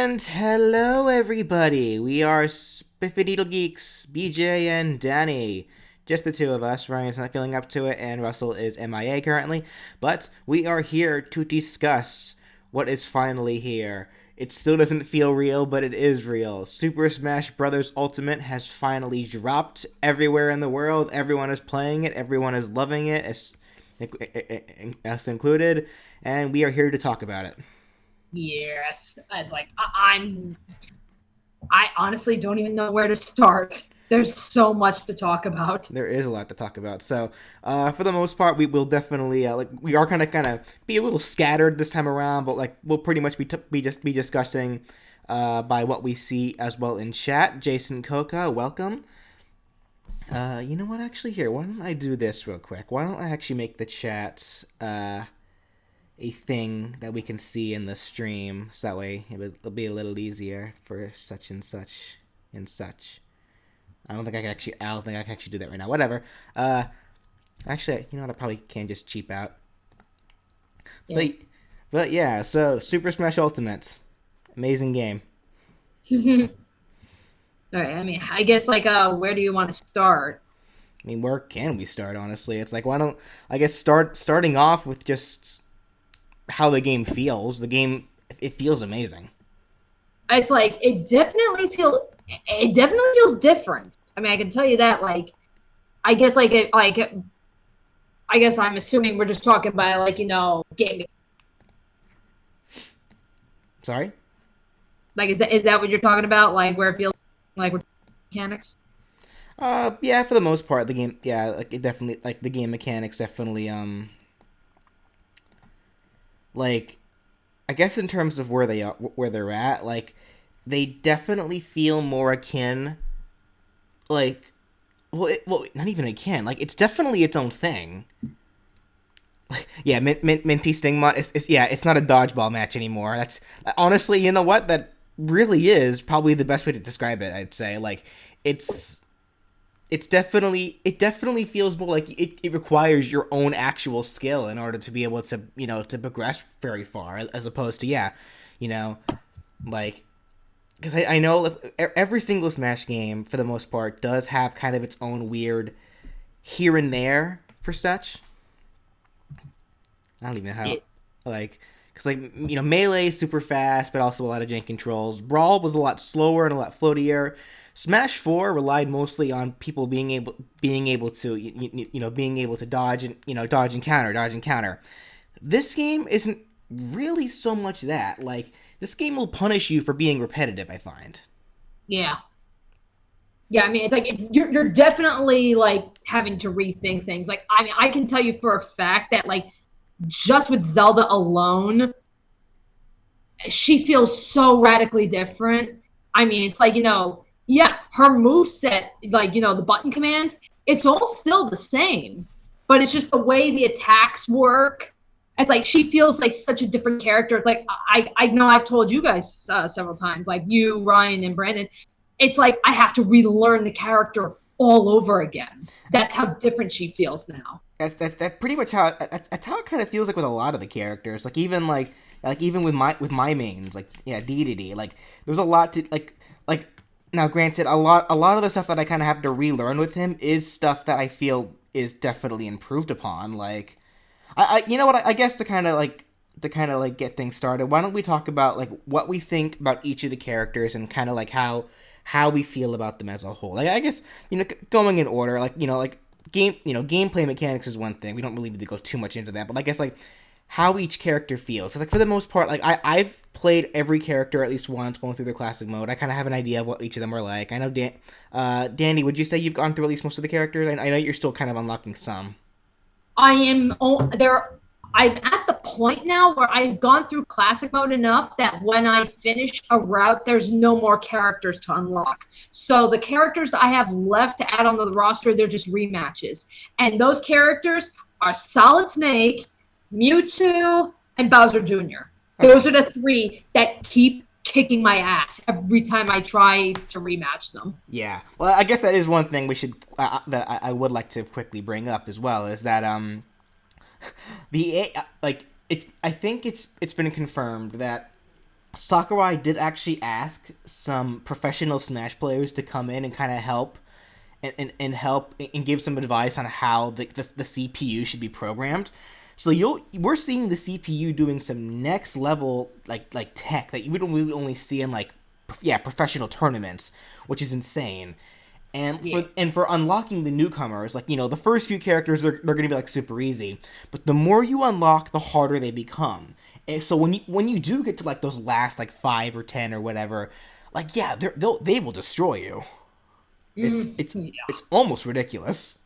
And hello, everybody. We are SpiffyNeedleGeeks, BJ and Danny. Just the two of us. Ryan's not feeling up to it, and Russell is MIA currently. But we are here to discuss what is finally here. It still doesn't feel real, but it is real. Super Smash Bros. Ultimate has finally dropped everywhere in the world. Everyone is playing it. Everyone is loving it, us included. And we are here to talk about it. Yes, it's like I honestly don't even know where to start. There's so much to talk about. There is a lot to talk about. So, for the most part, we will definitely we are kind of be a little scattered this time around, but we'll pretty much be discussing by what we see as well in chat. Jason Coca, welcome. You know what? Actually, here, why don't I do this real quick? Why don't I actually make the chat a thing that we can see in the stream, so that way it'll be a little easier for such and such and such. I don't think I can actually do that right now. Whatever. Actually, you know what? I probably can just cheap out. Yeah. But yeah. So Super Smash Ultimate, amazing game. All right. I mean, I guess where do you want to start? I mean, where can we start? Honestly, it's like, why don't I guess starting off with just how the game feels. The game, it feels amazing. It's like it definitely feels different. I mean, I can tell you that. I guess I guess I'm assuming we're just talking about game. Sorry. Is that what you're talking about? Like where it feels like mechanics? Yeah, for the most part, the game, yeah, it definitely, the game mechanics definitely, I guess in terms of where they're at, they definitely feel more akin, not even akin, it's definitely its own thing. Yeah, Minty Stingmon, it's not a dodgeball match anymore. That's, honestly, you know what, that really is probably the best way to describe it, I'd say. It definitely feels more like it requires your own actual skill in order to be able to, to progress very far, as opposed to, because I know every single Smash game, for the most part, does have kind of its own weird here and there for such. I don't even know how, because Melee is super fast, but also a lot of jank controls. Brawl was a lot slower and a lot floatier. Smash 4 relied mostly on people being able to being able to dodge and dodge and counter. This game isn't really so much that. This game will punish you for being repetitive, I find. Yeah. Yeah, I mean, you're definitely having to rethink things. I mean, I can tell you for a fact that just with Zelda alone, she feels so radically different. I mean, it's yeah, her moveset, the button commands, it's all still the same. But it's just the way the attacks work. It's she feels like such a different character. It's I know I've told you guys several times, you, Ryan, and Brandon, it's I have to relearn the character all over again. That's how different she feels now. That's pretty much how it kind of feels with a lot of the characters. Even with my mains, Dedede, there's a lot to Now, granted, a lot of the stuff that I kind of have to relearn with him is stuff that I feel is definitely improved upon. You know what? I guess to kind of get things started, why don't we talk about what we think about each of the characters and kind of how we feel about them as a whole. I guess going in order, gameplay mechanics is one thing. We don't really need to go too much into that, but I guess how each character feels. Because for the most part, I've played every character at least once going through the classic mode. I kind of have an idea of what each of them are like. I know Danny, would you say you've gone through at least most of the characters? I know you're still kind of unlocking some. I am there. I'm at the point now where I've gone through classic mode enough that when I finish a route, there's no more characters to unlock. So the characters I have left to add onto the roster, they're just rematches. And those characters are Solid Snake, Mewtwo, and Bowser Jr. Those are the three that keep kicking my ass every time I try to rematch them. Yeah. Well, I guess that is one thing we should that I would like to quickly bring up as well, is that I think it's been confirmed that Sakurai did actually ask some professional Smash players to come in and kind of help and help and give some advice on how the CPU should be programmed. So we're seeing the CPU doing some next level like tech that you would really only see in like professional tournaments, which is insane. And for unlocking the newcomers, like, you know, the first few characters they're going to be like super easy, but the more you unlock, the harder they become. And so when you do get to like those last like 5 or 10 or whatever, like they will destroy you. It's almost ridiculous.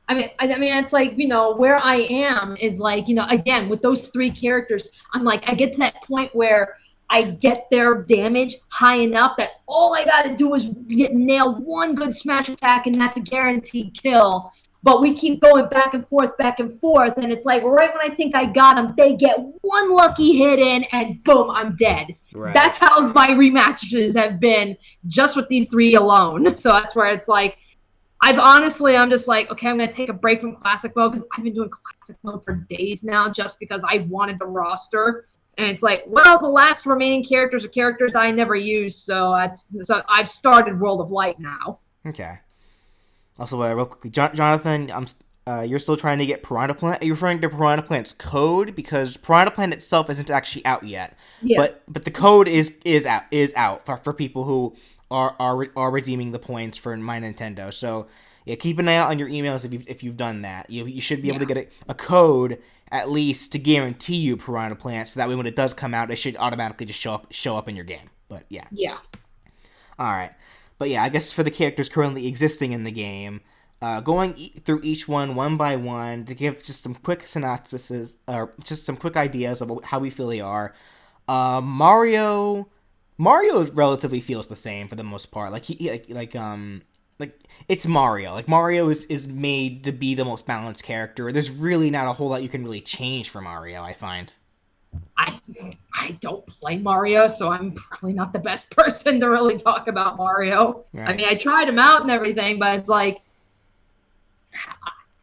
I mean, it's like, you know, where I am is like, you know, again, with those 3 characters, I'm like, I get to that point where I get their damage high enough that all I got to do is nail one good smash attack, and that's a guaranteed kill. But we keep going back and forth, and it's like right when I think I got them, they get one lucky hit in, and boom, I'm dead. Right. That's how my rematches have been just with these 3 alone. So that's where it's like, I'm just like, okay, I'm going to take a break from Classic Mode because I've been doing Classic Mode for days now just because I wanted the roster. And it's like, well, the last remaining characters are characters I never used, so I've started World of Light now. Okay. Also, real quickly, Jonathan, you're still trying to get Piranha Plant. Are you referring to Piranha Plant's code? Because Piranha Plant itself isn't actually out yet. Yeah. But the code is out for people who are redeeming the points for My Nintendo. So yeah, keep an eye out on your emails if you've done that. You should be able to get a code at least to guarantee you Piranha Plant, so that way when it does come out, it should automatically just show up in your game. But yeah. Yeah. All right. But yeah, I guess for the characters currently existing in the game, going through each one by one to give just some quick synopsises, or just some quick ideas of how we feel they are. Mario relatively feels the same for the most part. Like it's Mario. Like Mario is made to be the most balanced character. There's really not a whole lot you can really change for Mario, I find. I don't play Mario, so I'm probably not the best person to really talk about Mario. Right. I mean, I tried him out and everything, but it's like,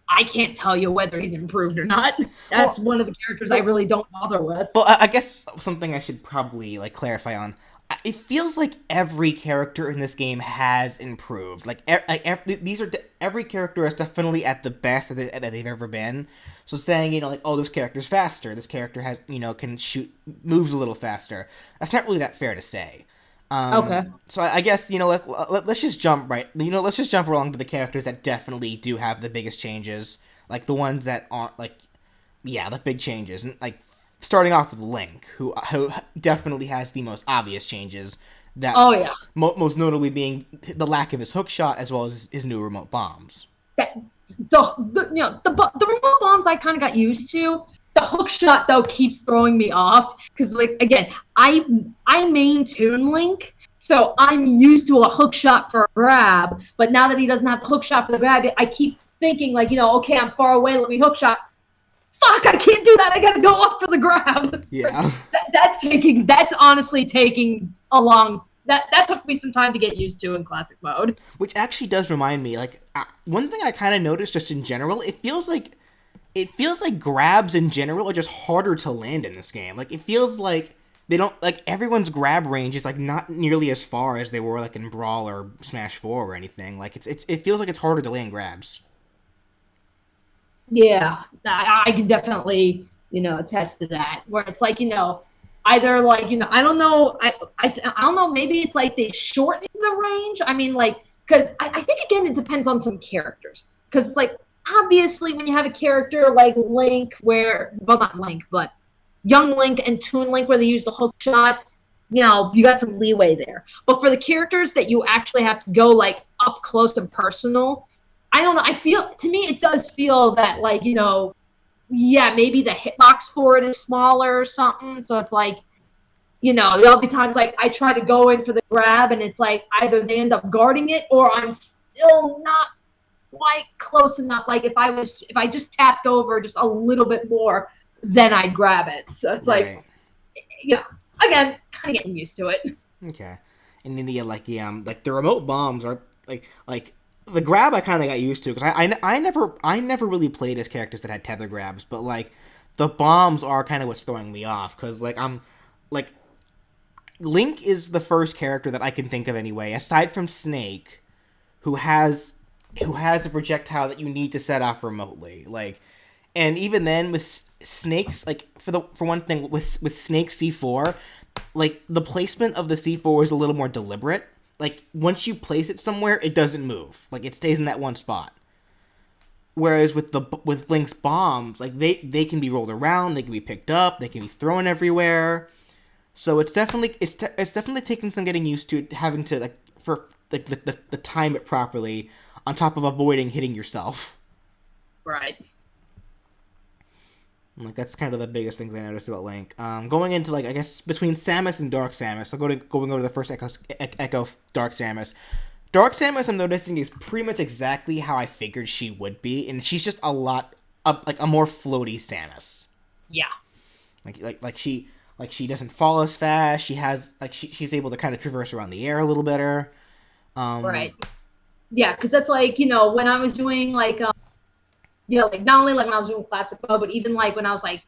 I can't tell you whether he's improved or not. That's one of the characters I really don't bother with. Well, I guess something I should probably like clarify on. It feels like every character in this game has improved. Every character is definitely at the best that they've ever been. So saying, you know, like, oh, this character's faster, this character has, you know, can shoot moves a little faster. That's not really that fair to say. Okay. So I guess, you know, let's just jump let's just jump along to the characters that definitely do have the biggest changes, like the ones that aren't the big changes, and like. Starting off with Link, who definitely has the most obvious changes. That most notably being the lack of his hook shot as well as his new remote bombs. The remote bombs I kind of got used to. The hook shot though keeps throwing me off because like again I main Toon Link, so I'm used to a hook shot for a grab. But now that he doesn't have the hook shot for the grab, I keep thinking like, you know, okay, I'm far away, let me hook shot. Fuck, I can't do that. I gotta go up for the grab. Yeah. That's honestly taking a long. That took me some time to get used to in Classic Mode. Which actually does remind me, like, one thing I kind of noticed just in general, it feels like grabs in general are just harder to land in this game. Like, it feels like they don't, like, everyone's grab range is, like, not nearly as far as they were, like, in Brawl or Smash 4 or anything. Like, it feels like it's harder to land grabs. Yeah, I can definitely, you know, attest to that. Where it's like, you know, either like, you know, I don't know, I don't know, maybe it's like they shortened the range. I mean, like, because I think again it depends on some characters. Because it's like obviously when you have a character like Link, not Link, but Young Link and Toon Link, where they use the hook shot, you know, you got some leeway there. But for the characters that you actually have to go like up close and personal. I don't know. To me, it does feel that, like, you know, yeah, maybe the hitbox for it is smaller or something. So it's like, you know, there'll be times like I try to go in for the grab and it's like either they end up guarding it or I'm still not quite close enough. Like if I just tapped over just a little bit more, then I'd grab it. So it's like, you know, again, kind of getting used to it. Okay. And then the remote bombs are like. The grab I kind of got used to because I never really played as characters that had tether grabs, but like the bombs are kind of what's throwing me off because like I'm like Link is the first character that I can think of anyway, aside from Snake, who has a projectile that you need to set off remotely. Like, and even then with Snake's, like, for one thing, with Snake C4, like, the placement of the C4 is a little more deliberate. Like, once you place it somewhere, it doesn't move. Like, it stays in that one spot. Whereas with Link's bombs, like, they can be rolled around, they can be picked up, they can be thrown everywhere. So it's definitely taken some getting used to, having to, like, for like the time it properly, on top of avoiding hitting yourself. Right. Like, that's kind of the biggest things I noticed about Link. Going into, like, I guess between Samus and Dark Samus, going over the first Echo Dark Samus. Dark Samus, I'm noticing, is pretty much exactly how I figured she would be, and she's just a more floaty Samus. Yeah. Like she doesn't fall as fast. She has, like, she's able to kind of traverse around the air a little better. Right. Yeah, because that's like, when I was doing like, like not only like when I was doing classic mode, but even like when I was like,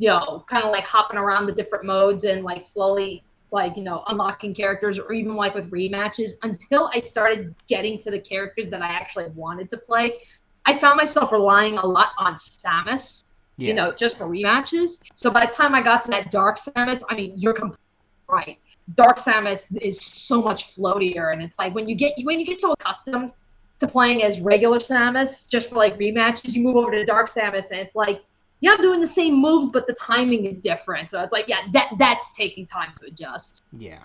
kind of like hopping around the different modes and like slowly like, unlocking characters, or even like with rematches, until I started getting to the characters that I actually wanted to play, I found myself relying a lot on Samus, just for rematches. So by the time I got to that Dark Samus, I mean, you're completely right. Dark Samus is so much floatier, and it's like when you get so accustomed to playing as regular Samus just for like rematches, you move over to Dark Samus, and it's like, yeah, I'm doing the same moves, but the timing is different. So it's like, yeah, that's taking time to adjust. Yeah.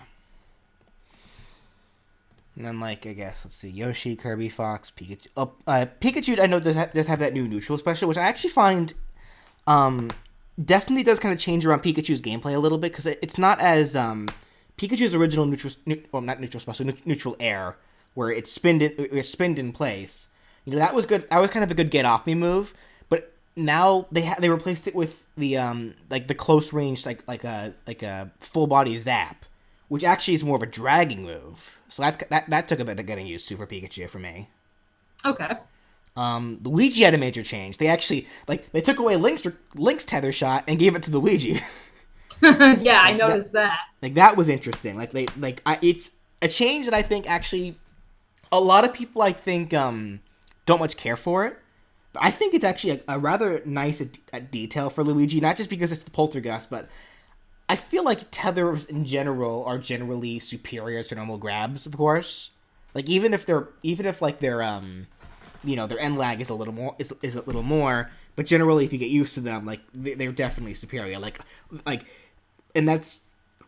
And then, like, I guess, let's see, Yoshi, Kirby, Fox, Pikachu. Pikachu, I know does have that new neutral special, which I actually find definitely does kind of change around Pikachu's gameplay a little bit, because it's not as Pikachu's original neutral air, where it's spinned in place. That was good. That was kind of a good get off me move. But now they replaced it with the like the close range like a full body zap, which actually is more of a dragging move. So that took a bit of getting used to for Pikachu for me. Okay. Luigi had a major change. They actually they took away Link's tether shot and gave it to Luigi. Yeah, I noticed that. Like, that was interesting. It's a change that I think actually a lot of people, I think, don't much care for it. But I think it's actually a rather nice detail for Luigi, not just because it's the Poltergust, but I feel like tethers in general are generally superior to normal grabs, of course. Like, even if their end lag is a little more, but generally if you get used to them, like, they're definitely superior. Like, and that's,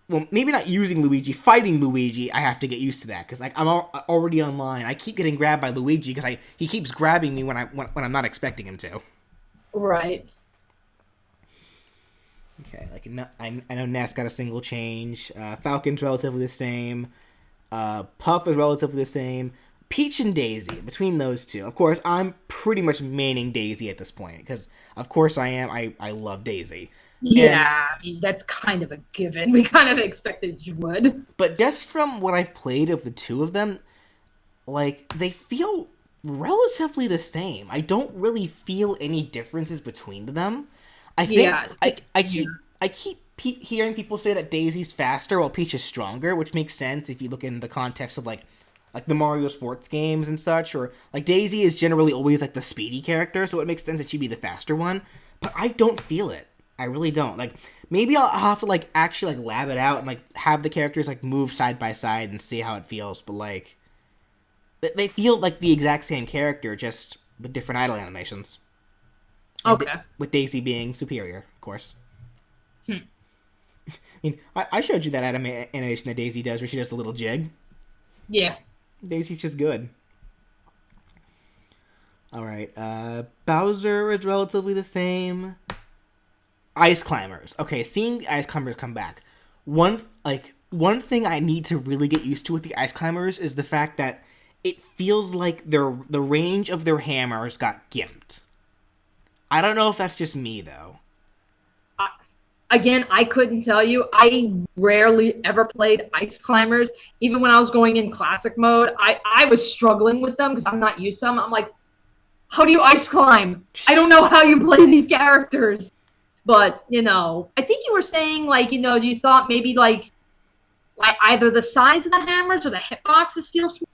well, maybe not using Luigi, fighting Luigi, I have to get used to that, because, like, I'm already online. I keep getting grabbed by Luigi because he keeps grabbing me when I'm not expecting him to. Right. Okay, like, I know Ness got a single change. Falcon's relatively the same. Puff is relatively the same. Peach and Daisy, between those two. Of course, I'm pretty much maining Daisy at this point, because, of course, I am. I love Daisy. Yeah, I mean, that's kind of a given. We kind of expected you would. But just from what I've played of the two of them, like, they feel relatively the same. I don't really feel any differences between them. I think I keep hearing people say that Daisy's faster while Peach is stronger, which makes sense if you look in the context of like the Mario sports games and such, or like Daisy is generally always like the speedy character, so it makes sense that she'd be the faster one. But I don't feel it. I really don't. Like, maybe I'll have to like actually like lab it out and like have the characters like move side by side and see how it feels. But like, they feel like the exact same character, just with different idle animations. Okay. With Daisy being superior, of course. I mean, I showed you that animation that Daisy does, where she does the little jig. Yeah. Daisy's just good. All right. Bowser is relatively the same. Ice Climbers. Okay, seeing the Ice Climbers come back. One thing I need to really get used to with the Ice Climbers is the fact that it feels like the range of their hammers got gimped. I don't know if that's just me, though. Again, I couldn't tell you. I rarely ever played Ice Climbers. Even when I was going in classic mode, I was struggling with them because I'm not used to them. I'm like, how do you ice climb? I don't know how you play these characters. But, I think you were saying, like, you thought maybe, like, Like either the size of the hammers or the hitboxes feel small.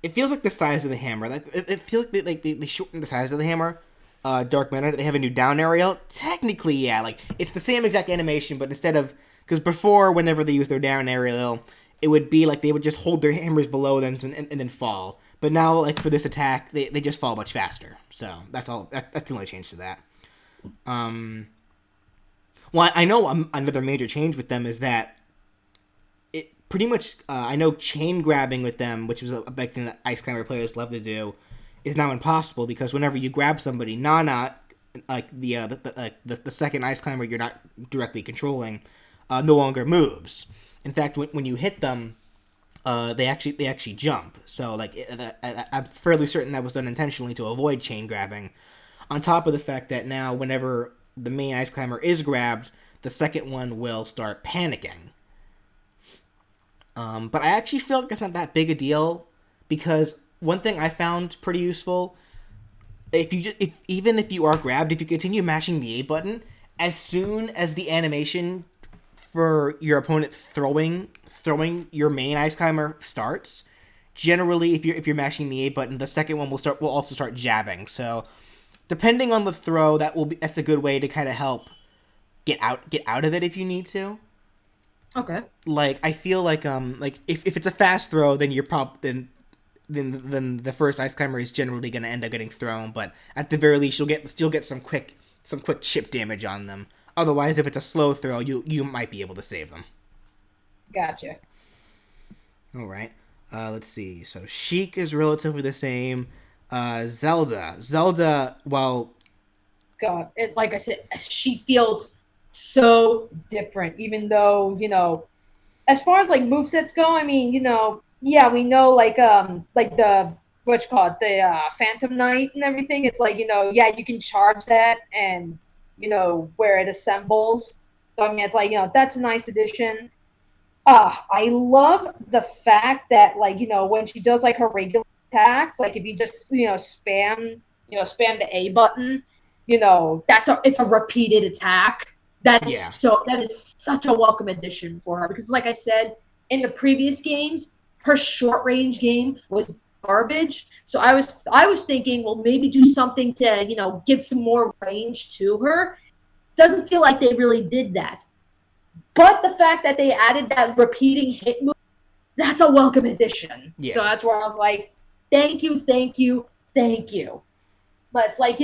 It feels like the size of the hammer. Like it feels like they shortened the size of the hammer. Dark Matter. They have a new down aerial. Technically, yeah, like it's the same exact animation, but instead of because before, whenever they use their down aerial, it would be like they would just hold their hammers below them and then fall. But now, like for this attack, they just fall much faster. So that's all. That's the only change to that. Well, I know another major change with them is that it pretty much. I know chain grabbing with them, which was a big thing that Ice Climber players love to do, is now impossible because whenever you grab somebody, Nana, like the second Ice Climber you're not directly controlling, no longer moves. In fact, when you hit them, they actually jump. So like I'm fairly certain that was done intentionally to avoid chain grabbing. On top of the fact that now whenever the main Ice Climber is grabbed, the second one will start panicking. But I actually feel like that's not that big a deal because one thing I found pretty useful, even if you are grabbed, if you continue mashing the A button, as soon as the animation for your opponent throwing your main Ice Climber starts, generally if you're mashing the A button, the second one will also start jabbing. So depending on the throw, that's a good way to kind of help get out of it if you need to. Okay. Like I feel like if it's a fast throw, then you're then the first Ice Climber is generally going to end up getting thrown. But at the very least, you'll get some quick chip damage on them. Otherwise, if it's a slow throw, you might be able to save them. Gotcha. All right. Let's see. So Sheik is relatively the same. Zelda. Well, God, like I said, she feels so different. Even though as far as like movesets go, I mean, yeah, we know like the what you call it, the Phantom Knight and everything. It's like yeah, you can charge that and where it assembles. So I mean, it's like that's a nice addition. I love the fact that like when she does like her regular attacks, like if you just spam the A button, it's a repeated attack. That yeah. is such a welcome addition for her because like I said in the previous games, her short range game was garbage. So I was thinking, well, maybe do something to give some more range to her. Doesn't feel like they really did that. But the fact that they added that repeating hit move, that's a welcome addition. Yeah. So that's where I was like, thank you, thank you, thank you. But it's like,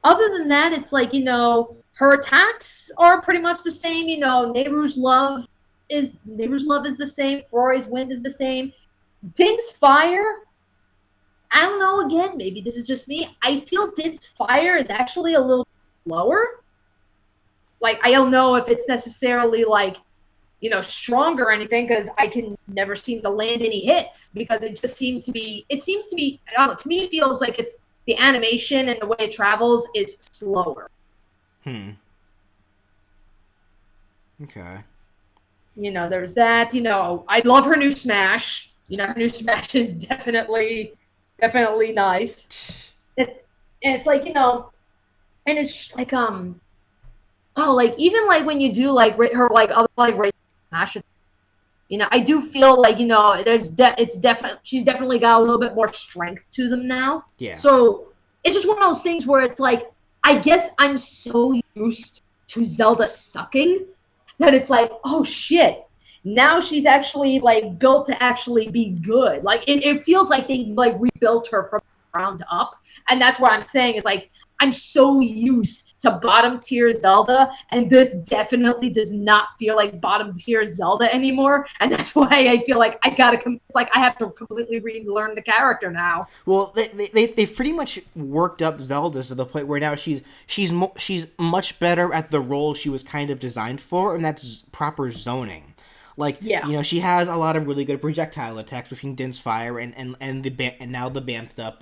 other than that, it's like, her attacks are pretty much the same. Nehru's love is the same. Ferrari's wind is the same. Din's fire, I don't know, again, maybe this is just me. I feel Din's fire is actually a little lower. Like, I don't know if it's necessarily like, stronger or anything because I can never seem to land any hits because it seems to be, I don't know, to me it feels like it's the animation and the way it travels is slower. Okay. There's that, I love her new Smash. Her new Smash is definitely nice. It's like, and it's just like, like even like when you do like her like other like Smash, I do feel like she's definitely got a little bit more strength to them now. Yeah. So it's just one of those things where it's like I guess I'm so used to Zelda sucking that it's like, oh shit, now she's actually like built to actually be good. Like it feels like they like rebuilt her from the ground up, and that's what I'm saying is like I'm so used to bottom tier Zelda, and this definitely does not feel like bottom tier Zelda anymore. And that's why I feel like it's like I have to completely relearn the character now. Well, they've pretty much worked up Zelda to the point where now she's much better at the role she was kind of designed for, and that's proper zoning. Like, yeah. She has a lot of really good projectile attacks between Din's Fire and now the bamped up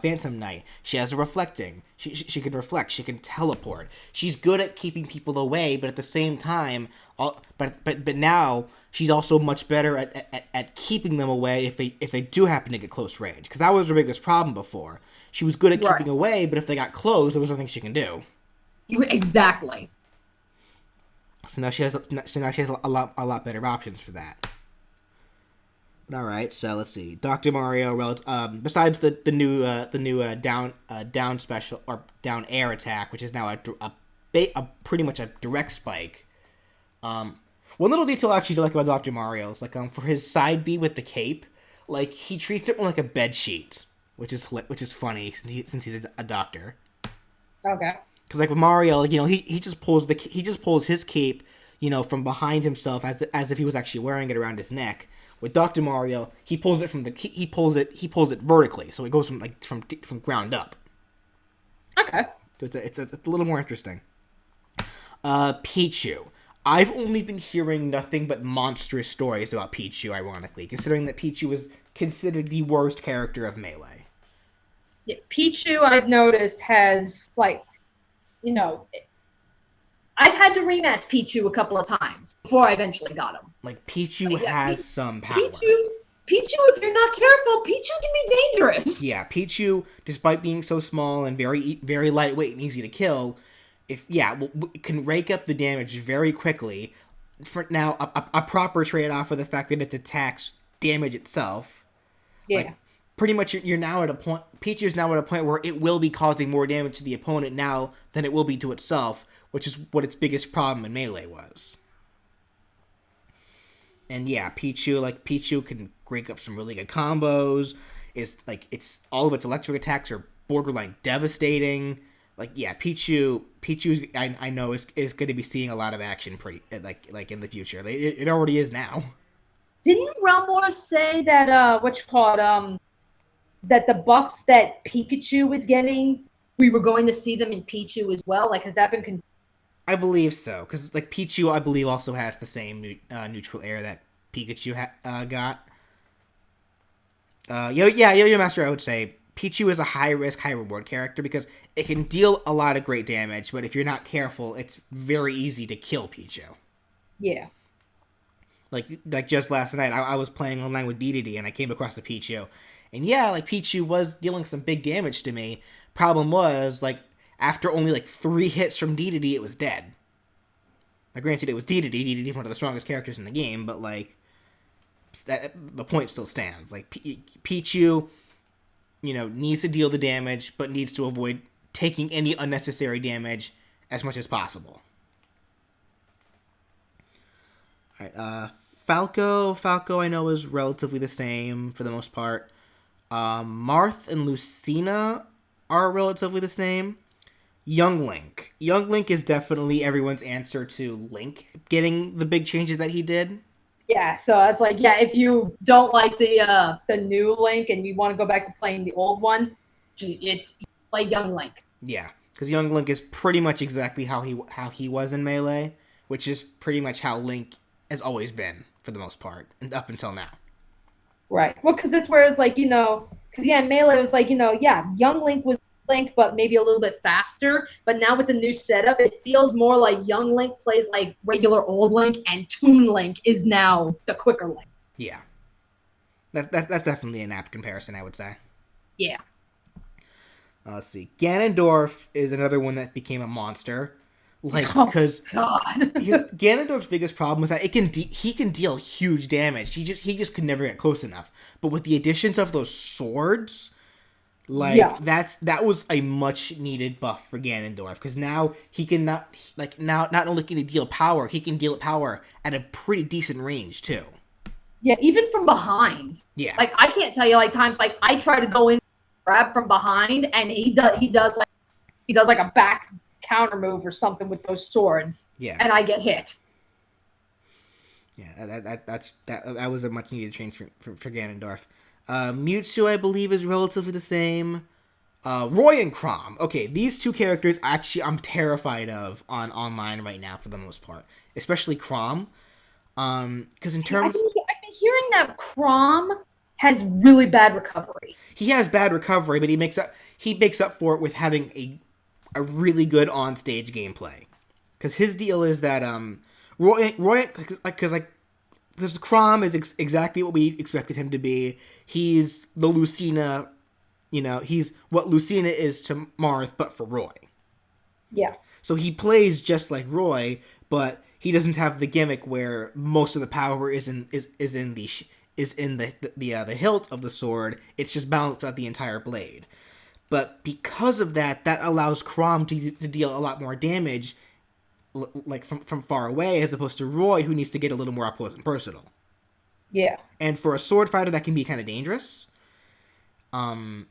Phantom Knight. She has a reflecting. She can reflect. She can teleport. She's good at keeping people away, but at the same time, but now she's also much better at keeping them away if they do happen to get close range. Because that was her biggest problem before. She was good at keeping away, but if they got close, there was nothing she can do. Exactly. So now she has a lot better options for that. But all right, so let's see. Dr. Mario, besides the new down special or down air attack, which is now a pretty much a direct spike. One little detail I actually like about Dr. Mario is like for his side B with the cape, like he treats it like a bed sheet, which is funny since he's a doctor. Okay. Because like with Mario, like, he just pulls his cape, from behind himself as if he was actually wearing it around his neck. With Dr. Mario, he pulls it he pulls it vertically, so it goes from ground up. Okay. So it's a little more interesting. Pichu. I've only been hearing nothing but monstrous stories about Pichu, ironically, considering that Pichu is considered the worst character of Melee. Yeah, Pichu, I've noticed, has, like, I've had to rematch Pichu a couple of times before I eventually got him. Like, Pichu has some power. Pichu, if you're not careful, Pichu can be dangerous. Yeah, Pichu, despite being so small and very, very lightweight and easy to kill, can rake up the damage very quickly. For now, a proper trade-off for the fact that its attacks damage itself. Yeah. Like, pretty much, you're now at a point. Pichu's now at a point where it will be causing more damage to the opponent now than it will be to itself, which is what its biggest problem in Melee was. And yeah, Pichu can rake up some really good combos. All of its electric attacks are borderline devastating. Like, yeah, Pichu, I know is going to be seeing a lot of action like in the future. It already is now. Didn't Relmore say that that the buffs that Pikachu is getting, we were going to see them in Pichu as well? Like, has that been? I believe so, because like Pichu, I believe also has the same neutral air that Pikachu got. Yo Master, I would say Pichu is a high risk, high reward character because it can deal a lot of great damage, but if you're not careful, it's very easy to kill Pichu. Yeah. Like just last night, I was playing online with DDD and I came across a Pichu. And yeah, like Pichu was dealing some big damage to me. Problem was, like, after only like 3 hits from DDD, it was dead. Now granted, it was DDD. DDD is one of the strongest characters in the game, but like, the point still stands. Like, Pichu, needs to deal the damage, but needs to avoid taking any unnecessary damage as much as possible. Alright, Falco I know is relatively the same for the most part. Marth and Lucina are relatively the same. Young Link is definitely everyone's answer to Link getting the big changes that he did. Yeah, so it's like, yeah, if you don't like the new Link and you want to go back to playing the old one, it's like Young Link. Yeah, because Young Link is pretty much exactly how he was in Melee, which is pretty much how Link has always been for the most part, and up until now. Right. Well, because it's where it's like, because in Melee it was like, Young Link was Link, but maybe a little bit faster. But now with the new setup, it feels more like Young Link plays like regular old Link, and Toon Link is now the quicker Link. Yeah. That's definitely an apt comparison, I would say. Yeah. Let's see. Ganondorf is another one that became a monster. Because Ganondorf's biggest problem is that he can deal huge damage. He just could never get close enough. But with the additions of those swords, that was a much needed buff for Ganondorf. Because now he can not only can he deal power, he can deal power at a pretty decent range too. Yeah, even from behind. Yeah. Like, I can't tell you like times like I try to go in, grab from behind, and he does like a back counter move or something with those swords. Yeah. And I get hit. Yeah, that was a much needed change for Ganondorf. Mewtwo, I believe, is relatively the same. Roy and Chrom. Okay, these two characters actually I'm terrified of on online right now for the most part, especially Chrom. Because in terms, I've been hearing that Chrom has really bad recovery. He has bad recovery, but he makes up for it with having a really good on-stage gameplay. Because his deal is that Roy, because this Chrom is exactly what we expected him to be. He's the Lucina, he's what Lucina is to Marth, but for Roy. Yeah. So he plays just like Roy, but he doesn't have the gimmick where most of the power is in the hilt of the sword. It's just balanced out the entire blade. But because of that, that allows Crom to deal a lot more damage, like from far away, as opposed to Roy, who needs to get a little more up close and personal. Yeah. And for a sword fighter, that can be kind of dangerous. Crom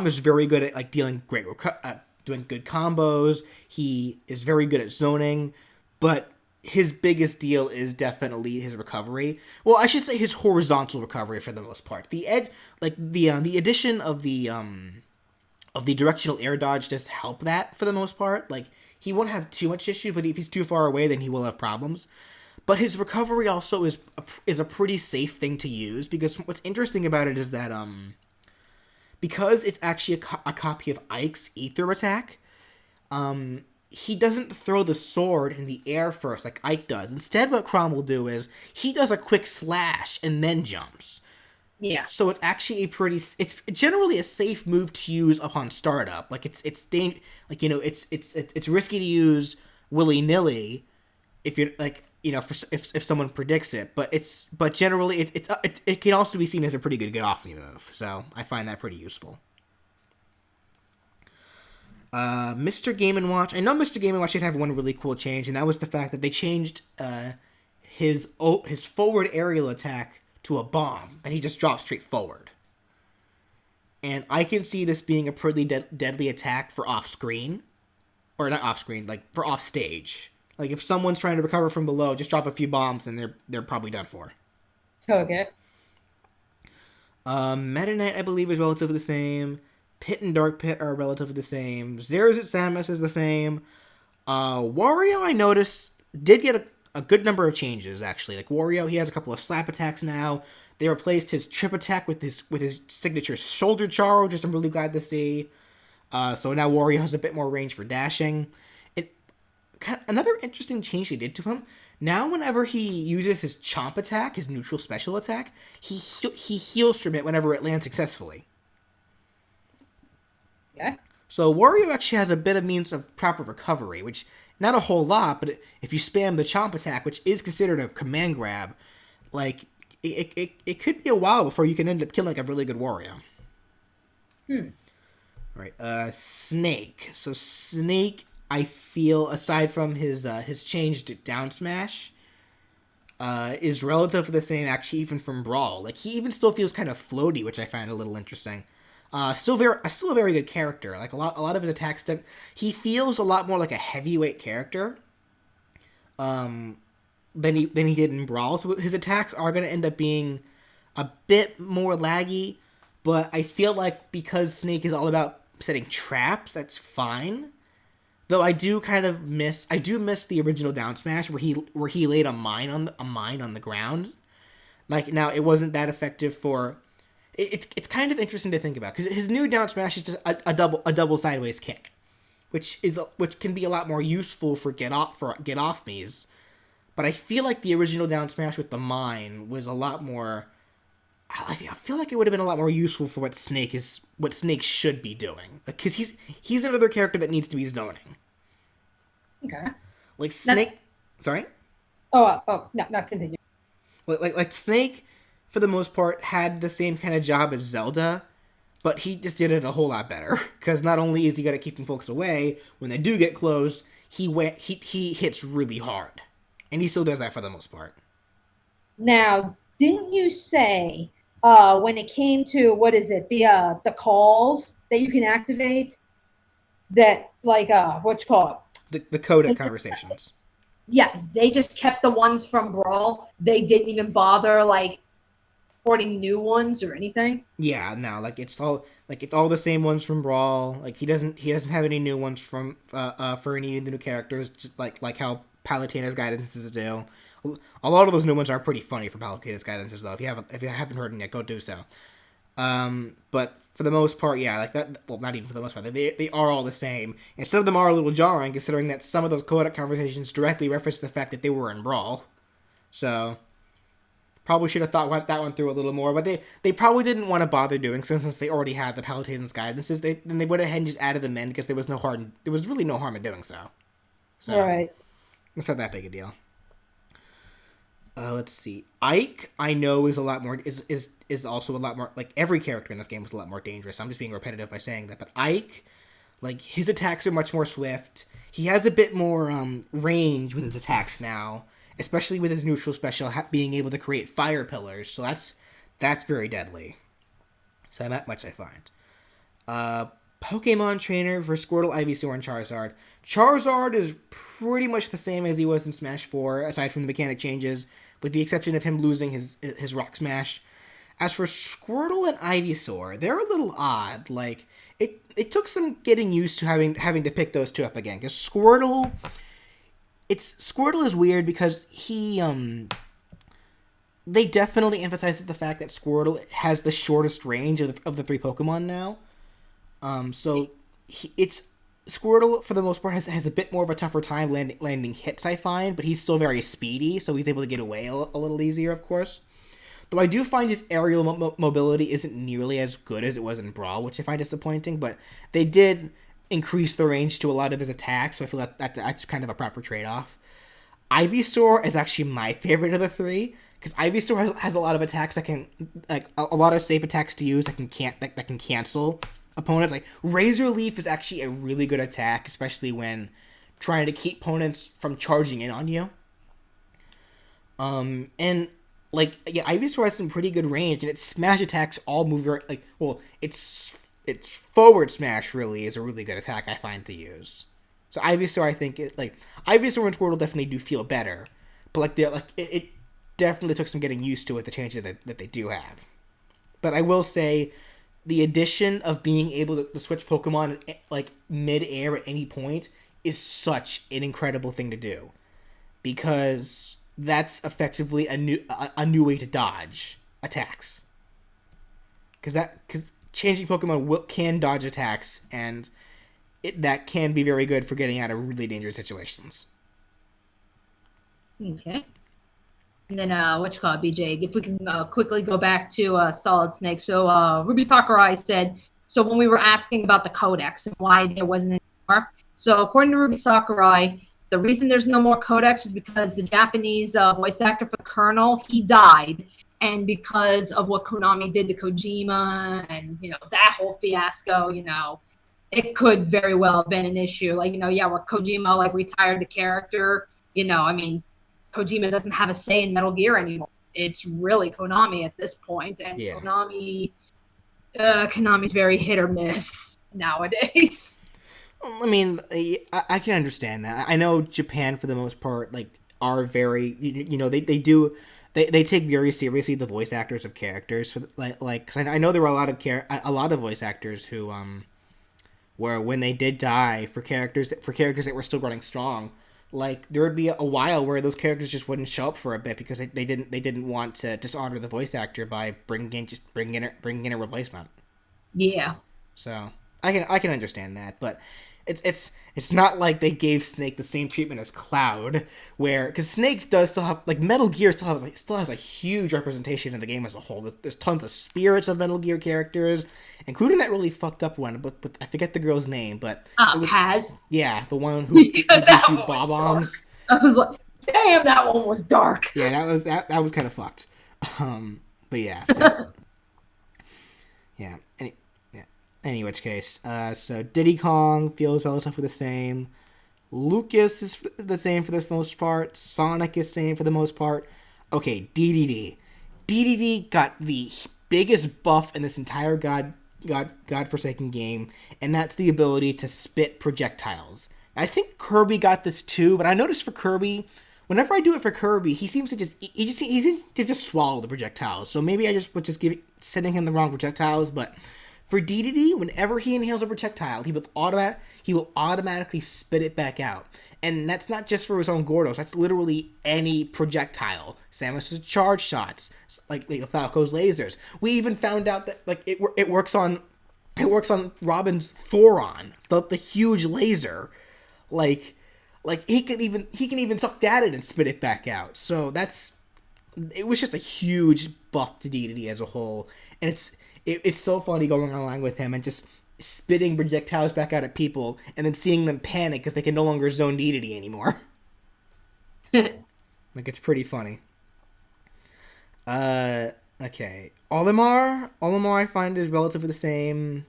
is very good at like doing good combos. He is very good at zoning, but his biggest deal is definitely his recovery. Well, I should say his horizontal recovery for the most part. The addition of the directional air dodge does help that for the most part. Like, he won't have too much issue, but if he's too far away, then he will have problems. But his recovery also is a pretty safe thing to use, because what's interesting about it is that because it's actually a copy of Ike's ether attack, he doesn't throw the sword in the air first like Ike does. Instead, what Crom will do is he does a quick slash and then jumps. Yeah. So it's actually it's generally a safe move to use upon startup. Like it's risky to use willy-nilly if you're like, if someone predicts it, but generally it can also be seen as a pretty good get off move. So I find that pretty useful. Mr. Game & Watch. I know Mr. Game & Watch should have one really cool change, and that was the fact that they changed his forward aerial attack to a bomb, and he just drops straight forward. And I can see this being a pretty deadly attack for off-screen. Or not off-screen, like for off-stage. Like, if someone's trying to recover from below, just drop a few bombs and they're probably done for. Okay. Meta Knight, I believe, is relatively the same. Pit and Dark Pit are relatively the same. Zerazit Samus is the same. Wario, I noticed, did get a good number of changes, actually. Like, Wario, he has a couple of slap attacks now. They replaced his trip attack with his signature shoulder charge, which I'm really glad to see. So now Wario has a bit more range for dashing. Another interesting change they did to him. Now, whenever he uses his chomp attack, his neutral special attack, he heals from it whenever it lands successfully. Yeah. So Wario actually has a bit of means of proper recovery, which, not a whole lot, but if you spam the chomp attack, which is considered a command grab, like, it could be a while before you can end up killing a really good Wario. Alright, Snake. So Snake, I feel, aside from his changed down smash, is relatively the same, actually, even from Brawl. Like, he even still feels kind of floaty, which I find a little interesting. Still a very good character. Like, a lot of his attacks, he feels a lot more like a heavyweight character, than he did in Brawl. So his attacks are going to end up being a bit more laggy, but I feel like because Snake is all about setting traps, that's fine. Though I do miss the original down smash where he laid a mine on the ground. Like, now it wasn't that effective for. It's kind of interesting to think about, because his new down smash is just a double sideways kick, which can be a lot more useful for get off me's. But I feel like the original down smash with the mine was a lot more. I feel like it would have been a lot more useful for what Snake should be doing, because he's another character that needs to be zoning. Okay. Like Snake. Sorry. No, continue. Like Snake, for the most part, had the same kind of job as Zelda, but he just did it a whole lot better. Because not only is he got to keep folks away, when they do get close, he hits really hard, and he still does that for the most part. Now, didn't you say when it came to the calls that you can activate, that what you call it? The codec conversations. Yeah, they just kept the ones from Brawl. They didn't even bother porting new ones or anything. Yeah, no, it's all the same ones from Brawl. Like, he doesn't have any new ones from for any of the new characters, just like how Palutena's guidances do. A lot of those new ones are pretty funny for Palutena's guidances, though. If you haven't heard them yet, go do so. But for the most part, yeah, like that. Well, not even for the most part. They are all the same. And some of them are a little jarring, considering that some of those codec conversations directly reference the fact that they were in Brawl. So probably should have thought that one through a little more. But they probably didn't want to bother doing so, since they already had the Palutena's guidances. Then they went ahead and just added them in, because there was really no harm in doing so. All So right. it's not that big a deal. Let's see. Ike, I know is a lot more is also a lot more like every character in this game is a lot more dangerous. I'm just being repetitive by saying that, but Ike, like his attacks are much more swift. He has a bit more range with his attacks now, especially with his neutral special being able to create fire pillars. So that's very deadly. So that much I find. Pokemon Trainer for Squirtle, Ivysaur, and Charizard. Charizard is pretty much the same as he was in Smash 4, aside from the mechanic changes, with the exception of him losing his Rock Smash. As for Squirtle and Ivysaur, they're a little odd. Like, it took some getting used to having to pick those two up again, because Squirtle is weird because they definitely emphasize the fact that Squirtle has the shortest range of the three Pokemon now. It's Squirtle for the most part has a bit more of a tougher time landing hits, I find, but he's still very speedy, so he's able to get away a little easier, of course. Though I do find his aerial mobility isn't nearly as good as it was in Brawl, which I find disappointing, but they did increase the range to a lot of his attacks, so I feel that's kind of a proper trade-off. Ivysaur is actually my favorite of the three, because Ivysaur has a lot of attacks that can, like, a lot of safe attacks to use that can cancel opponents. Like, Razor Leaf is actually a really good attack, especially when trying to keep opponents from charging in on you. And like, yeah, Ivysaur has some pretty good range, and its smash attacks all move very, like, well, its forward smash really is a really good attack I find to use. So Ivysaur, I think Ivysaur and Squirtle definitely do feel better, but it definitely took some getting used to with the changes that they do have. But I will say, the addition of being able to switch Pokemon like mid-air at any point is such an incredible thing to do, because that's effectively a new way to dodge attacks. Because changing Pokemon can dodge attacks, and that can be very good for getting out of really dangerous situations. Okay. And then, BJ, if we can quickly go back to Solid Snake. So, Ruby Sakurai said, so when we were asking about the codex and why there wasn't any more. So, according to Ruby Sakurai, the reason there's no more codex is because the Japanese voice actor for Colonel, he died. And because of what Konami did to Kojima and, that whole fiasco, it could very well have been an issue. Like, where Kojima, retired the character, Kojima doesn't have a say in Metal Gear anymore. It's really Konami at this point, and yeah. Konami's very hit or miss nowadays. I mean, I can understand that. I know Japan, for the most part, are very, they take very seriously the voice actors of characters for because I know there were a lot of voice actors who where when they did die for characters that were still running strong. There would be a while where those characters just wouldn't show up for a bit because they didn't want to dishonor the voice actor by bringing in a replacement. Yeah. So I can understand that, but it's not like they gave Snake the same treatment as Cloud, because Snake does still have Metal Gear still has a huge representation in the game as a whole. There's tons of spirits of Metal Gear characters, including that really fucked up one, but I forget the girl's name, but Paz. Yeah, the one who shoot bomb bombs. I was like, damn, that one was dark. Yeah, that was kind of fucked. But yeah, so yeah. Any which case, so Diddy Kong feels relatively the same. Lucas is the same for the most part. Sonic is same for the most part. Okay, DDD. DDD got the biggest buff in this entire godforsaken game, and that's the ability to spit projectiles. I think Kirby got this too, but I noticed for Kirby, whenever I do it for Kirby, he seems to just swallow the projectiles. So maybe I was sending him the wrong projectiles, but for DDD, whenever he inhales a projectile, he will automatically spit it back out. And that's not just for his own Gordos. That's literally any projectile. Samus's charge shots, Falco's lasers. We even found out that it works on Robin's Thoron, the huge laser. He can even suck that in and spit it back out. So it was just a huge buff to DDD as a whole, and it's so funny going along with him and just spitting projectiles back out at people, and then seeing them panic because they can no longer zone Dedede anymore. Like, it's pretty funny. Okay. Olimar I find is relatively the same.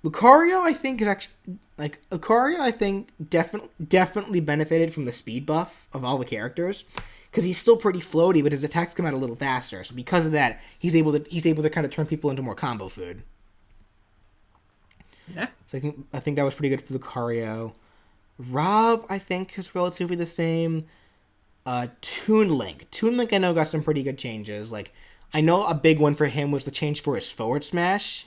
Lucario, I think, is actually... Like, Lucario, I think, definitely benefited from the speed buff of all the characters. Because he's still pretty floaty, but his attacks come out a little faster. So because of that, he's able to kind of turn people into more combo food. Yeah. So I think that was pretty good for Lucario. Rob, I think, is relatively the same. Toon Link, I know got some pretty good changes. Like, I know a big one for him was the change for his forward smash,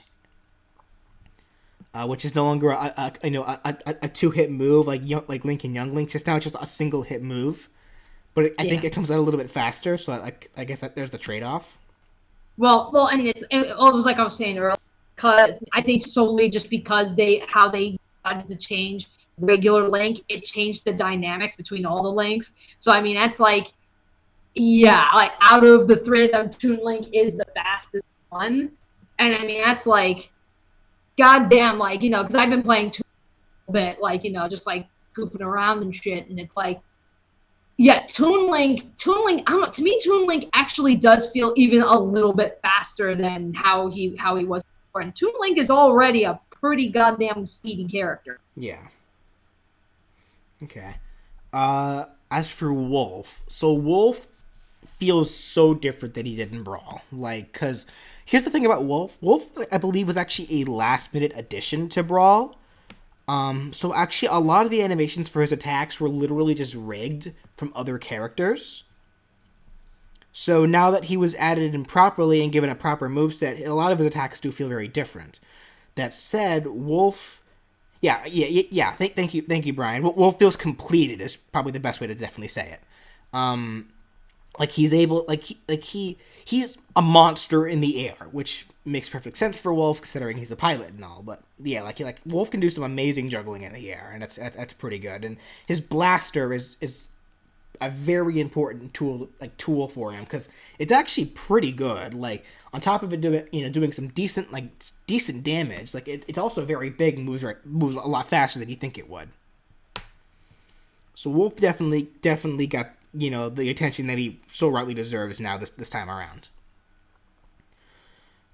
which is no longer a 2-hit move like Link and Young Link's. It's now just a single hit move, but I think it comes out a little bit faster. So I guess that there's the trade off. Well, and it was like I was saying earlier. Because I think solely just because how they decided to change regular Link, it changed the dynamics between all the Links. So I mean, that's like, yeah, like out of the three of them, Toon Link is the fastest one, and I mean that's like, goddamn, like, you know, because I've been playing Toon Link a bit, like, you know, just like goofing around and shit, and it's like, yeah, Toon Link, I don't know. To me, Toon Link actually does feel even a little bit faster than how he was. And Toon Link is already a pretty goddamn speedy character. Yeah. Okay. As for Wolf, so Wolf feels so different than he did in Brawl. Like, because here's the thing about Wolf. Wolf, I believe, was actually a last-minute addition to Brawl. So actually, a lot of the animations for his attacks were literally just rigged from other characters. So now that he was added in properly and given a proper moveset, a lot of his attacks do feel very different. That said, Wolf... Yeah. Thank you, Brian. Wolf feels completed is probably the best way to definitely say it. Like, he's able... He's a monster in the air, which makes perfect sense for Wolf, considering he's a pilot and all. But, yeah, like Wolf can do some amazing juggling in the air, and that's pretty good. And his blaster is a very important tool for him, because it's actually pretty good. Like, on top of it doing some decent damage, like it's also very big, moves a lot faster than you think it would. So Wolf definitely got the attention that he so rightly deserves now this time around.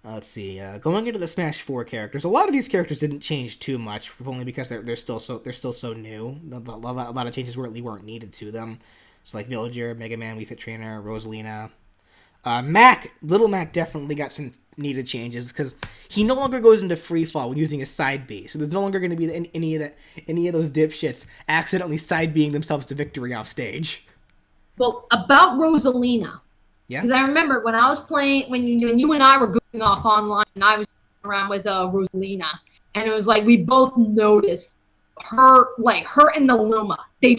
Let's see. Going into the Smash 4 characters, a lot of these characters didn't change too much, only because they're still so new. A lot of changes really weren't needed to them. So like Villager, Mega Man, Wii Fit Trainer, Rosalina. Little Mac definitely got some needed changes, because he no longer goes into free fall when using his side B. So there's no longer going to be any of those dipshits accidentally side B'ing themselves to victory off stage. Well, about Rosalina. Yeah. Because I remember when I was playing, when you and I were goofing off online, and I was around with Rosalina, and it was like we both noticed her and the Luma. They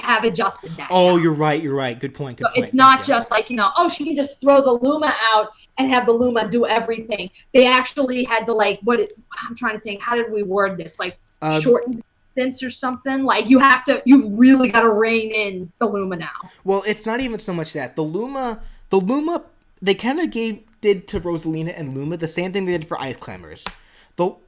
have adjusted that. Oh, now. You're right. Good point. So it's not just like, she can just throw the Luma out and have the Luma do everything. They actually had to I'm trying to think, how did we word this? Like shorten distance or something? Like you've really got to rein in the Luma now. Well, it's not even so much that. The Luma, they kind of did to Rosalina and Luma the same thing they did for Ice Climbers. Well,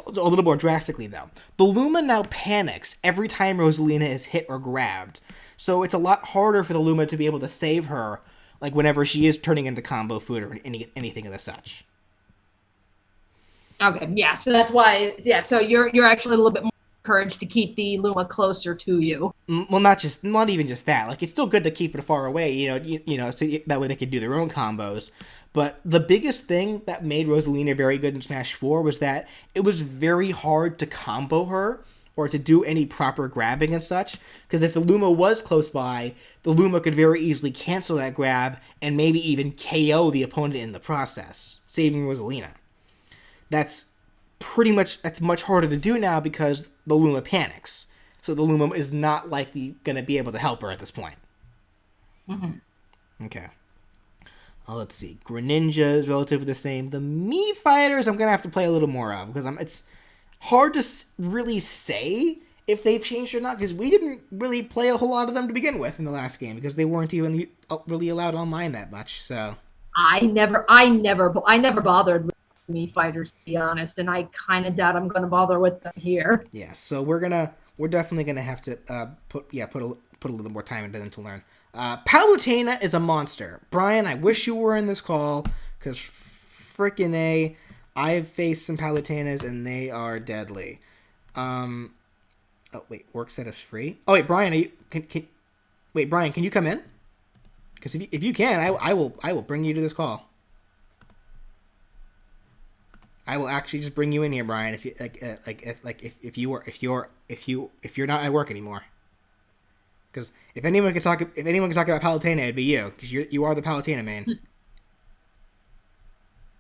a little more drastically, though. The Luma now panics every time Rosalina is hit or grabbed. So it's a lot harder for the Luma to be able to save her, like, whenever she is turning into combo food or anything of the such. Okay, yeah, so that's why, so you're actually a little bit more encouraged to keep the Luma closer to you. Well, not even just that. Like, it's still good to keep it far away, so that way they can do their own combos. But the biggest thing that made Rosalina very good in Smash 4 was that it was very hard to combo her or to do any proper grabbing and such, because if the Luma was close by, the Luma could very easily cancel that grab and maybe even KO the opponent in the process, saving Rosalina. That's much harder to do now because the Luma panics. So the Luma is not likely going to be able to help her at this point. Mm-hmm. Okay. Let's see. Greninja is relatively the same. The Mii fighters I'm going to have to play a little more of, because it's hard to really say if they've changed or not, because we didn't really play a whole lot of them to begin with in the last game, because they weren't even really allowed online that much. So I never bothered with me fighters, to be honest, and I kind of doubt I'm going to bother with them here. Yeah, so we're definitely gonna have to put a little more time into them to learn. Palutena is a monster. Brian, I wish you were in this call, because freaking A, I've faced some Palutenas and they are deadly. Oh wait, work set is free. Oh wait, Brian, wait, Brian, can you come in? Because if you can, I will bring you to this call. I will actually just bring you in here, Brian. If you if you're not at work anymore. Because if anyone can talk about Palutena, it'd be you. Because you are the Palutena main.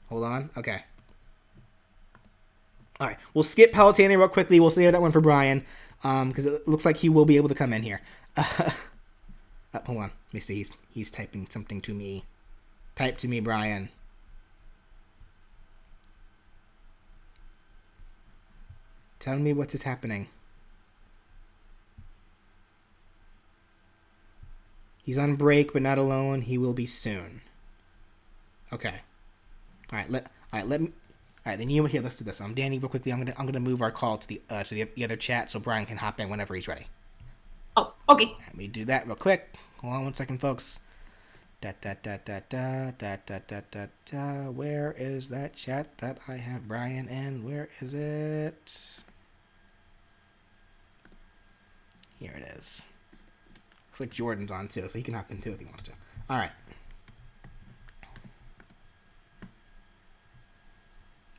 Hold on. Okay. All right. We'll skip Palutena real quickly. We'll save that one for Brian. Because it looks like he will be able to come in here. Hold on. Let me see. He's typing something to me. Type to me, Brian. Tell me what is happening. He's on break, but not alone. He will be soon. Okay. All right. Let me. All right. Then you here. Let's do this. Danny, real quickly. I'm gonna move our call to the other chat so Brian can hop in whenever he's ready. Oh, okay. Let me do that real quick. Hold on one second, folks. Where is that chat that I have Brian in? Where is it? Here it is. Looks like Jordan's on too, so he can hop in too if he wants to. All right.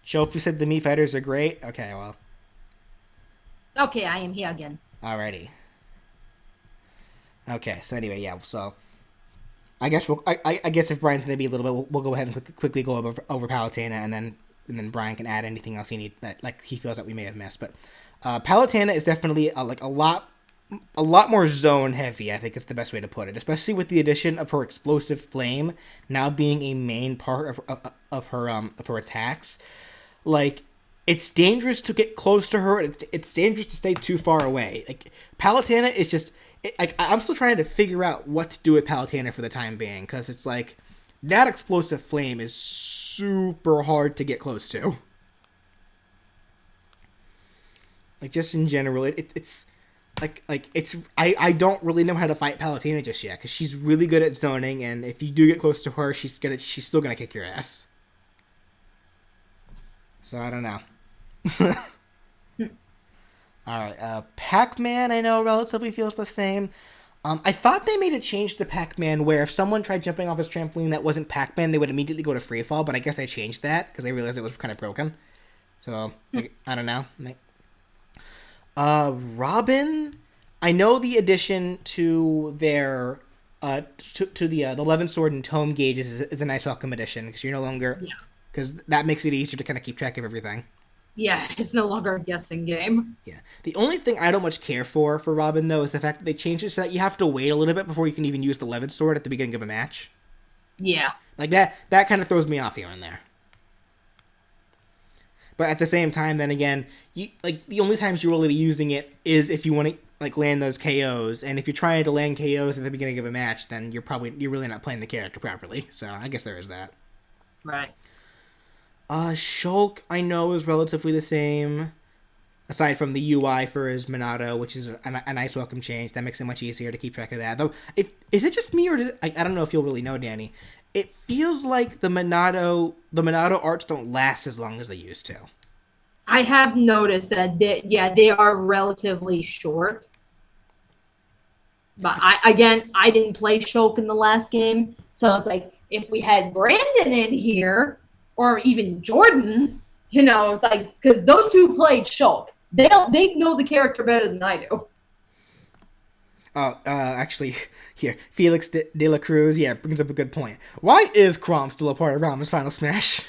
Shofu said the Mii fighters are great. Okay, well. Okay, I am here again. Alrighty. Okay, so anyway, yeah. So I guess I guess if Brian's gonna be a little bit, we'll go ahead and quickly go over Palutena, and then Brian can add anything else he need that he feels that we may have missed. But Palutena is definitely a lot more zone heavy. I think it's the best way to put it, especially with the addition of her explosive flame now being a main part of her attacks. Like, it's dangerous to get close to her. It's dangerous to stay too far away. Like, Palutena is just I'm still trying to figure out what to do with Palutena for the time being, because it's like that explosive flame is super hard to get close to. Like, just in general, it's I don't really know how to fight Palutena just yet, because she's really good at zoning, and if you do get close to her, she's still gonna kick your ass. So I don't know. All right, Pac-Man, I know relatively feels the same. I thought they made a change to Pac-Man where if someone tried jumping off his trampoline that wasn't Pac-Man, they would immediately go to free fall, but I guess they changed that because they realized it was kind of broken. So I don't know. Robin, I know the addition to their to the 11 sword and tome gauges is a nice welcome addition, because you're no longer because that makes it easier to kind of keep track of everything. Yeah, it's no longer a guessing game. Yeah. The only thing I don't much care for Robin, though, is the fact that they changed it so that you have to wait a little bit before you can even use the 11 sword at the beginning of a match. Yeah. Like, that kind of throws me off here and there. But at the same time, then again, the only times you really be using it is if you want to, land those KOs. And if you're trying to land KOs at the beginning of a match, then you're really not playing the character properly. So I guess there is that. Right. Shulk, I know, is relatively the same, aside from the UI for his Minato, which is a nice welcome change. That makes it much easier to keep track of that. Though, is it just me, or I don't know if you'll really know, Danny. It feels like the Minato arts don't last as long as they used to. I have noticed that they are relatively short. But I didn't play Shulk in the last game, so it's like if we had Brandon in here, or even Jordan, it's like, because those two played Shulk. They know the character better than I do. Oh, actually, here, Felix de la Cruz, brings up a good point. Why is Chrom still a part of Ramen's Final Smash?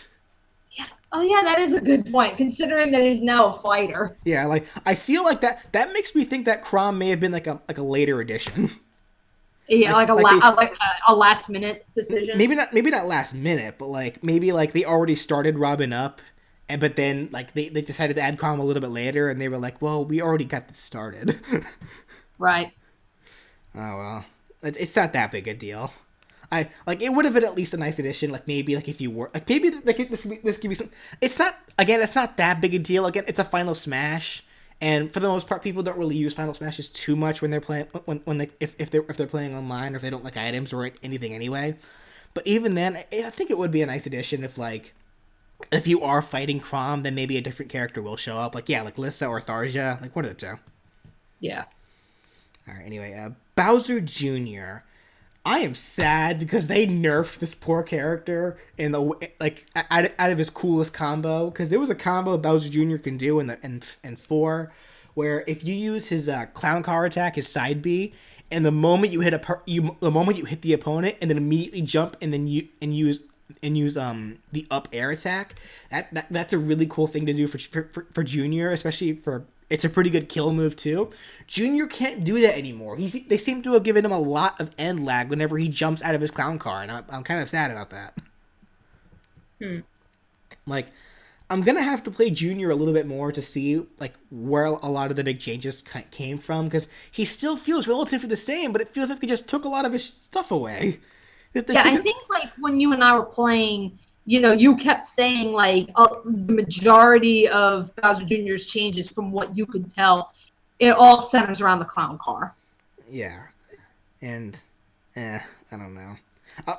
Yeah. Oh, yeah, that is a good point, considering that he's now a fighter. Yeah, I feel like that makes me think that Chrom may have been like a later addition. Yeah, like a last minute decision. Maybe not last minute, but maybe they already started Robin up, but then they decided to add Chrom a little bit later, and they were like, well, we already got this started. Right. Oh well, it's not that big a deal. I like it would have been at least a nice addition. Like maybe like if you were like maybe like this could be some. It's not that big a deal. Again, it's a Final Smash, and for the most part, people don't really use Final Smashes too much when they're playing when they if they're playing online or if they don't like items or anything anyway. But even then, I think it would be a nice addition if you are fighting Chrom, then maybe a different character will show up. Like like Lissa or Tharja, like one of the two. Yeah. All right. Anyway, Bowser Jr. I am sad because they nerfed this poor character in the out of his coolest combo, because there was a combo Bowser Jr. can do in 4 where if you use his clown car attack, his side B, and the moment you hit the opponent and then immediately jump and then use the up air attack, that's a really cool thing to do for Junior, especially for. It's a pretty good kill move, too. Junior can't do that anymore. They seem to have given him a lot of end lag whenever he jumps out of his clown car, and I'm kind of sad about that. Like, I'm going to have to play Junior a little bit more to see, like, where a lot of the big changes came from, because he still feels relatively the same, but it feels like they just took a lot of his stuff away. I think, like, when you and I were playing... you kept saying, like, the majority of Bowser Jr.'s changes, from what you could tell, it all centers around the clown car. Yeah. And, I don't know.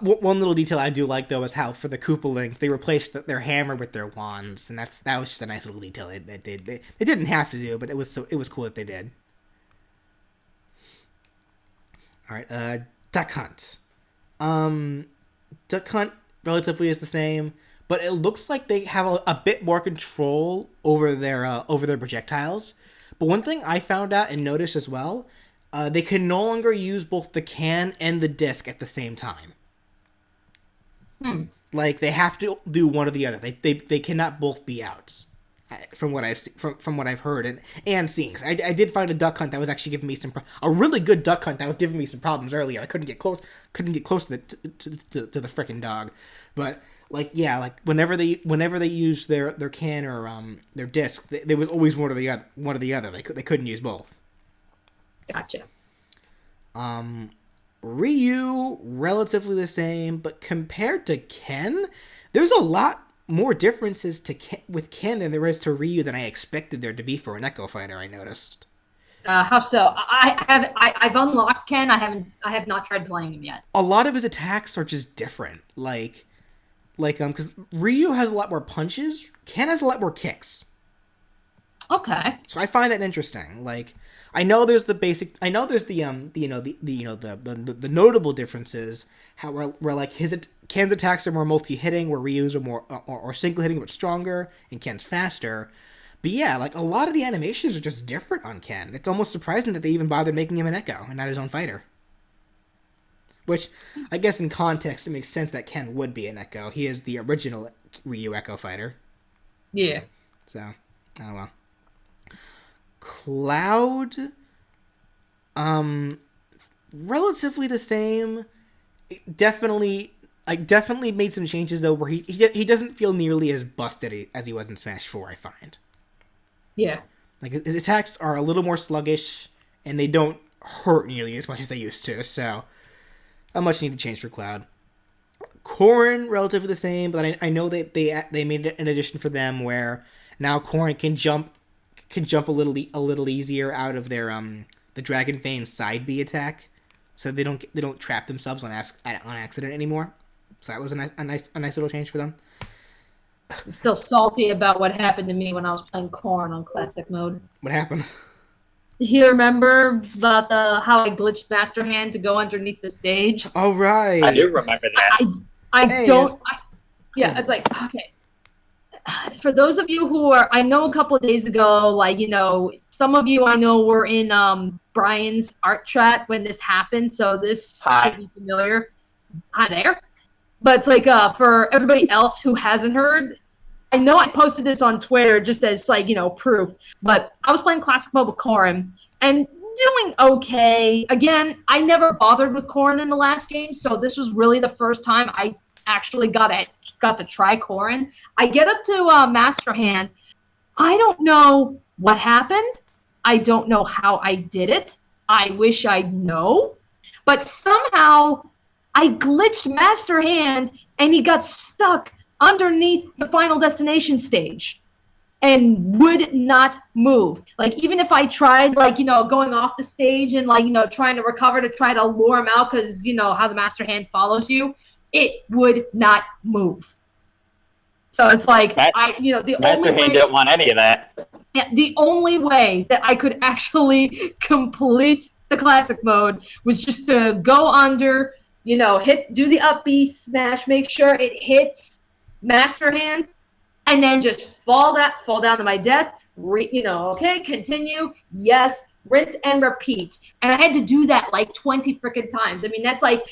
One little detail I do like, though, is how for the Koopalings, they replaced their hammer with their wands. And that was just a nice little detail they didn't have to do, but it was cool that they did. All right, Duck Hunt. Duck Hunt relatively is the same, but it looks like they have a bit more control over their projectiles. But one thing I found out and noticed as well, they can no longer use both the can and the disc at the same time. Like they have to do one or the other. They cannot both be out. From what I've heard and seen. I did find a Duck Hunt that was actually giving me a really good Duck Hunt that was giving me some problems earlier. I couldn't get close to the frickin' dog, but like whenever they used their can or their disc, there was always one or the other. They couldn't use both. Gotcha. Ryu relatively the same, but compared to Ken, there's a lot more differences with Ken than there is to Ryu than I expected there to be for an Echo Fighter. I noticed. How so? I've unlocked Ken. I have not tried playing him yet. A lot of his attacks are just different. Because Ryu has a lot more punches. Ken has a lot more kicks. Okay. So I find that interesting. Like, I know there's the notable differences. How where like Ken's attacks are more multi-hitting, where Ryu's are more or single hitting but stronger, and Ken's faster. But yeah, like a lot of the animations are just different on Ken. It's almost surprising that they even bothered making him an Echo and not his own fighter. Which, I guess in context, it makes sense that Ken would be an Echo. He is the original Ryu Echo fighter. Yeah. So, oh well. Cloud, relatively the same. Definitely made some changes though, where he doesn't feel nearly as busted as he was in Smash 4. I find. Yeah. Like his attacks are a little more sluggish, and they don't hurt nearly as much as they used to. So, a much needed change for Cloud. Corrin relatively the same, but I know that they made an addition for them where now Corrin can jump a little easier out of their the Dragon Fane side B attack. So they don't trap themselves on accident anymore. So that was a nice little change for them. I'm still salty about what happened to me when I was playing Corrin on Classic mode. What happened? You remember about how I glitched Master Hand to go underneath the stage? Oh right. I do remember that. It's like, okay. For those of you who are, I know a couple of days ago, like, some of you I know were in Brian's art chat when this happened, so this should be familiar. Hi there. But it's like, for everybody else who hasn't heard, I know I posted this on Twitter just as, like, proof, but I was playing Classic Mode with Corrin, and doing okay. Again, I never bothered with Corrin in the last game, so this was really the first time I actually got to try Corrin. I get up to Master Hand. I don't know what happened. I don't know how I did it. I wish I'd know. But somehow I glitched Master Hand, and he got stuck underneath the Final Destination stage and would not move. Like, even if I tried, like, going off the stage and, like, trying to recover to try to lure him out because, how the Master Hand follows you, it would not move. So it's like, the Master Hand didn't want any of that. Yeah, the only way that I could actually complete the classic mode was just to go under, do the up B smash, make sure it hits Master Hand, and then just fall down to my death. Okay, continue. Yes, rinse and repeat. And I had to do that like 20 freaking times. I mean, that's like,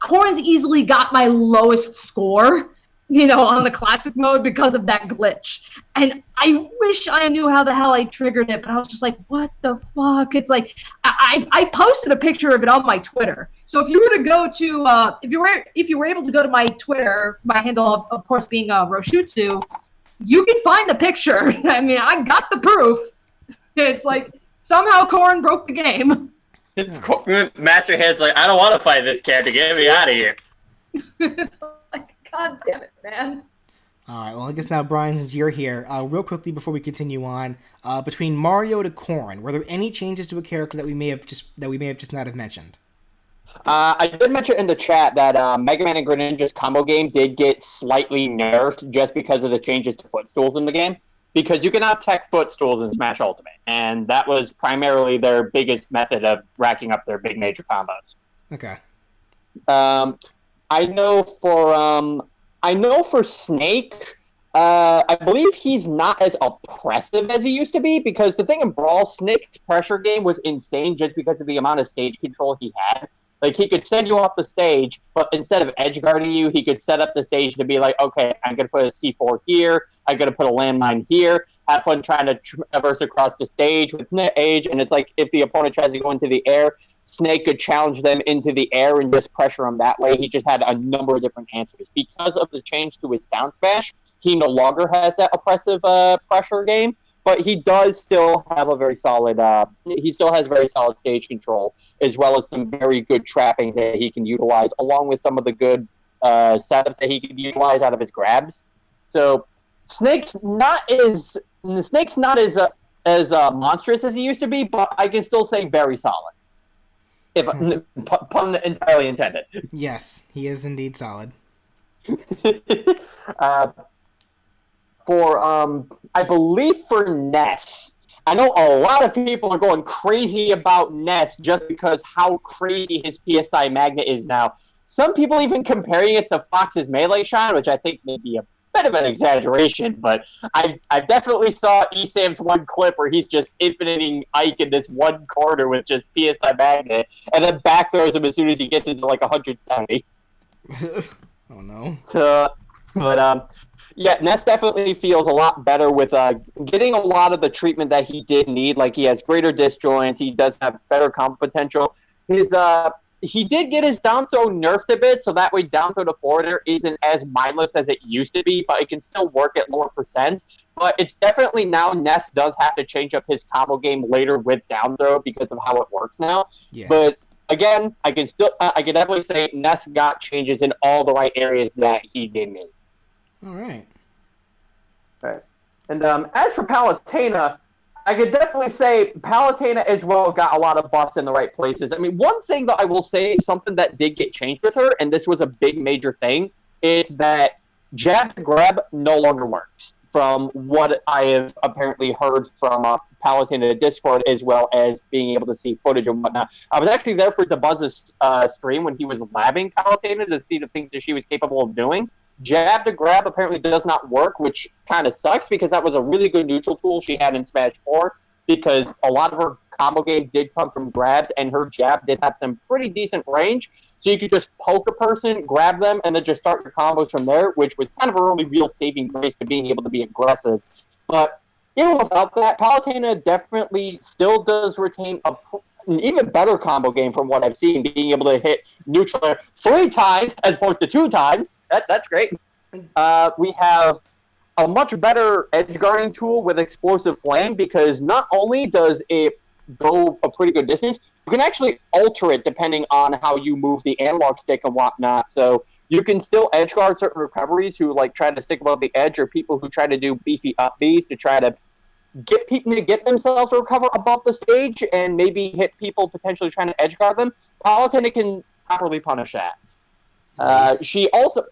Corrin's easily got my lowest score, on the classic mode because of that glitch. And I wish I knew how the hell I triggered it, but I was just like, what the fuck? It's like, I posted a picture of it on my Twitter. So if you were to go to, if you were able to go to my Twitter, my handle, of course, being Roshutsu, you can find the picture. I mean, I got the proof. It's like, somehow Corrin broke the game. Master Hand's like, I don't want to fight this character. Get me out of here. It's like, God damn it, man. All right, well, I guess now, Brian, since you're here, real quickly before we continue on, between Mario to Corrin, were there any changes to a character that we may have just not have mentioned? I did mention in the chat that Mega Man and Greninja's combo game did get slightly nerfed just because of the changes to footstools in the game. Because you cannot tech footstools in Smash Ultimate, and that was primarily their biggest method of racking up their big major combos. Okay. I know for Snake, I believe he's not as oppressive as he used to be, because the thing in Brawl, Snake's pressure game was insane just because of the amount of stage control he had. Like, he could send you off the stage, but instead of edge guarding you, he could set up the stage to be like, okay, I'm going to put a C4 here, I'm going to put a landmine here, have fun trying to traverse across the stage with edge, and it's like, if the opponent tries to go into the air, Snake could challenge them into the air and just pressure them that way. He just had a number of different answers. Because of the change to his down smash, he no longer has that oppressive pressure game, but he does still have a very solid, he still has very solid stage control, as well as some very good trappings that he can utilize, along with some of the good setups that he can utilize out of his grabs. So Snake's not as monstrous as he used to be, but I can still say very solid. If pun entirely intended. Yes, he is indeed solid. I believe for Ness, I know a lot of people are going crazy about Ness just because how crazy his PSI magnet is now. Some people even comparing it to Fox's Melee Shine, which I think may be a bit of an exaggeration, but I definitely saw ESAM's one clip where he's just infiniting Ike in this one corner with just PSI magnet, and then back throws him as soon as he gets into like 170. Oh no. Yeah, Ness definitely feels a lot better with getting a lot of the treatment that he did need. Like, he has greater disjoints, he does have better combo potential. He did get his down throw nerfed a bit, so that way down throw to forwarder isn't as mindless as it used to be, but it can still work at lower percent. But it's definitely now Ness does have to change up his combo game later with down throw because of how it works now. Yeah. But again, I can definitely say Ness got changes in all the right areas that he did need. All right. And as for Palutena, I could definitely say Palutena as well got a lot of buffs in the right places. I mean, one thing that I will say, something that did get changed with her, and this was a big major thing, is that jab to grab no longer works. From what I have apparently heard from Palutena Discord, as well as being able to see footage and whatnot. I was actually there for DeBuzz's stream when he was labbing Palutena to see the things that she was capable of doing. Jab to grab apparently does not work, which kind of sucks because that was a really good neutral tool she had in Smash 4, because a lot of her combo game did come from grabs, and her jab did have some pretty decent range. So you could just poke a person, grab them, and then just start your combos from there, which was kind of a really real saving grace to being able to be aggressive. But even without that, Palutena definitely still does retain an even better combo game from what I've seen, being able to hit neutral 3 times as opposed to 2 times. That's great. We have a much better edge guarding tool with Explosive Flame, because not only does it go a pretty good distance, can actually alter it depending on how you move the analog stick and whatnot. So you can still edge guard certain recoveries who like try to stick above the edge, or people who try to do beefy up Bs to try to get people to get themselves to recover above the stage and maybe hit people potentially trying to edge guard them. Palutena can properly punish that. She also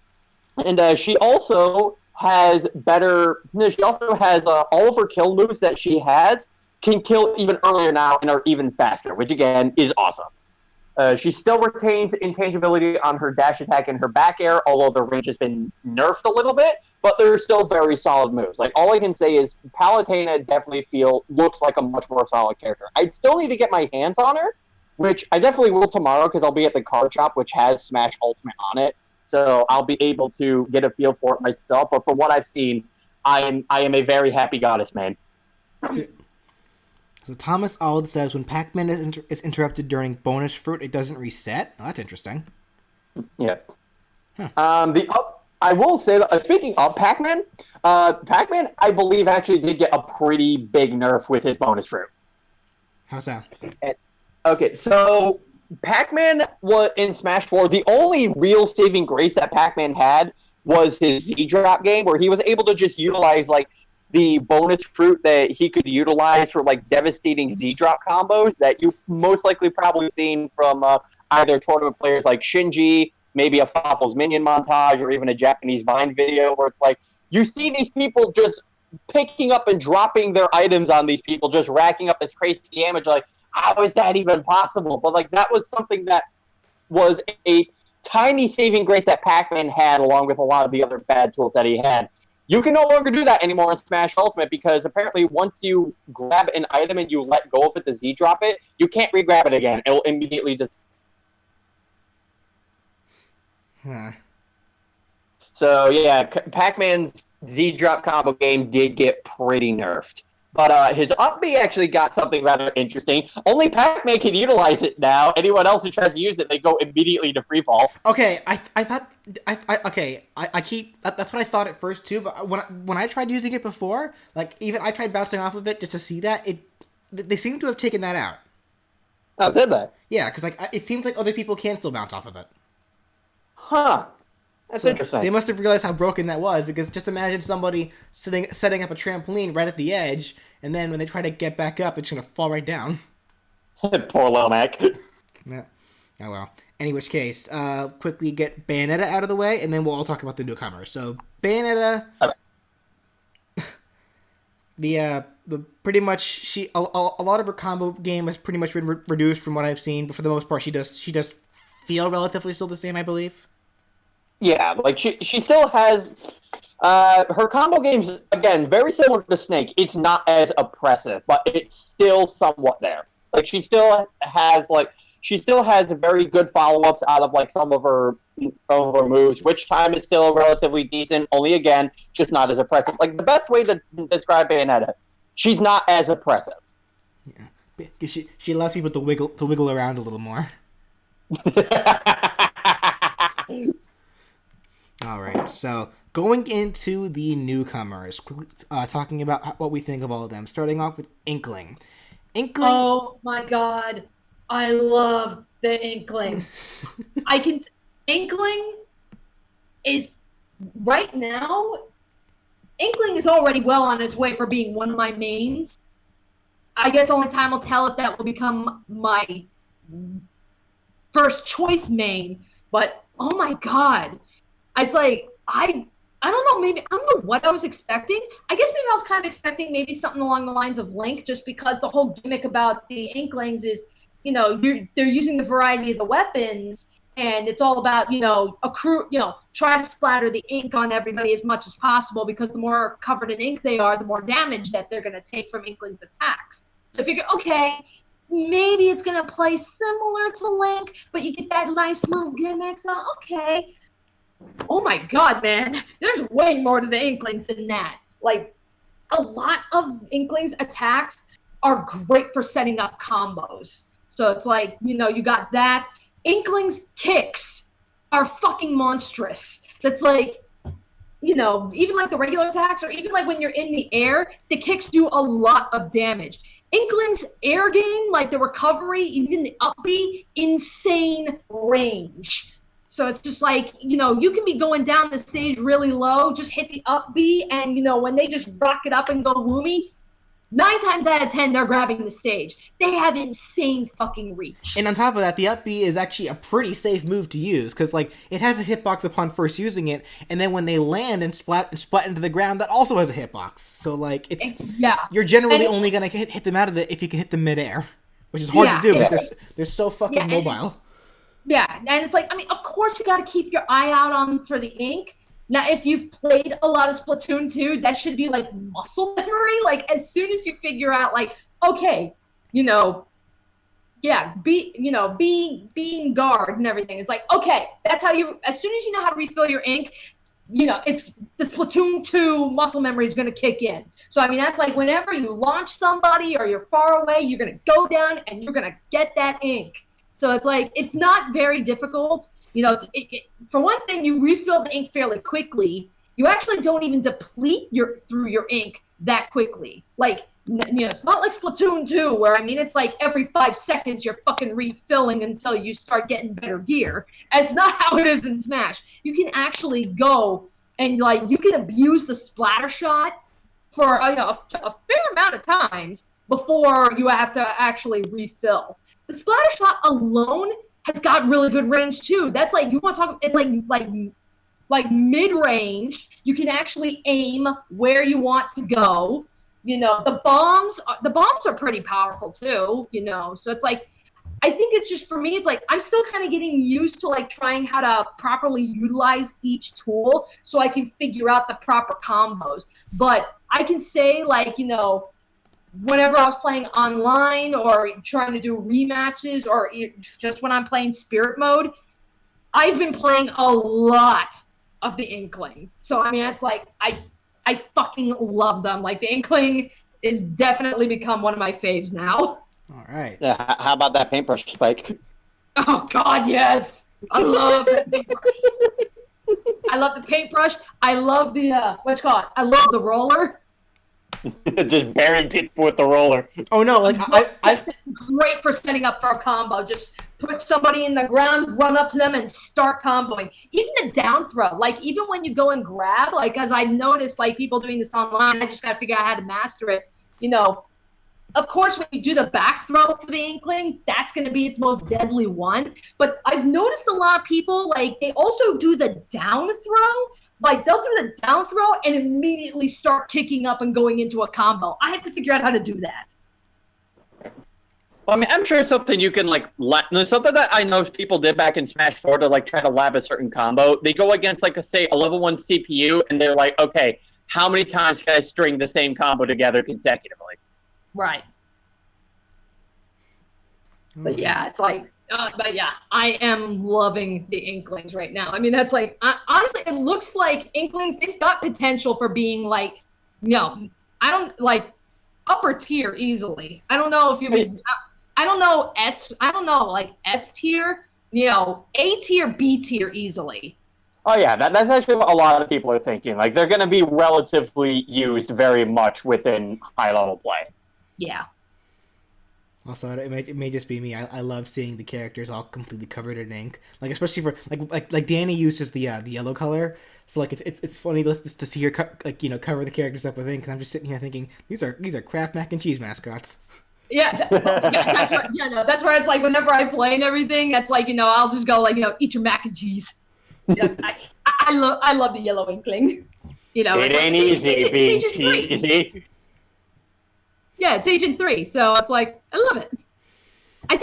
has better. She also has all of her kill moves that she has can kill even earlier now and are even faster, which again is awesome. She still retains intangibility on her dash attack and her back air, although the range has been nerfed a little bit, but they're still very solid moves. Like, all I can say is Palutena definitely looks like a much more solid character. I'd still need to get my hands on her, which I definitely will tomorrow because I'll be at the card shop, which has Smash Ultimate on it. So I'll be able to get a feel for it myself. But from what I've seen, I am a very happy goddess man. So Thomas Ald says when Pac-Man is interrupted during bonus fruit, it doesn't reset. Oh, that's interesting. Yeah. Huh. I will say that speaking of Pac-Man, Pac-Man I believe actually did get a pretty big nerf with his bonus fruit. How's that? Okay, so Pac-Man was in Smash 4. The only real saving grace that Pac-Man had was his Z-Drop game, where he was able to just utilize like the bonus fruit that he could utilize for like devastating Z-Drop combos that you most likely probably seen from either tournament players like Shinji, maybe a Faffel's Minion montage, or even a Japanese Vine video where it's like you see these people just picking up and dropping their items on these people, just racking up this crazy damage. Like, how is that even possible? But like that was something that was a tiny saving grace that Pac-Man had, along with a lot of the other bad tools that he had. You can no longer do that anymore in Smash Ultimate because apparently once you grab an item and you let go of it to Z-drop it, you can't re-grab it again. It will immediately just... Huh. So yeah, Pac-Man's Z-drop combo game did get pretty nerfed. But his up B actually got something rather interesting. Only Pac-Man can utilize it now. Anyone else who tries to use it, they go immediately to free fall. Okay, I keep that's what I thought at first too. But when I tried using it before, like even I tried bouncing off of it just to see that they seem to have taken that out. Oh, did they? Yeah, because like it seems like other people can still bounce off of it. Huh. That's interesting. They must have realized how broken that was, because just imagine somebody setting up a trampoline right at the edge, and then when they try to get back up, it's going to fall right down. Poor little Mac. Yeah. Oh, well. In which case, quickly get Bayonetta out of the way, and then we'll all talk about the newcomers. So, Bayonetta... Okay. The pretty much, a lot of her combo game has pretty much been reduced from what I've seen, but for the most part, she does feel relatively still the same, I believe. Yeah, like she still has her combo games, again, very similar to Snake. It's not as oppressive, but it's still somewhat there. Like she still has very good follow-ups out of like some of her moves, which time is still relatively decent, only again, just not as oppressive. Like the best way to describe Bayonetta, she's not as oppressive. Yeah. Because she allows people to wiggle around a little more. All right, so going into the newcomers, talking about what we think of all of them, starting off with Inkling. Oh my god, I love the Inkling. Inkling is right now. Inkling is already well on its way for being one of my mains. I guess only time will tell if that will become my first choice main. But oh my god. It's like, I don't know, maybe, I don't know what I was expecting. I guess maybe I was kind of expecting maybe something along the lines of Link, just because the whole gimmick about the Inklings is, they're using the variety of the weapons, and it's all about, try to splatter the ink on everybody as much as possible, because the more covered in ink they are, the more damage that they're going to take from Inklings' attacks. So I figure, okay, maybe it's going to play similar to Link, but you get that nice little gimmick, so okay. Oh my god, man. There's way more to the Inklings than that. Like, a lot of Inklings' attacks are great for setting up combos. So it's like, you got that. Inklings' kicks are fucking monstrous. That's like, even like the regular attacks, or even like when you're in the air, the kicks do a lot of damage. Inkling's air game, like the recovery, even the up B, insane range. So it's just like, you can be going down the stage really low, just hit the up B, and, when they just rock it up and go woomy, 9 times out of 10, they're grabbing the stage. They have insane fucking reach. And on top of that, the up B is actually a pretty safe move to use, because, like, it has a hitbox upon first using it, and then when they land and splat into the ground, that also has a hitbox. So, like, you're generally only going to hit them out of it if you can hit them midair, which is hard to do, because they're so fucking mobile. And it's like, I mean, of course you got to keep your eye out for the ink. Now, if you've played a lot of Splatoon 2, that should be, like, muscle memory. Like, as soon as you figure out, like, okay, being guard and everything. It's like, okay, that's how as soon as you know how to refill your ink, it's the Splatoon 2 muscle memory is going to kick in. So, I mean, that's like whenever you launch somebody or you're far away, you're going to go down and you're going to get that ink. So it's like, it's not very difficult. For one thing, you refill the ink fairly quickly. You actually don't even deplete through your ink that quickly. Like, it's not like Splatoon 2, where, I mean, it's like every 5 seconds you're fucking refilling until you start getting better gear. It's not how it is in Smash. You can actually go and, like, you can abuse the splatter shot for, a fair amount of times before you have to actually refill. The splatter shot alone has got really good range too. That's like, you want to talk like mid-range, you can actually aim where you want to go. The bombs are pretty powerful too, so it's like, I think it's just, for me, it's like, I'm still kind of getting used to, like, trying how to properly utilize each tool so I can figure out the proper combos. But I can say, like, whenever I was playing online or trying to do rematches or just when I'm playing spirit mode, I've been playing a lot of the Inkling. So, I mean, it's like, I fucking love them. Like, the Inkling is definitely become one of my faves now. All right. Yeah, how about that paintbrush spike? Oh, God, yes. I love that paintbrush. I love the paintbrush. I love the, I love the roller. Just burying people with the roller. Oh no, like I great for setting up for a combo. Just put somebody in the ground, run up to them, and start comboing. Even the down throw, like even when you go and grab, like as I noticed, like people doing this online, I just got to figure out how to master it. Of course, when you do the back throw for the Inkling, that's going to be its most deadly one. But I've noticed a lot of people, like, they also do the down throw. Like, they'll do the down throw and immediately start kicking up and going into a combo. I have to figure out how to do that. Well, I mean, I'm sure it's something you can, like, something that I know people did back in Smash 4 to, like, try to lab a certain combo. They go against, like, a level 1 CPU, and they're like, okay, how many times can I string the same combo together consecutively? Right. But yeah, it's like, but yeah, I am loving the Inklings right now. I mean, that's like, honestly, it looks like Inklings, they've got potential for being like, I don't like upper tier easily. I don't know if you would, I don't know like S tier, A tier, B tier easily. Oh yeah, that's actually what a lot of people are thinking. Like, they're going to be relatively used very much within high-level play. Yeah. Also, it may just be me. I love seeing the characters all completely covered in ink. Like, especially for like Danny uses the yellow color, so like it's funny to see her cover the characters up with ink. And I'm just sitting here thinking these are Kraft mac and cheese mascots. Yeah, that's where it's like whenever I play and everything, that's like I'll just go like eat your mac and cheese. Yeah, I love the yellow Inkling. It ain't easy being cheesy. Yeah, it's Agent 3, so it's like, I love it. I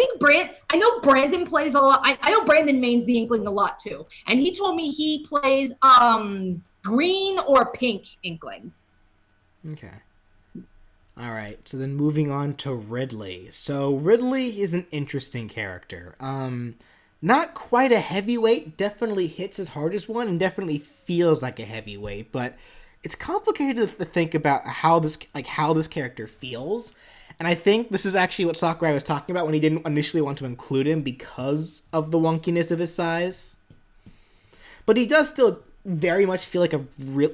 know Brandon plays a lot. I know Brandon mains the Inkling a lot, too. And he told me he plays green or pink Inklings. Okay. All right, so then moving on to Ridley. So Ridley is an interesting character. Not quite a heavyweight, definitely hits as hard as one, and definitely feels like a heavyweight, but it's complicated to think about how this character feels, and I think this is actually what Sakurai was talking about when he didn't initially want to include him because of the wonkiness of his size. But he does still very much feel like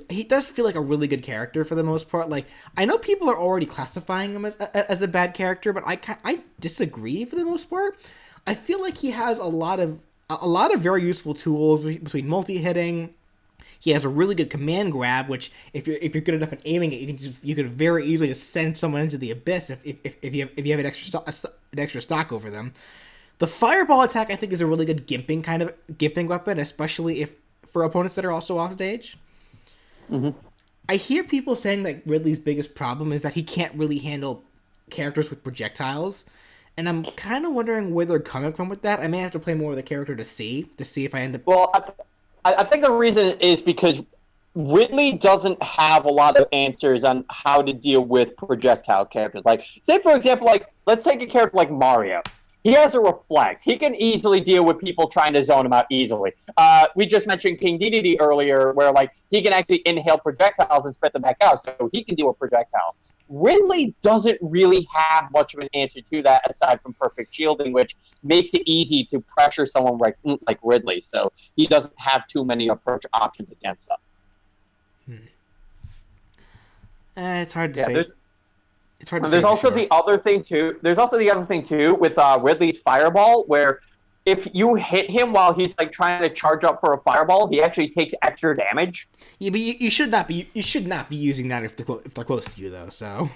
he does feel like a really good character for the most part. Like, I know people are already classifying him as a bad character, but I disagree for the most part. I feel like he has a lot of very useful tools between multi-hitting. He has a really good command grab, which if you're good enough at aiming it, you can very easily just send someone into the abyss if you have an extra stock over them. The fireball attack, I think, is a really good gimping weapon, especially for opponents that are also off stage. Mm-hmm. I hear people saying that Ridley's biggest problem is that he can't really handle characters with projectiles, and I'm kind of wondering where they're coming from with that. I may have to play more of the character to see if I end up. Well, I think the reason is because Ridley doesn't have a lot of answers on how to deal with projectile characters. Like, say for example, let's take a character like Mario. He has a reflect. He can easily deal with people trying to zone him out easily. We just mentioned King Dedede earlier, where he can actually inhale projectiles and spit them back out, so he can deal with projectiles. Ridley doesn't really have much of an answer to that aside from perfect shielding, which makes it easy to pressure someone like Ridley. So he doesn't have too many approach options against them. It's hard to say. It's hard to say. There's also the other thing too. With Ridley's fireball, where if you hit him while he's trying to charge up for a fireball, he actually takes extra damage. Yeah, but you should not be using that if they're close to you though. So.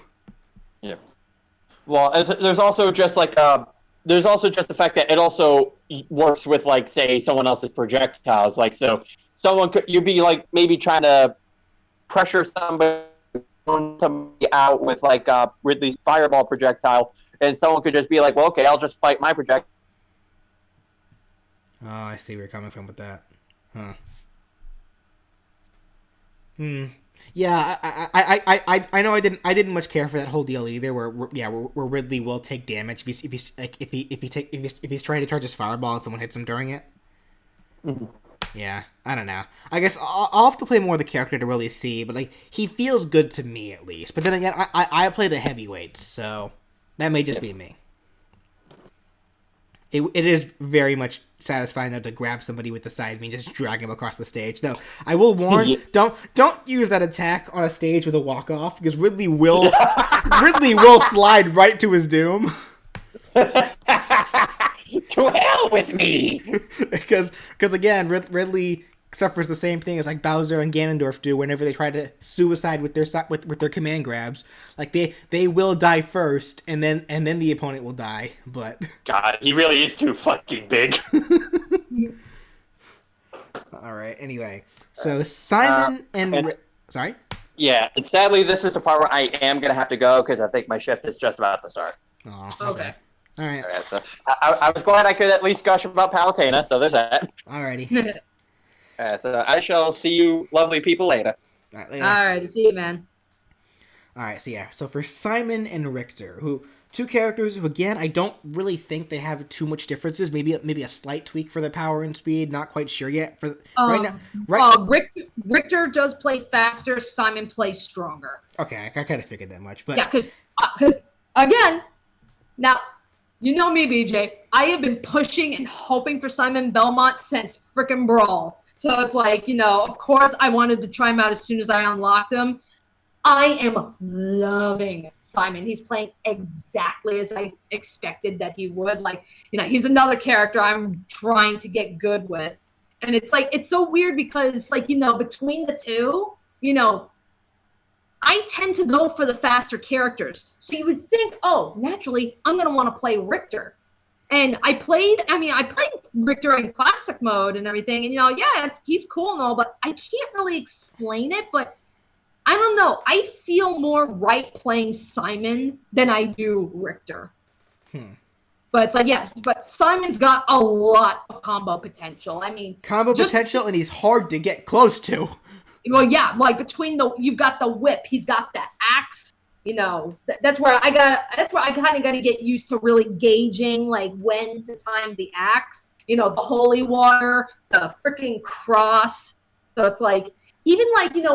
Yeah. Well, there's also just the fact that it also works with say someone else's projectiles. So you'd be maybe trying to pressure somebody out with Ridley's fireball projectile, and someone could just be like, well, okay, I'll just fight my projectile. Oh, I see where you're coming from with that. Huh. Yeah, I know I didn't much care for that whole deal either. Where Ridley will take damage if he's trying to charge his fireball and someone hits him during it. Mm-hmm. Yeah, I don't know. I guess I'll have to play more of the character to really see, but he feels good to me at least. But then again, I play the heavyweights, so that may just be me. It is very much satisfying though to grab somebody with the side beam and just drag him across the stage. Though I will warn, don't use that attack on a stage with a walk off because Ridley will slide right to his doom. To hell with me! Because again, Ridley suffers the same thing as Bowser and Ganondorf do whenever they try to suicide with their command grabs. They will die first, and then the opponent will die. But God, he really is too fucking big. All right. Anyway, so Simon sorry. Yeah, and sadly, this is the part where I am gonna have to go because I think my shift is just about to start. Oh, okay. All right. So I was glad I could at least gush about Palutena, so there's that. Alrighty. So I shall see you lovely people later. Alright, see you, man. Alright, so for Simon and Richter, two characters who, again, I don't really think they have too much differences. Maybe a slight tweak for their power and speed. Not quite sure yet. Richter does play faster. Simon plays stronger. Okay, I kind of figured that much. But yeah, because again, now you know me, BJ. I have been pushing and hoping for Simon Belmont since frickin' Brawl. So it's of course I wanted to try him out as soon as I unlocked him. I am loving Simon. He's playing exactly as I expected that he would. He's another character I'm trying to get good with. And it's so weird because between the two, I tend to go for the faster characters. So you would think, oh, naturally, I'm going to want to play Richter. And I played Richter in classic mode and everything. And, he's cool and all, but I can't really explain it. But I don't know. I feel more right playing Simon than I do Richter. But it's yes, but Simon's got a lot of combo potential. Potential, and he's hard to get close to. Well, yeah, between you've got the whip, he's got the axe. That's where I kind of got to get used to really gauging when to time the axe. The holy water, the freaking cross. So it's even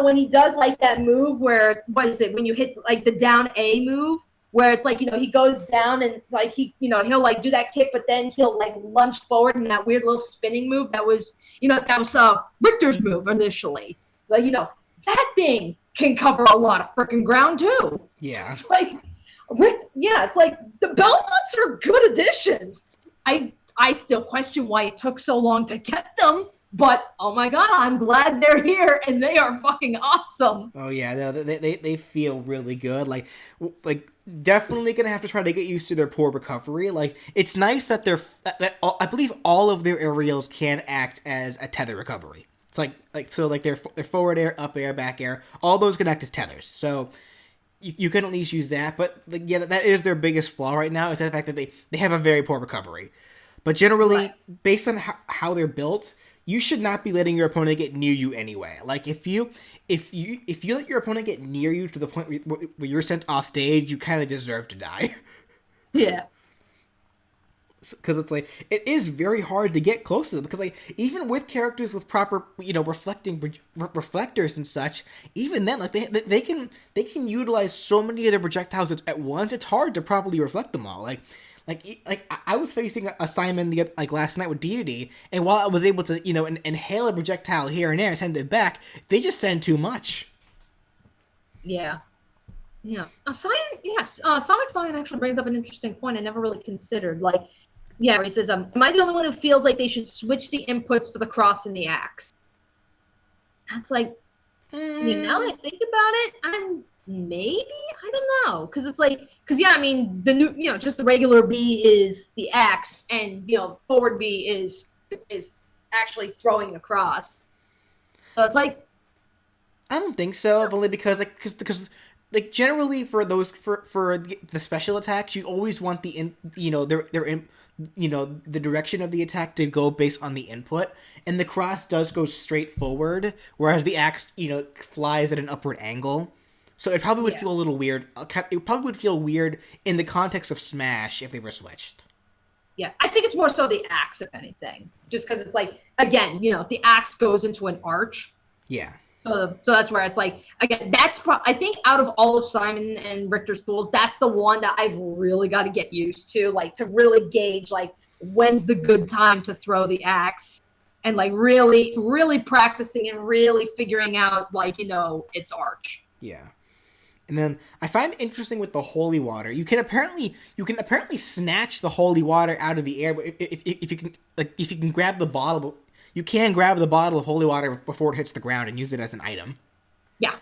when he does that move where what is it when you hit the down A move where it's like, he goes down and like he'll like do that kick, but then he'll like lunge forward in that weird little spinning move that was Richter's move initially. Like, that thing can cover a lot of freaking ground too. Yeah. So it's like it's like the Belmonts are good additions. I still question why it took so long to get them. But oh my god, I'm glad they're here and they are fucking awesome. Oh yeah, no, they feel really good. Like definitely gonna have to try to get used to their poor recovery. Like it's nice that I believe all of their aerials can act as a tether recovery. It's like their forward air, up air, back air, all those can act as tethers. So you can at least use that. But yeah, that is their biggest flaw right now is the fact that they have a very poor recovery. But generally, based on how they're built, you should not be letting your opponent get near you anyway. Like if you let your opponent get near you to the point where you're sent off stage, you kind of deserve to die. Yeah. Because it's like it is very hard to get close to them. Because like even with characters with proper reflecting reflectors and such, even then like they can utilize so many of their projectiles at once. It's hard to properly reflect them all. Like I was facing a Simon last night with Deity, and while I was able to inhale a projectile here and there and send it back, they just send too much. Yeah. Sonic Scion actually brings up an interesting point I never really considered. Like, yeah, he says, am I the only one who feels like they should switch the inputs for the cross and the axe? That's like, now that I think about it, maybe, I don't know, because it's like, the new, just the regular B is the axe, and forward B is actually throwing the cross. So it's like, I don't think so, only because generally for those for the special attacks, you always want the the direction of the attack to go based on the input, and the cross does go straight forward, whereas the axe flies at an upward angle. So it probably would feel a little weird. It probably would feel weird in the context of Smash if they were switched. Yeah, I think it's more so the axe, if anything. Just because it's like, again, the axe goes into an arch. Yeah. So that's where it's like, again, I think out of all of Simon and Richter's tools, that's the one that I've really got to get used to, like to really gauge, like, when's the good time to throw the axe. And like really, really practicing and really figuring out, like, its arch. Yeah. And then I find it interesting with the holy water. You can apparently snatch the holy water out of the air, but if you can grab the bottle, you can grab the bottle of holy water before it hits the ground and use it as an item. Yeah.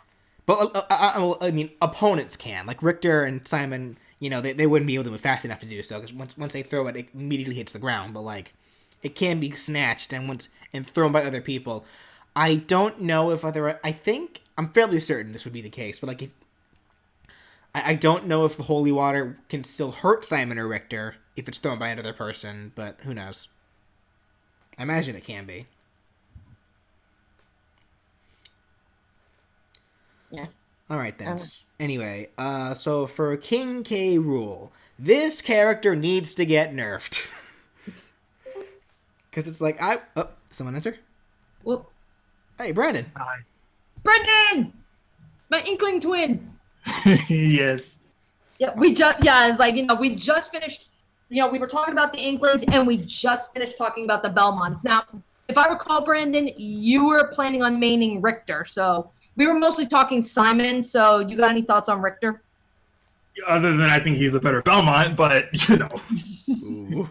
But I mean, opponents can, like Richter and Simon. They wouldn't be able to move fast enough to do so because once they throw it, it immediately hits the ground. But like, it can be snatched and thrown by other people. I don't know if I think I'm fairly certain this would be the case, but like I don't know if the holy water can still hurt Simon or Richter if it's thrown by another person, but who knows? I imagine it can be. Yeah. Alright then. Anyway, so for King K. Rool, this character needs to get nerfed. Because it's like, someone enter? Whoop. Hey, Brandon. Hi. Brendan! My inkling twin! Yes. Yeah, it's like, we just finished, we were talking about the Inklings, and we just finished talking about the Belmonts. Now, if I recall, Brandon, you were planning on maining Richter, so we were mostly talking Simon, so you got any thoughts on Richter? Other than I think he's the better Belmont, but, Ooh.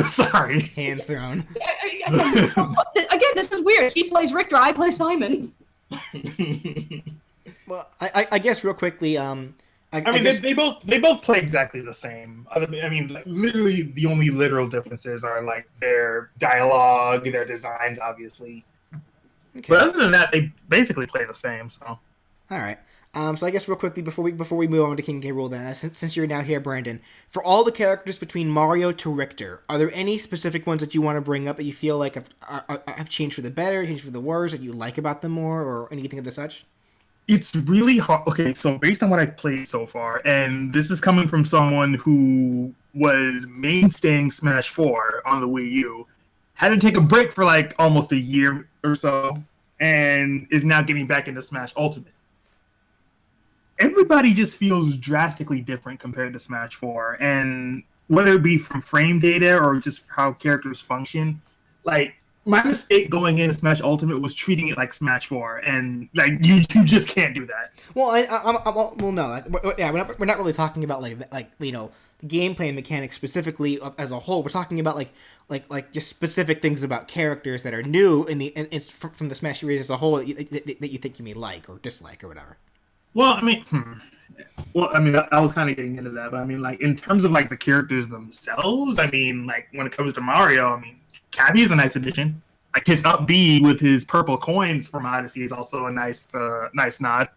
Sorry. Hands thrown. Again, this is weird. He plays Richter, I play Simon. Well, I guess real quickly, they both play exactly the same. Literally the only literal differences are like their dialogue, their designs, obviously. Okay. But other than that, they basically play the same. So, all right. So I guess real quickly before we move on to King K. Rool, then since you're now here, Brandon, for all the characters between Mario to Richter, are there any specific ones that you want to bring up that you feel like have changed for the better, changed for the worse, that you like about them more, or anything of the such? It's really hard. Okay, so based on what I've played so far, and this is coming from someone who was mainstaying Smash 4 on the Wii U, had to take a break for like almost a year or so, and is now getting back into Smash Ultimate. everybody just feels drastically different compared to Smash 4. And whether it be from frame data or just how characters function, like, my mistake going into Smash Ultimate was treating it like Smash 4, and like you just can't do that. Well, well, no, we're not really talking about like you know, gameplay mechanics specifically as a whole. We're talking about like just specific things about characters that are new from the Smash series as a whole that you think you may like or dislike or whatever. Well, I mean, I was kind of getting into that, but I mean, like in terms of like the characters themselves, I mean, like when it comes to Mario, I mean, Cabby is a nice addition. Like his up B with his purple coins from Odyssey is also a nice nod.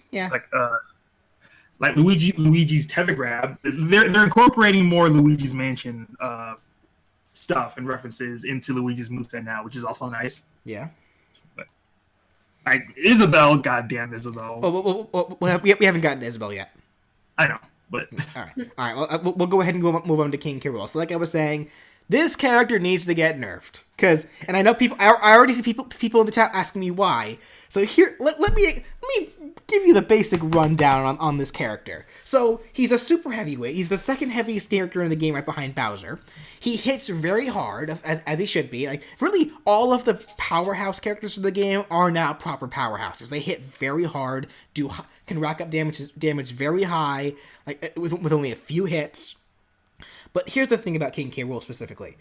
Yeah. It's like Luigi's tether grab. They're incorporating more Luigi's Mansion stuff and references into Luigi's moveset now, which is also nice. Yeah. But, like Isabelle, goddamn Isabelle. Well, we haven't gotten to Isabelle yet. I know, but all right. Well, we'll go ahead and move on to King K. Rool. So, like I was saying, this character needs to get nerfed and I know people. I already see people in the chat asking me why. So here, let me give you the basic rundown on this character. So he's a super heavyweight. He's the second heaviest character in the game, right behind Bowser. He hits very hard, as he should be. Like really, all of the powerhouse characters of the game are now proper powerhouses. They hit very hard, can rack up damage very high, like with only a few hits. But here's the thing about King K. Rool specifically.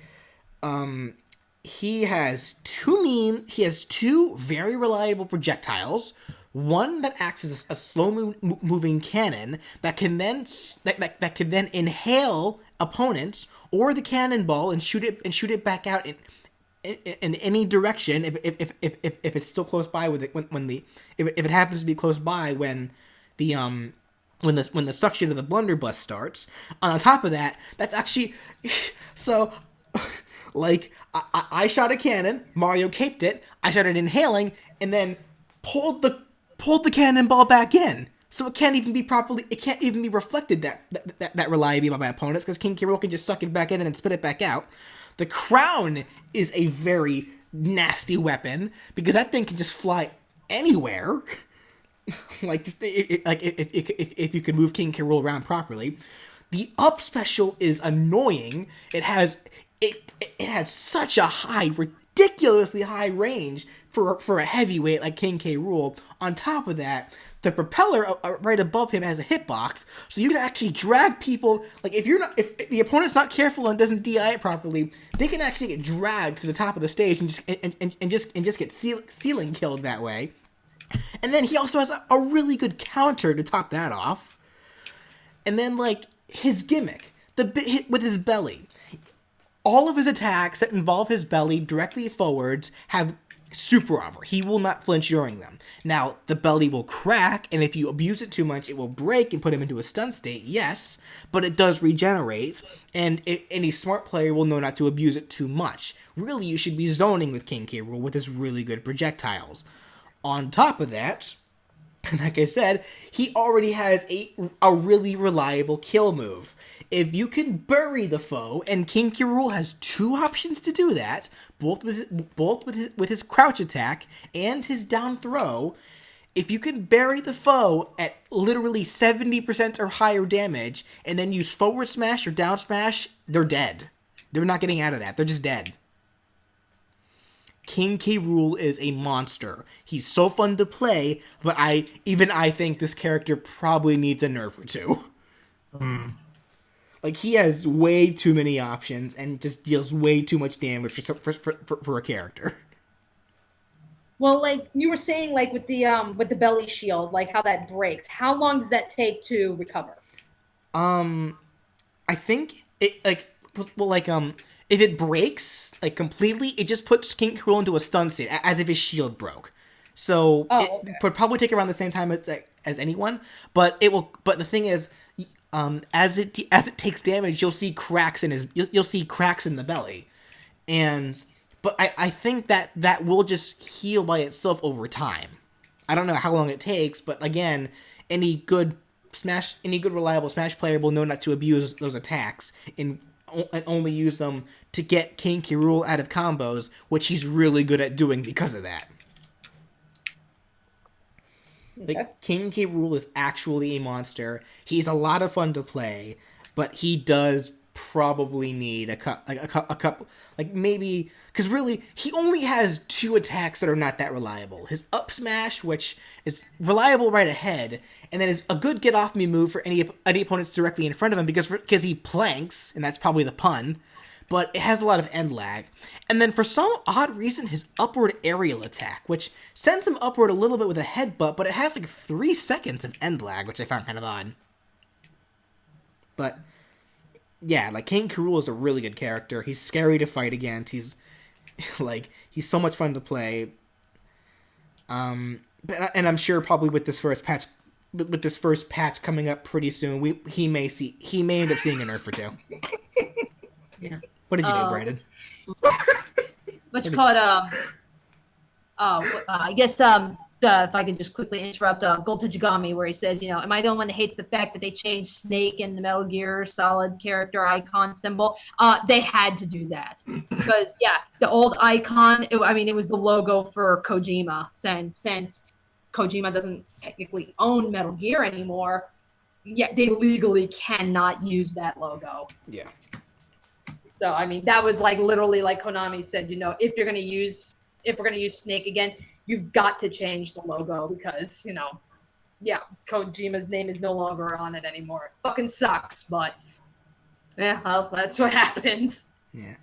He has two very reliable projectiles. One that acts as a slow-moving cannon that can then inhale opponents or the cannonball and shoot it back out in any direction if it's still close by if it happens to be close by when the suction of the blunderbuss starts. On top of that, that's actually so. Like I shot a cannon, Mario caped it. I started inhaling and then pulled the cannonball back in, so it can't even be reflected that reliably by my opponents because King K. Rool can just suck it back in and then spit it back out. The crown is a very nasty weapon because that thing can just fly anywhere. If you could move King K. Rool around properly. The up special is annoying. It has such a ridiculously high range for a heavyweight like King K. Rool. On top of that, the propeller right above him has a hitbox, so you can actually drag people. Like if the opponent's not careful and doesn't DI it properly, they can actually get dragged to the top of the stage and just get ceiling killed that way. And then he also has a really good counter to top that off. And then like his gimmick, with his belly. All of his attacks that involve his belly directly forwards have super armor. He will not flinch during them. Now, the belly will crack, and if you abuse it too much, it will break and put him into a stun state, yes, but it does regenerate, and any smart player will know not to abuse it too much. Really, you should be zoning with King K. Rool with his really good projectiles. On top of that, like I said, he already has a really reliable kill move. If you can bury the foe, and King K. Rool has two options to do that, both with his crouch attack and his down throw. If you can bury the foe at literally 70% or higher damage, and then use forward smash or down smash, they're dead. They're not getting out of that. They're just dead. King K. Rool is a monster. He's so fun to play, but I think this character probably needs a nerf or two. Like, he has way too many options and just deals way too much damage for a character. Well, like you were saying, like with the belly shield, like how that breaks. How long does that take to recover? I think it if it breaks like completely, it just puts King K. Rool into a stun state as if his shield broke. So it would probably take around the same time as anyone, but it will. But the thing is, as it takes damage, you'll see cracks in the belly, but I think that will just heal by itself over time. I don't know how long it takes, but again, any good reliable Smash player will know not to abuse those attacks and only use them to get King K. Rool out of combos, which he's really good at doing because of that. Like, King K. Rool is actually a monster. He's a lot of fun to play, but he does probably need a couple, like maybe, because really he only has 2 attacks that are not that reliable. His up smash, which is reliable right ahead, and then is a good get off me move for any opponents directly in front of him because he planks, and that's probably the pun. But it has a lot of end lag. And then for some odd reason, his upward aerial attack, which sends him upward a little bit with a headbutt, but it has like 3 seconds of end lag, which I found kind of odd. But yeah, like King K. Rool is a really good character. He's scary to fight against. He's he's so much fun to play. And I'm sure probably with this first patch coming up pretty soon, he may end up seeing a nerf or 2. Yeah. What did you do, Brandon? What you call it? I guess if I could just quickly interrupt Gold Tajigami, where he says, am I the only one that hates the fact that they changed Snake in the Metal Gear Solid character icon symbol? They had to do that because the old icon. It was the logo for Kojima. Since Kojima doesn't technically own Metal Gear anymore, they legally cannot use that logo. Yeah. So that was like literally like Konami said, if we're gonna use Snake again, you've got to change the logo because Kojima's name is no longer on it anymore. It fucking sucks, but well, that's what happens. Yeah.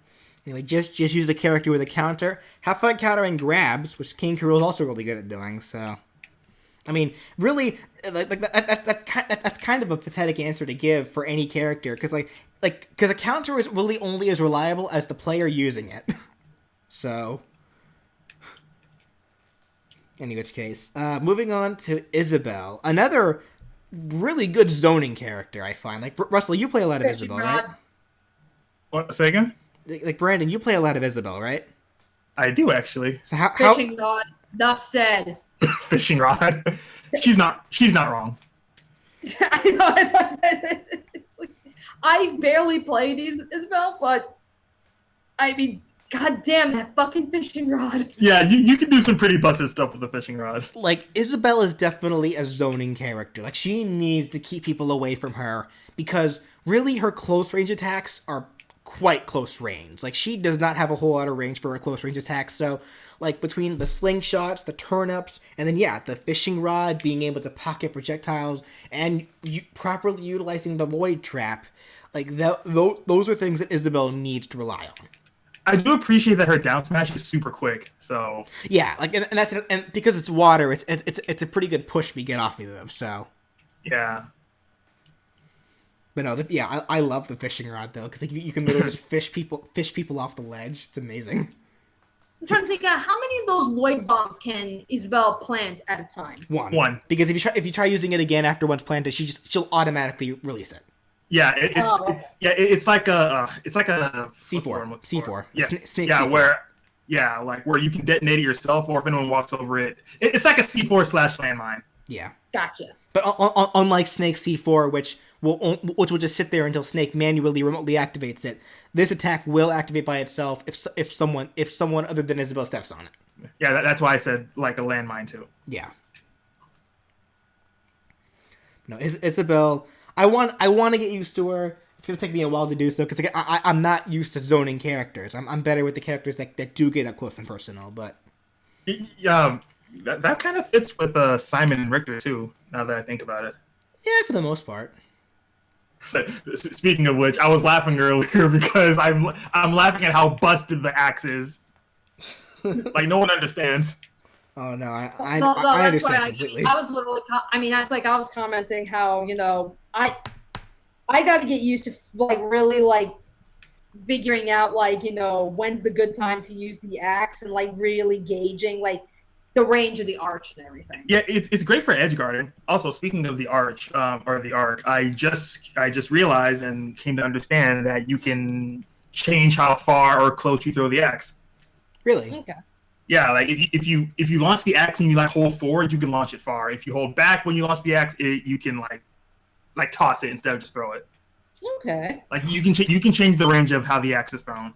Anyway, just use a character with a counter. Have fun countering grabs, which King K. Rool is also really good at doing. So, really, that's kind of a pathetic answer to give for any character because because a counter is really only as reliable as the player using it. So, in which case, moving on to Isabelle, another really good zoning character, I find. Like, Russell, you play a lot of Isabelle, right? What? Say again? Like, Brandon, you play a lot of Isabelle, right? I do, actually. So how Fishing rod. Enough said. Fishing rod. She's not wrong. I know. It's like, I barely played Isabelle, but god damn that fucking fishing rod. Yeah, you can do some pretty busted stuff with the fishing rod. Like, Isabelle is definitely a zoning character. Like, she needs to keep people away from her because really her close range attacks are quite close range. Like, she does not have a whole lot of range for her close range attacks, so like between the slingshots, the turnips, and then the fishing rod, being able to pocket projectiles, and properly utilizing the Lloyd trap, like those are things that Isabelle needs to rely on. I do appreciate that her down smash is super quick. So yeah, like and because it's water, it's a pretty good push me get off me move. So yeah. But no, I love the fishing rod though because you can literally just fish people off the ledge. It's amazing. I'm trying to think out how many of those Lloyd bombs can Isabelle plant at a time? One. Because if you try using it again after one's planted, she'll automatically release it. Yeah, it's like a C4. C4. Yes. Snake yeah, C4. where you can detonate it yourself, or if anyone walks over it, it's like a C4/landmine. Yeah. Gotcha. But unlike Snake C4, which will just sit there until Snake manually remotely activates it, this attack will activate by itself if someone other than Isabelle steps on it. Yeah, that's why I said like a landmine too. Yeah. No, Isabelle. I want to get used to her. It's gonna take me a while to do so because I'm not used to zoning characters. I'm better with the characters that do get up close and personal. But that kind of fits with Simon and Richter too. Now that I think about it. Yeah, for the most part. So, speaking of which, I was laughing earlier because I'm laughing at how busted the axe is. Like no one understands. Oh no, I that's understand why completely. I was literally. That's like I was commenting how I got to get used to really figuring out when's the good time to use the axe and really gauging the range of the arch and everything. Yeah, it's great for edge guarding. Also, speaking of the arch or the arc, I just realized and came to understand that you can change how far or close you throw the axe. Really? Okay. Yeah, like if you launch the axe and you hold forward, you can launch it far. If you hold back when you launch the axe, you can like toss it instead of just throw it. Okay. Like you can change the range of how the axe is thrown.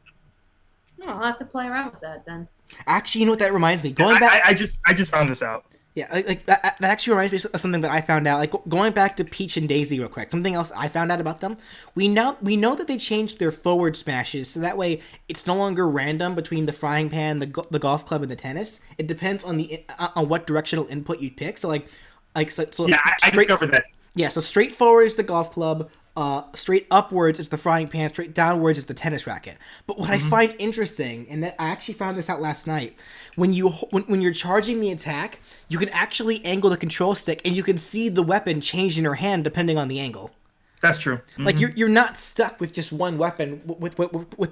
Oh, I'll have to play around with that then. Actually, you know what that reminds me? Going back, I just found this out. Yeah, that actually reminds me of something that I found out. Like going back to Peach and Daisy real quick. Something else I found out about them. We know that they changed their forward smashes so that way it's no longer random between the frying pan, the golf club, and the tennis. It depends on on what directional input you pick. So so yeah, I discovered that. Yeah, so straight forward is the golf club. Straight upwards is the frying pan. Straight downwards is the tennis racket. But what I find interesting, and that I actually found this out last night, when you're charging the attack, you can actually angle the control stick, and you can see the weapon change in your hand depending on the angle. That's true. Like you're not stuck with just one weapon with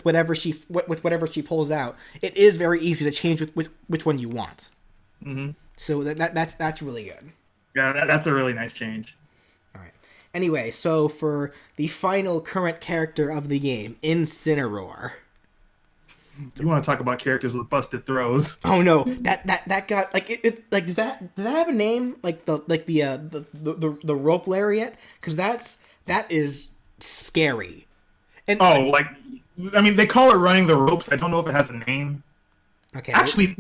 whatever she pulls out. It is very easy to change with which one you want. So that's really good. Yeah, that's a really nice change. Anyway, so for the final current character of the game, Incineroar. You want to talk about characters with busted throws? Oh no, that got like does that have a name? Like the rope lariat? Because that is scary. And I mean, they call it running the ropes. I don't know if it has a name. Okay. Actually,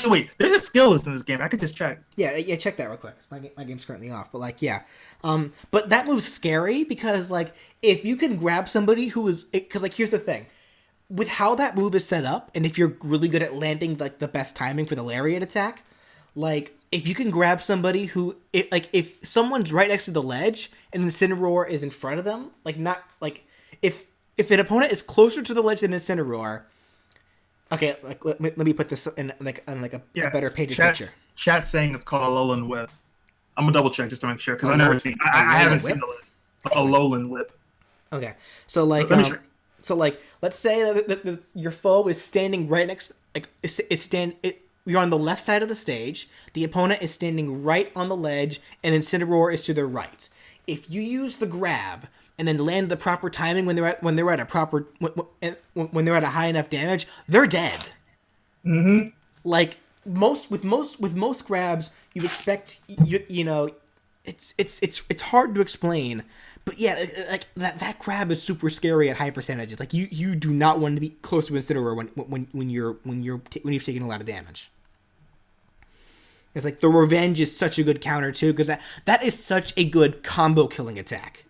wait. There's a skill list in this game. I could just check. Yeah, check that real quick. My game's currently off, but but that move's scary because if you can grab somebody who is, because here's the thing, with how that move is set up, and if you're really good at landing the best timing for the lariat attack, if you can grab somebody who, if someone's right next to the ledge and Incineroar is in front of them, if an opponent is closer to the ledge than Incineroar. Okay, let me put this in a better painted picture. Chat's saying it's called a lowland whip. I'm gonna double check just to make sure because I haven't seen the list. A lowland whip. Okay, so let's say that your foe is standing right next, you're on the left side of the stage. The opponent is standing right on the ledge, and Incineroar is to their right. If you use the grab and then land the proper timing when they're at a high enough damage, they're dead. With most grabs, you expect it's hard to explain, but yeah, that grab is super scary at high percentages. You do not want to be close to Incineroar when you've taken a lot of damage. It's the revenge is such a good counter too because that is such a good combo killing attack.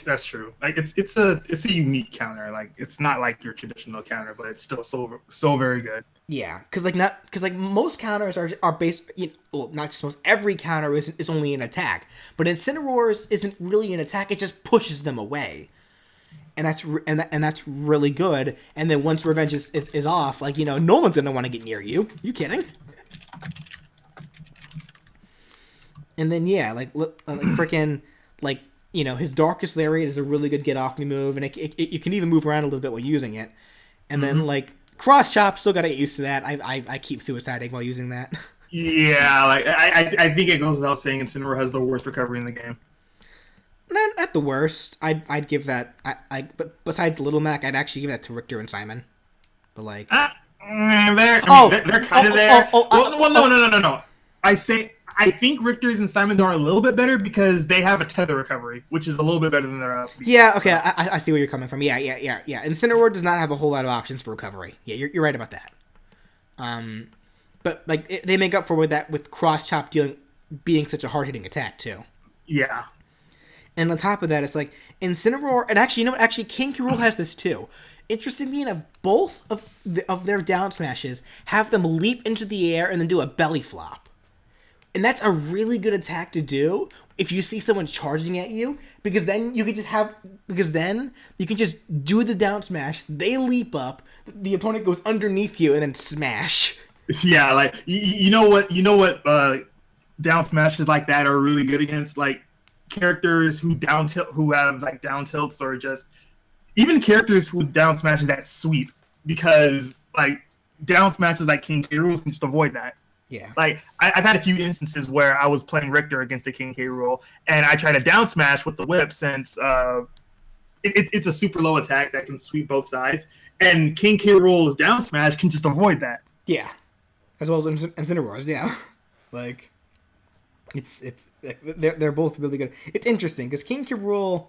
That's true. It's a unique counter. It's not like your traditional counter, but it's still so very good. Yeah, because most counters are based. Not just most. Every counter is only an attack, but Incineroar's isn't really an attack. It just pushes them away, and that's really good. And then once revenge is off, no one's gonna want to get near you. You kidding? And then freaking his Darkest Lariat is a really good get off me move, and you can even move around a little bit while using it. And then cross chop, still gotta get used to that. I keep suiciding while using that. Yeah, I think it goes without saying Incineroar has the worst recovery in the game. Not the worst. I'd give that. But besides Little Mac, I'd actually give that to Richter and Simon. But they're kind of there. No. I think Richter's and Simon's are a little bit better because they have a tether recovery, which is a little bit better than their Yeah, okay, I see where you're coming from. Yeah. Incineroar does not have a whole lot of options for recovery. Yeah, you're right about that. But they make up for that with cross chop being such a hard hitting attack too. Yeah. And on top of that, it's Incineroar, and actually, Actually, King K. Rool has this too. Interestingly enough, both of their down smashes have them leap into the air and then do a belly flop. And that's a really good attack to do if you see someone charging at you, because then you can just do the down smash, they leap up, the opponent goes underneath you, and then smash. Yeah, you know what down smashes like that are really good against, characters who have down tilts, or just even characters who down smashes that sweep, because down smashes like King K. Rool can just avoid that. Yeah. I've had a few instances where I was playing Richter against a King K. Rool, and I tried to down smash with the whip since it's a super low attack that can sweep both sides, and King K. Rool's down smash can just avoid that. Yeah. As well as Incineroar's, yeah. They're both really good. It's interesting because King K. Rool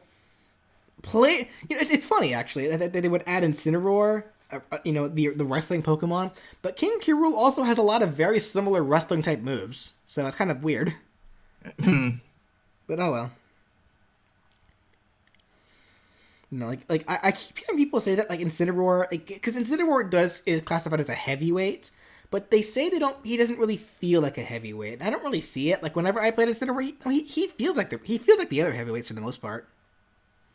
it's funny actually that they would add Incineroar the wrestling Pokemon, but King K. Rool also has a lot of very similar wrestling type moves, so it's kind of weird. But oh well. No, I keep hearing people say that like Incineroar, because Incineroar is classified as a heavyweight, but they say he doesn't really feel like a heavyweight. I don't really see it. Like whenever I played Incineroar, he feels like the other heavyweights for the most part.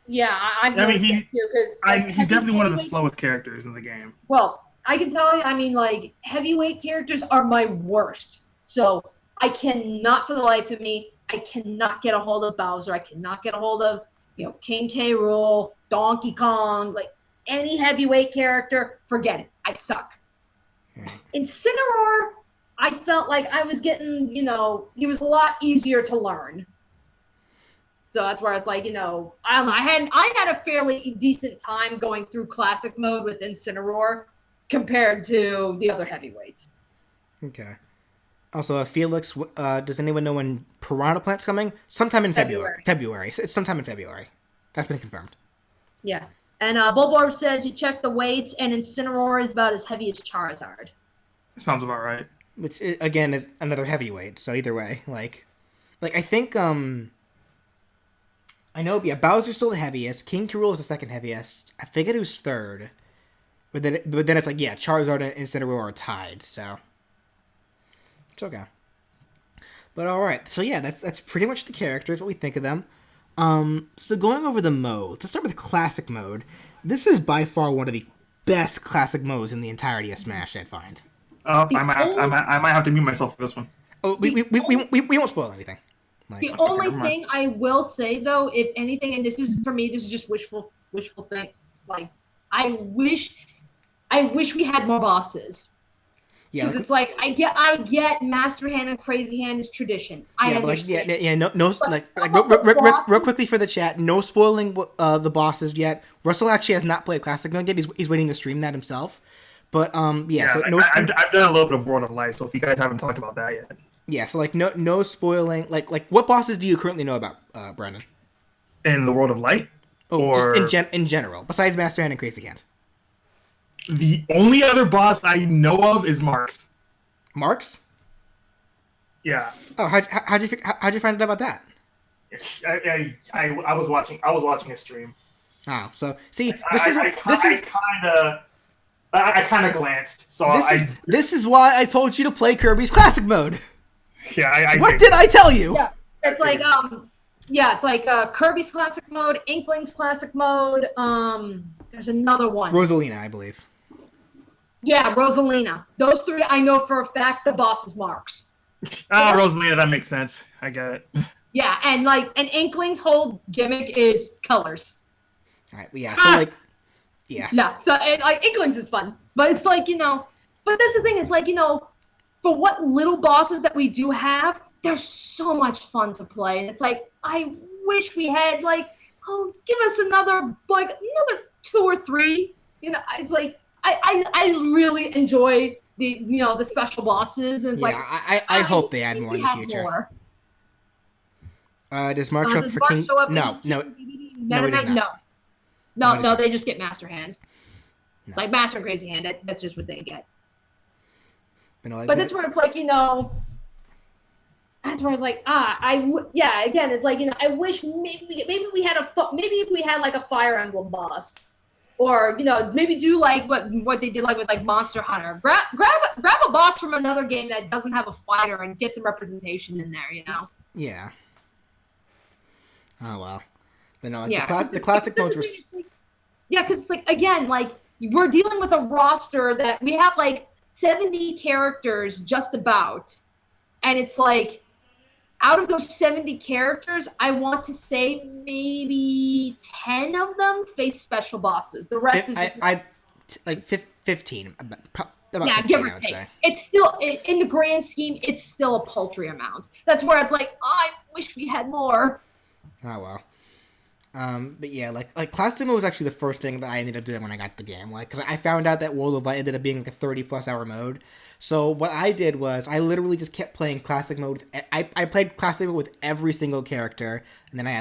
Yeah, I've noticed that too. Because he's definitely one of the slowest characters in the game. Well, I can tell you, I mean, like heavyweight characters are my worst. So I cannot, for the life of me, I cannot get a hold of Bowser. I cannot get a hold of King K. Rool, Donkey Kong, like any heavyweight character. Forget it. I suck. Incineroar, I felt like I was getting, he was a lot easier to learn. So that's where it's like, I don't know. I had a fairly decent time going through classic mode with Incineroar compared to the other heavyweights. Okay. Also, Felix, does anyone know when Piranha Plant's coming? Sometime in February. It's sometime in February. That's been confirmed. Yeah. And Bulborb says you check the weights, and Incineroar is about as heavy as Charizard. Sounds about right. Which, again, is another heavyweight. So either way, like I think, I know, yeah, Bowser's still the heaviest. King K. Rool is the second heaviest. I figured who's third. But then it's like, yeah, Charizard and Incineroar are tied, so it's okay. But alright, so yeah, that's pretty much the characters, what we think of them. So going over the modes, let's start with classic mode. This is by far one of the best classic modes in the entirety of Smash, I'd find. Oh, I might have to mute myself for this one. Oh, we won't spoil anything. The only thing I will say, though, if anything, and this is for me, this is just wishful think. Like, I wish we had more bosses. Yeah, because it's like I get Master Hand and Crazy Hand is tradition. I understand. Real quickly for the chat, no spoiling the bosses yet. Russell actually has not played Classic Mode yet. He's waiting to stream that himself. But yeah, so I've done a little bit of World of Light, so if you guys haven't talked about that yet. Yeah, so no spoiling. Like what bosses do you currently know about, Brandon? In the World of Light? Or just in general, besides Master Hand and Crazy Hand. The only other boss I know of is Marks. Marks? Yeah. Oh, how'd you find out about that? I was watching a stream. Oh, so see, I kind of glanced. So this is why I told you to play Kirby's Classic Mode. Yeah, what did I tell you? Yeah, it's like it's like Kirby's Classic Mode, Inkling's Classic Mode. There's another one. Rosalina, I believe. Yeah, Rosalina. Those three I know for a fact. The boss is Marks. Rosalina, that makes sense. I get it. Yeah, and Inkling's whole gimmick is colors. All right, yeah. So yeah. Yeah. So Inkling's is fun, but it's like But that's the thing. It's like for what little bosses that we do have, they're so much fun to play, and it's like I wish we had give us another 2 or 3. It's like I really enjoy the special bosses, and it's I hope they add more in the future. More. Does Mark show up for King? No, he does not. No, they just get Master Hand. No. Like Master and Crazy Hand, that's just what they get. But that's where it's like, that's where it's like, again, it's like, I wish maybe we had maybe if we had like a Fire Emblem boss, or maybe do like what they did like with like Monster Hunter, grab a boss from another game that doesn't have a fighter and get some representation in there, Yeah. Oh well, but no, the classic modes were. Yeah, because it's like again, we're dealing with a roster that we have 70 characters just about, and it's like out of those 70 characters, I want to say maybe 10 of them face special bosses. The rest is just 15. About yeah, 15, give or take. It's still in the grand scheme, it's still a paltry amount. That's where it's like, I wish we had more. Oh well. But yeah, Classic Mode was actually the first thing that I ended up doing when I got the game. Because I found out that World of Light ended up being a 30+ hour mode. So what I did was I literally just kept playing Classic Mode. I played Classic Mode with every single character, and then I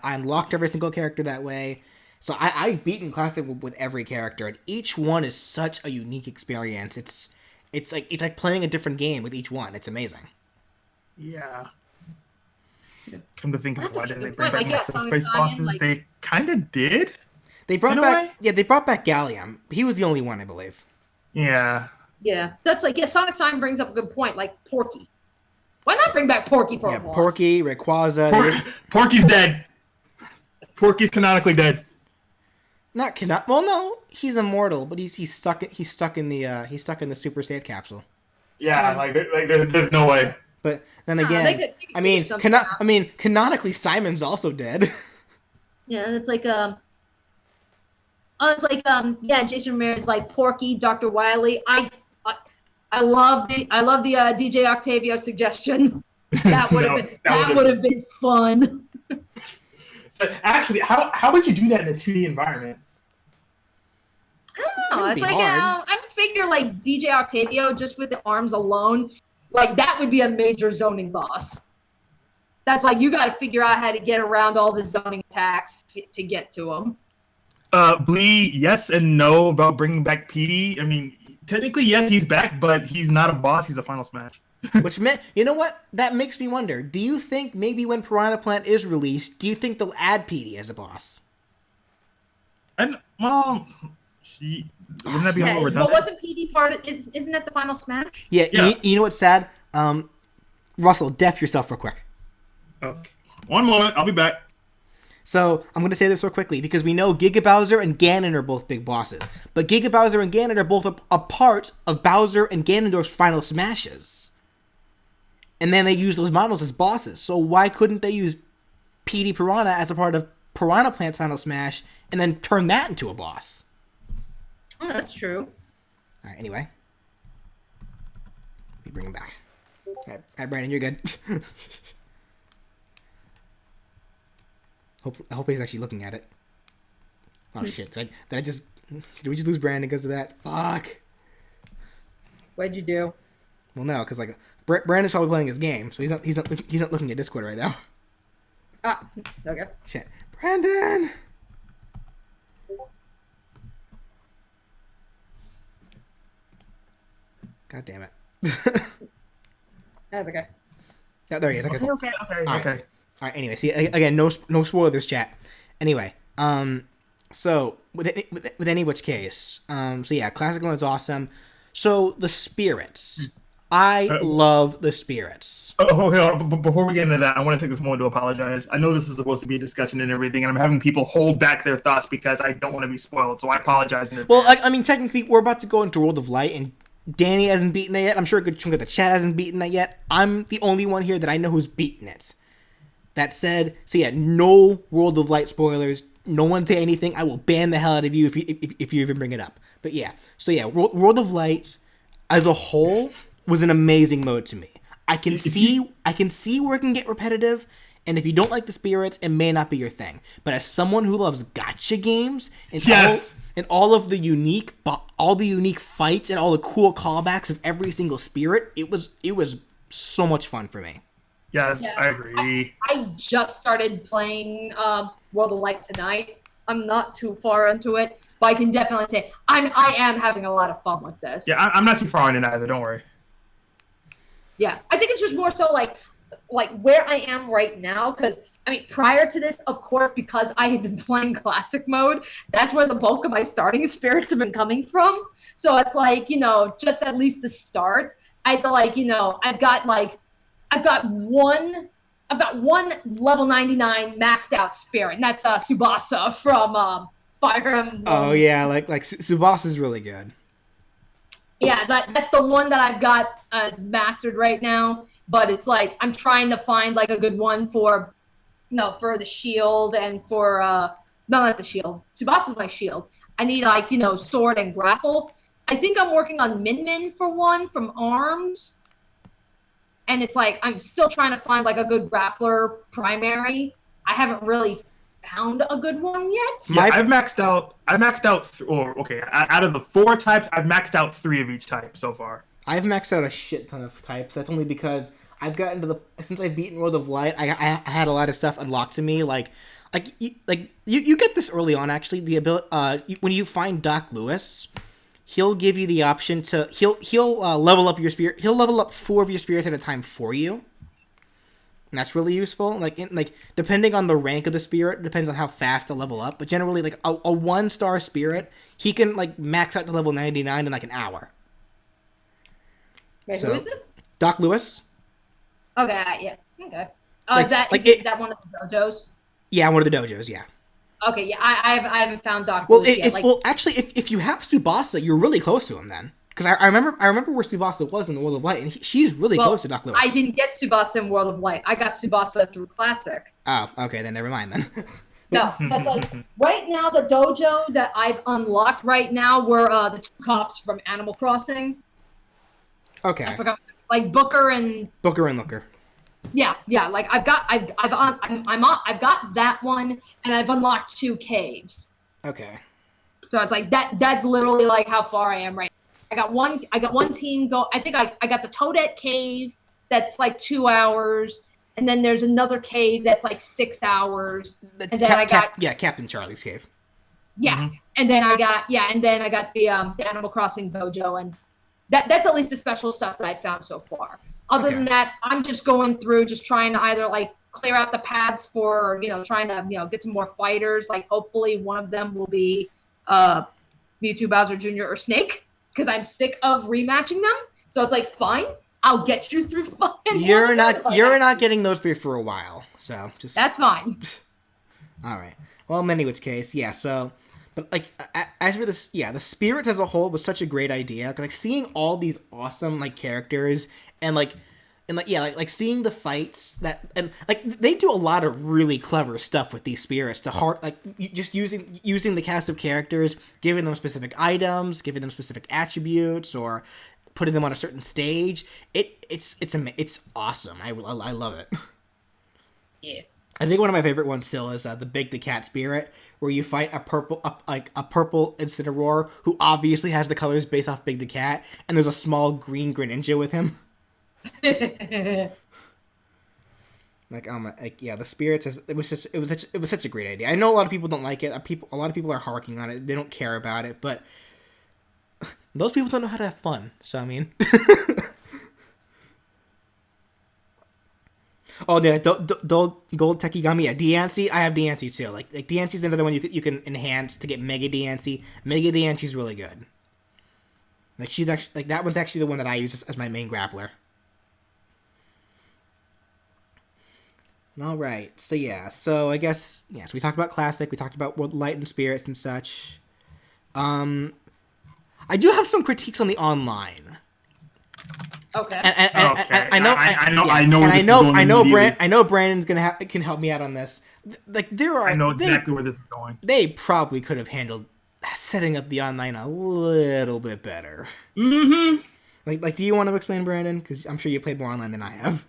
unlocked every single character that way. So I've beaten Classic with every character, and each one is such a unique experience. It's like playing a different game with each one. It's amazing. Yeah. Come to think of it, why didn't they good bring point. back Like, most of the Sonic space Science, bosses? like- They kind of did. They brought In a back way? they brought back Gallium. He was the only one, I believe. Yeah. Yeah, that's like Sonic Sign brings up a good point. Like Porky, why not bring back Porky for a boss? Porky, Rayquaza. Porky's dead. Porky's canonically dead. Not cannot. Well, no, he's immortal, but he's stuck in the super save capsule. Yeah, like there's no way. But then Nah, again, they could figure something out. canonically Simon's also dead. Yeah, it's like Jason Ramirez, like Porky, Dr. Wily. I love the DJ Octavio suggestion. That would have been fun. So actually, how would you do that in a 2D environment? I don't know. Wouldn't It's be like hard. I figure like DJ Octavio just with the arms alone, like that would be a major zoning boss. That's like you got to figure out how to get around all the zoning attacks to get to him. Blee, yes and no about bringing back PD. I mean, technically, yes, he's back, but he's not a boss. He's a Final Smash. Which meant, you know what? That makes me wonder. Do you think maybe when Piranha Plant is released, do you think they'll add PD as a boss? And well, wouldn't that be a little Yeah, but redundant? wasn't PD part of, isn't that the final Smash? Yeah. Yeah. You know what's sad? Russell, def yourself real quick. Okay. One moment, I'll be back. So I'm going to say this real quickly because we know Giga Bowser and Ganon are both big bosses, but Giga Bowser and Ganon are both a part of Bowser and Ganondorf's final smashes, and then they use those models as bosses. So why couldn't they use PD Piranha as a part of Piranha Plant's final smash and then turn that into a boss? Oh, that's true. All right. Anyway, let me bring him back. All right, Brandon, you're good. Hopefully he's actually looking at it. Oh shit! Did we just lose Brandon because of that? Fuck. What'd you do? Well, no, because like Brandon's probably playing his game, so he's not looking at Discord right now. Ah, okay. Shit, Brandon. God damn it. That's okay. Yeah, there he is. Okay, cool. Okay. All right. Anyway, see again, no spoilers, chat. Anyway, so with any which case, so yeah, classic one is awesome. So the spirits, I love the spirits. Oh, before we get into that, I want to take this moment to apologize. I know this is supposed to be a discussion and everything, and I'm having people hold back their thoughts because I don't want to be spoiled. So I apologize. Well, I mean, technically, we're about to go into World of Light, and Danny hasn't beaten that yet. I'm sure a good chunk of the chat hasn't beaten that yet. I'm the only one here that I know who's beaten it. That said, so yeah, no World of Light spoilers. No one say anything. I will ban the hell out of you if you even bring it up. But yeah, so yeah, World of Light as a whole was an amazing mode to me. I can see where it can get repetitive, and if you don't like the spirits, it may not be your thing. But as someone who loves gacha games and all of the unique fights and all the cool callbacks of every single spirit, it was so much fun for me. Yes, Yeah. I agree. I just started playing World of Light tonight. I'm not too far into it, but I can definitely say I am having a lot of fun with this. Yeah, I'm not too far in it either. Don't worry. Yeah, I think it's just more so like where I am right now, because I mean, prior to this, of course, because I had been playing classic mode, that's where the bulk of my starting spirits have been coming from. So it's like, just at least to start, I had to I've got one level 99 maxed out spirit, and that's Tsubasa from Fire Emblem. Oh yeah, like Subasa's really good. Yeah, that's the one that I've got mastered right now. But it's like I'm trying to find like a good one for the shield and for no, not the shield. Subasa's my shield. I need sword and grapple. I think I'm working on Min for one from Arms. And it's like I'm still trying to find like a good grappler primary. I haven't really found a good one yet. Yeah, I've maxed out. Out of the 4 types, I've maxed out 3 of each type so far. I've maxed out a shit ton of types. That's only because I've gotten to since I've beaten World of Light, I had a lot of stuff unlocked to me. Like you get this early on actually. The ability when you find Doc Lewis, he'll give you the option to he'll level up your spirit. He'll level up 4 of your spirits at a time for you. And that's really useful. Depending on the rank of the spirit, depends on how fast to level up. But generally, like a 1-star spirit, he can like max out to level 99 in like an hour. Wait, who is this? Doc Lewis. Okay, yeah, okay. Like- is that like is it- that one of the dojos? Yeah, one of the dojos. Yeah. Okay, yeah, I haven't found Doc Well, Lewis yet. actually, if you have Tsubasa, you're really close to him then. Because I remember where Tsubasa was in the World of Light, and she's really close to Doc Lewis. I didn't get Tsubasa in World of Light. I got Tsubasa through Classic. Oh, okay, then never mind then. No, that's like right now the dojo that I've unlocked right now were the 2 cops from Animal Crossing. Okay. I forgot, like Booker and Looker. yeah. Like I've got that one, and I've unlocked 2 caves. Okay. So it's like that's literally like how far I am right now. I got one team go. I think I got the Toadette cave that's like 2 hours, and then there's another cave that's like 6 hours, and then I got Captain Charlie's cave. yeah, Mhm. and then I got the Animal Crossing dojo, and that's at least the special stuff that I found so far. Other Okay. than that, I'm just going through, just trying to either like clear out the paths for trying to get some more fighters. Like hopefully one of them will be Mewtwo, Bowser Jr. or Snake, because I'm sick of rematching them. So it's like, fine, I'll get you through fucking. You're not getting those 3 for a while, so just That's fine. all right. Well, in any which case, yeah. So, but like as for this, yeah, the spirits as a whole was such a great idea. 'Cause, like seeing all these awesome like characters and seeing the fights and they do a lot of really clever stuff with these spirits just using the cast of characters, giving them specific items, giving them specific attributes, or putting them on a certain stage. It's awesome. I love it. Yeah. I think one of my favorite ones still is the Big the Cat spirit, where you fight a purple Incineroar who obviously has the colors based off Big the Cat, and there's a small green Greninja with him. The spirits. It was such a great idea. I know a lot of people don't like it. A lot of people are harking on it. They don't care about it, but those people don't know how to have fun. So I mean, oh yeah, Gold Tekigami. Yeah, Diancie. I have Diancie too. Like Diancie's another one you can enhance to get Mega Diancie. Mega Diancie's really good. Like she's actually that one's actually the one that I use as my main grappler. All right, so yeah, I guess so we talked about Classic, we talked about World Light and Spirits and such. I do have some critiques on the online. Okay. I know Brandon's can help me out on this. I know exactly where this is going. They probably could have handled setting up the online a little bit better. Mm-hmm. Like, do you want to explain, Brandon? Because I'm sure you played more online than I have.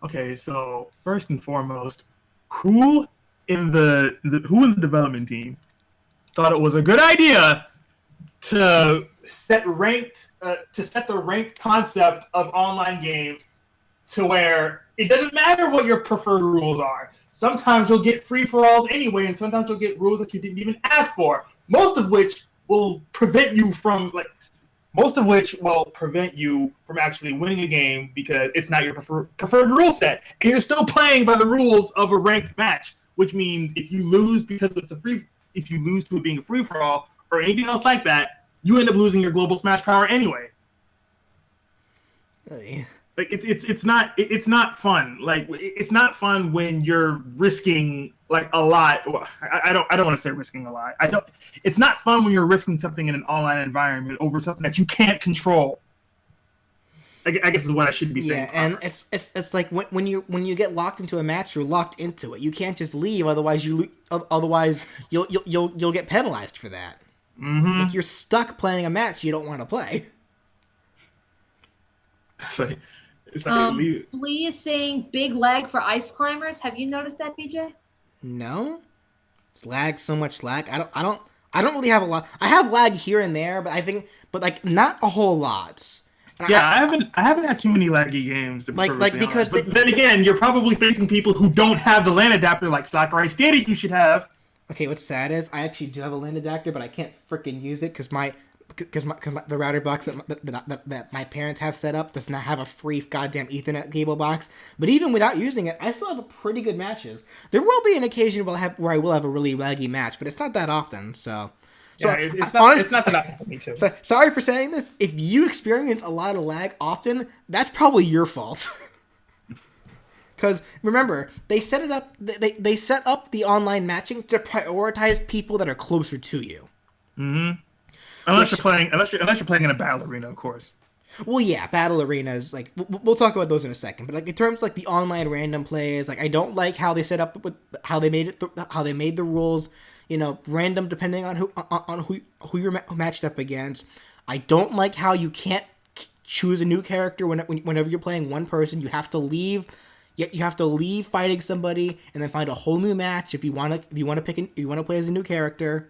Okay, so first and foremost, who in the development team thought it was a good idea to set the ranked concept of online games to where it doesn't matter what your preferred rules are. Sometimes you'll get free-for-alls anyway, and sometimes you'll get rules that you didn't even ask for. Most of which will prevent you from actually winning a game because it's not your preferred rule set, and you're still playing by the rules of a ranked match. Which means if you lose to it being a free for all or anything else like that, you end up losing your global smash power anyway. Hey. Like it's not fun. Like it's not fun when you're risking like a lot. I don't want to say risking a lot. It's not fun when you're risking something in an online environment over something that you can't control. I guess is what I should be saying. Yeah, and it's like when you get locked into a match, you're locked into it. You can't just leave, otherwise you'll get penalized for that. Mm-hmm. Like you're stuck playing a match you don't want to play. Lee is saying big lag for ice climbers. Have you noticed that, BJ? No, it's lag, so much lag. I don't really have a lot. I have lag here and there, but like not a whole lot. Yeah, I haven't had too many laggy games to be because honest. But then again, you're probably facing people who don't have the LAN adapter like Sakurai stated you should have. Okay, what's sad is I actually do have a LAN adapter, but I can't freaking use it because the router box that my parents have set up does not have a free goddamn Ethernet cable box. But even without using it, I still have pretty good matches. There will be an occasion where I will have a really laggy match, but it's not that often. So yeah, it's not that often for me too. So, sorry for saying this. If you experience a lot of lag often, that's probably your fault. Because remember, they set it up. They set up the online matching to prioritize people that are closer to you. Mm-hmm. Unless you're playing in a battle arena, of course. Well, yeah, battle arenas. Like we'll talk about those in a second. But like in terms of like the online random plays, like I don't like how they set up how they made the rules. Random depending on who you're matched up against. I don't like how you can't choose a new character whenever you're playing one person. You have to leave. You have to leave fighting somebody and then find a whole new match if you want to play as a new character.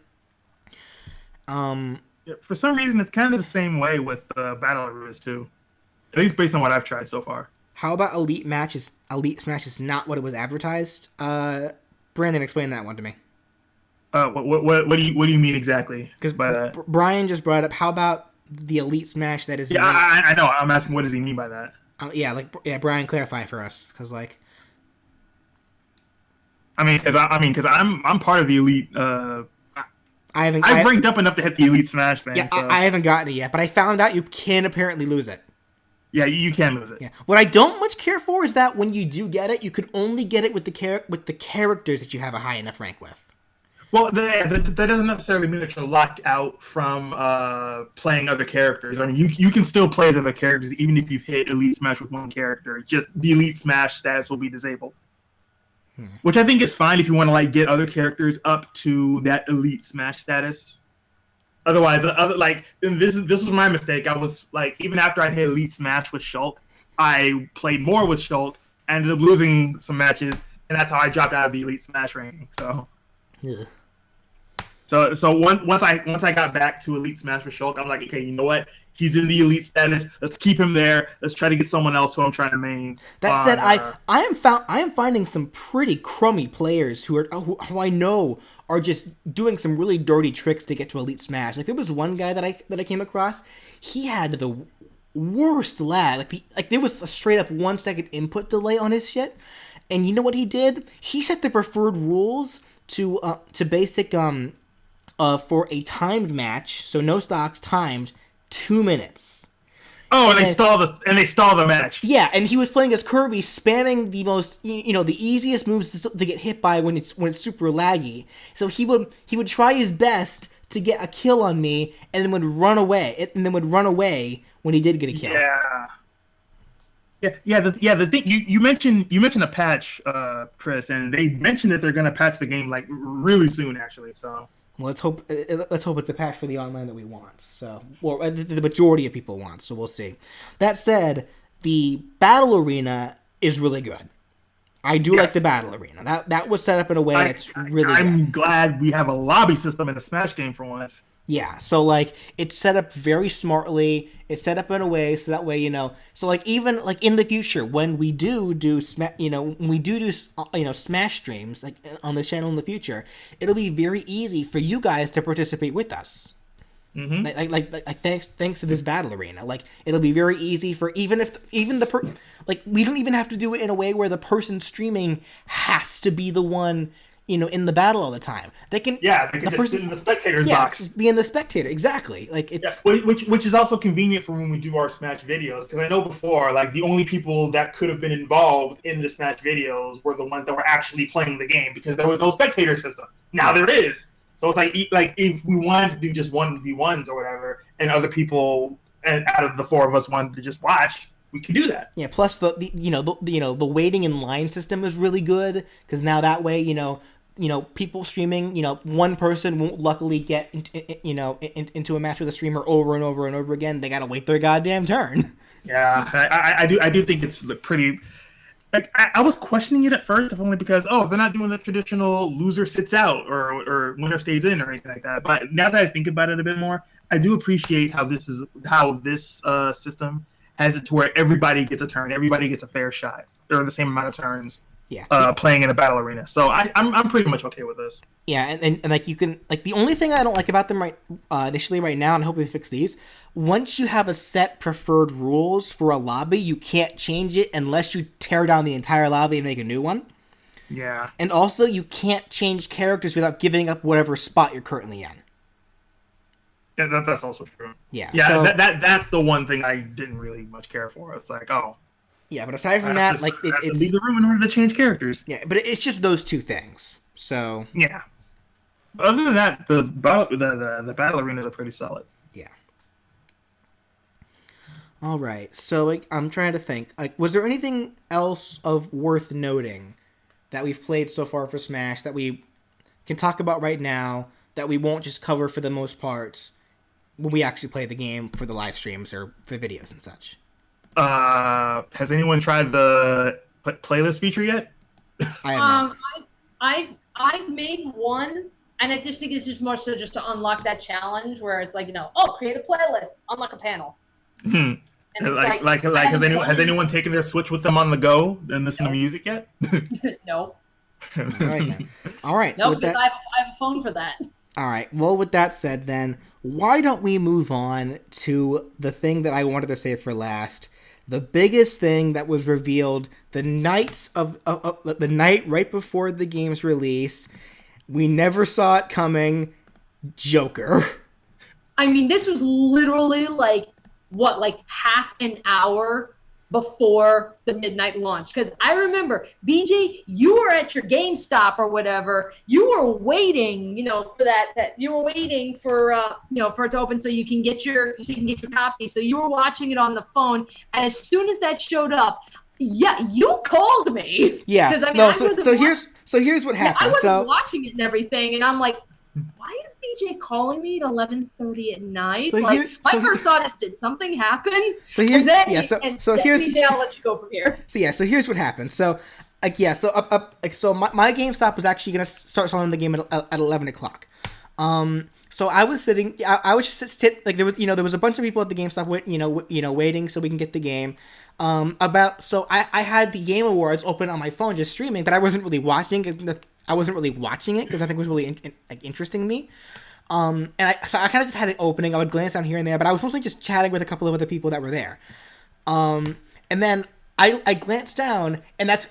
For some reason, it's kind of the same way with battle arenas too. At least based on what I've tried so far. How about Elite matches? Elite Smash is not what it was advertised. Brandon, explain that one to me. What do you mean exactly? Because Brian just brought up. How about the Elite Smash that is? Yeah, I know. I'm asking, what does he mean by that? Brian, clarify for us, because like. Because I'm part of the Elite. I've ranked up enough to hit the Elite Smash thing. Yeah, so. I haven't gotten it yet, but I found out you can apparently lose it. Yeah, you can lose it. Yeah. What I don't much care for is that when you do get it, you could only get it with the characters that you have a high enough rank with. Well, that doesn't necessarily mean that you're locked out from playing other characters. I mean, you can still play as other characters even if you've hit Elite Smash with one character. Just the Elite Smash status will be disabled. Which I think is fine if you want to get other characters up to that Elite Smash status. Otherwise, this was my mistake. I was even after I hit Elite Smash with Shulk, I played more with Shulk, ended up losing some matches, and that's how I dropped out of the Elite Smash ranking. So, yeah. So once I got back to Elite Smash with Shulk, I'm like, okay, you know what? He's in the elite status. Let's keep him there. Let's try to get someone else who I'm trying to main. That said, I am finding some pretty crummy players who I know are just doing some really dirty tricks to get to Elite Smash. Like there was one guy that I came across. He had the worst lag. There was a straight up 1 second input delay on his shit. And you know what he did? He set the preferred rules to basic for a timed match, so no stocks, timed. 2 minutes. Oh, and they stall the match. Yeah, and he was playing as Kirby, spamming the most, the easiest moves to get hit by when it's super laggy. So he would try his best to get a kill on me, and then would run away. When he did get a kill. Yeah. The thing you mentioned a patch, Chris, and they mentioned that they're gonna patch the game really soon, actually. So. Well, let's hope it's a patch for the online that we want. So, or the majority of people want. So we'll see. That said, the battle arena is really good. I do like the battle arena. That was set up in a way that's really good. I'm glad we have a lobby system in a Smash game for once. Yeah, so it's set up very smartly. It's set up in a way so that way so even in the future when we do Smash streams on the channel in the future, it'll be very easy for you guys to participate with us. Mm-hmm. Thanks to this battle arena, it'll be very easy for we don't even have to do it in a way where the person streaming has to be the one. In the battle all the time. They can just sit in the spectator's box. Be in the spectator, exactly. Which is also convenient for when we do our Smash videos, because I know before, the only people that could have been involved in the Smash videos were the ones that were actually playing the game, because there was no spectator system. Now there is. So it's if we wanted to do just 1v1s or whatever, and other people, and out of the four of us wanted to just watch, we can do that. Yeah. Plus the waiting in line system is really good, because now that way people streaming, one person won't luckily get into a match with a streamer over and over and over again. They gotta wait their goddamn turn. Yeah, I do think it's pretty. I was questioning it at first, if only because they're not doing the traditional loser sits out or winner stays in or anything like that. But now that I think about it a bit more, I do appreciate how this system has it to where everybody gets a turn, everybody gets a fair shot, or the same amount of turns. Yeah. Playing in a battle arena. So I'm pretty much okay with this. Yeah, and like you can like the only thing I don't like about them initially right now, and hopefully they fix these. Once you have a set preferred rules for a lobby, you can't change it unless you tear down the entire lobby and make a new one. Yeah. And also, you can't change characters without giving up whatever spot you're currently in. Yeah, that's also true. Yeah. Yeah, so, that's the one thing I didn't really much care for. It's like, oh. Yeah, but aside from that, like it's leave the room in order to change characters. Yeah, but it's just those two things. So yeah. Other than that, the battle arenas are pretty solid. Yeah. All right. So like, I'm trying to think. Like, was there anything else of worth noting that we've played so far for Smash that we can talk about right now that we won't just cover for the most part when we actually play the game for the live streams or for videos and such? Has anyone tried the playlist feature yet? I have not. I've made one, and I just think it's just more so just to unlock that challenge where it's like, create a playlist, unlock a panel. Hmm. Has anyone taken their Switch with them on the go and listened to music yet? No. All right then. All right. No, because I have a phone for that. All right. Well, with that said, then why don't we move on to the thing that I wanted to save for last? The biggest thing that was revealed the night the night right before the game's release. We never saw it coming. Joker. I mean, this was literally like half an hour before the midnight launch. Because I remember, BJ, you were at your GameStop or whatever. You were waiting, for that you were waiting for for it to open so you can get your copy. So you were watching it on the phone, and as soon as that showed up, yeah, you called me. Yeah. Because I mean, here's what happened. I wasn't watching it and everything, and I'm like, why is BJ calling me at 11:30 at night? My first thought is, did something happen? So here's BJ, I'll let you go from here. So here's what happened. So my GameStop was actually gonna start selling the game at 11 o'clock. So I was sitting. I was just like there was a bunch of people at the GameStop waiting so we can get the game. I had the Game Awards open on my phone just streaming, but I wasn't really watching it. Because I think it was really interesting to me. And I kind of just had it opening. I would glance down here and there, but I was mostly just chatting with a couple of other people that were there. And then I glanced down, and that's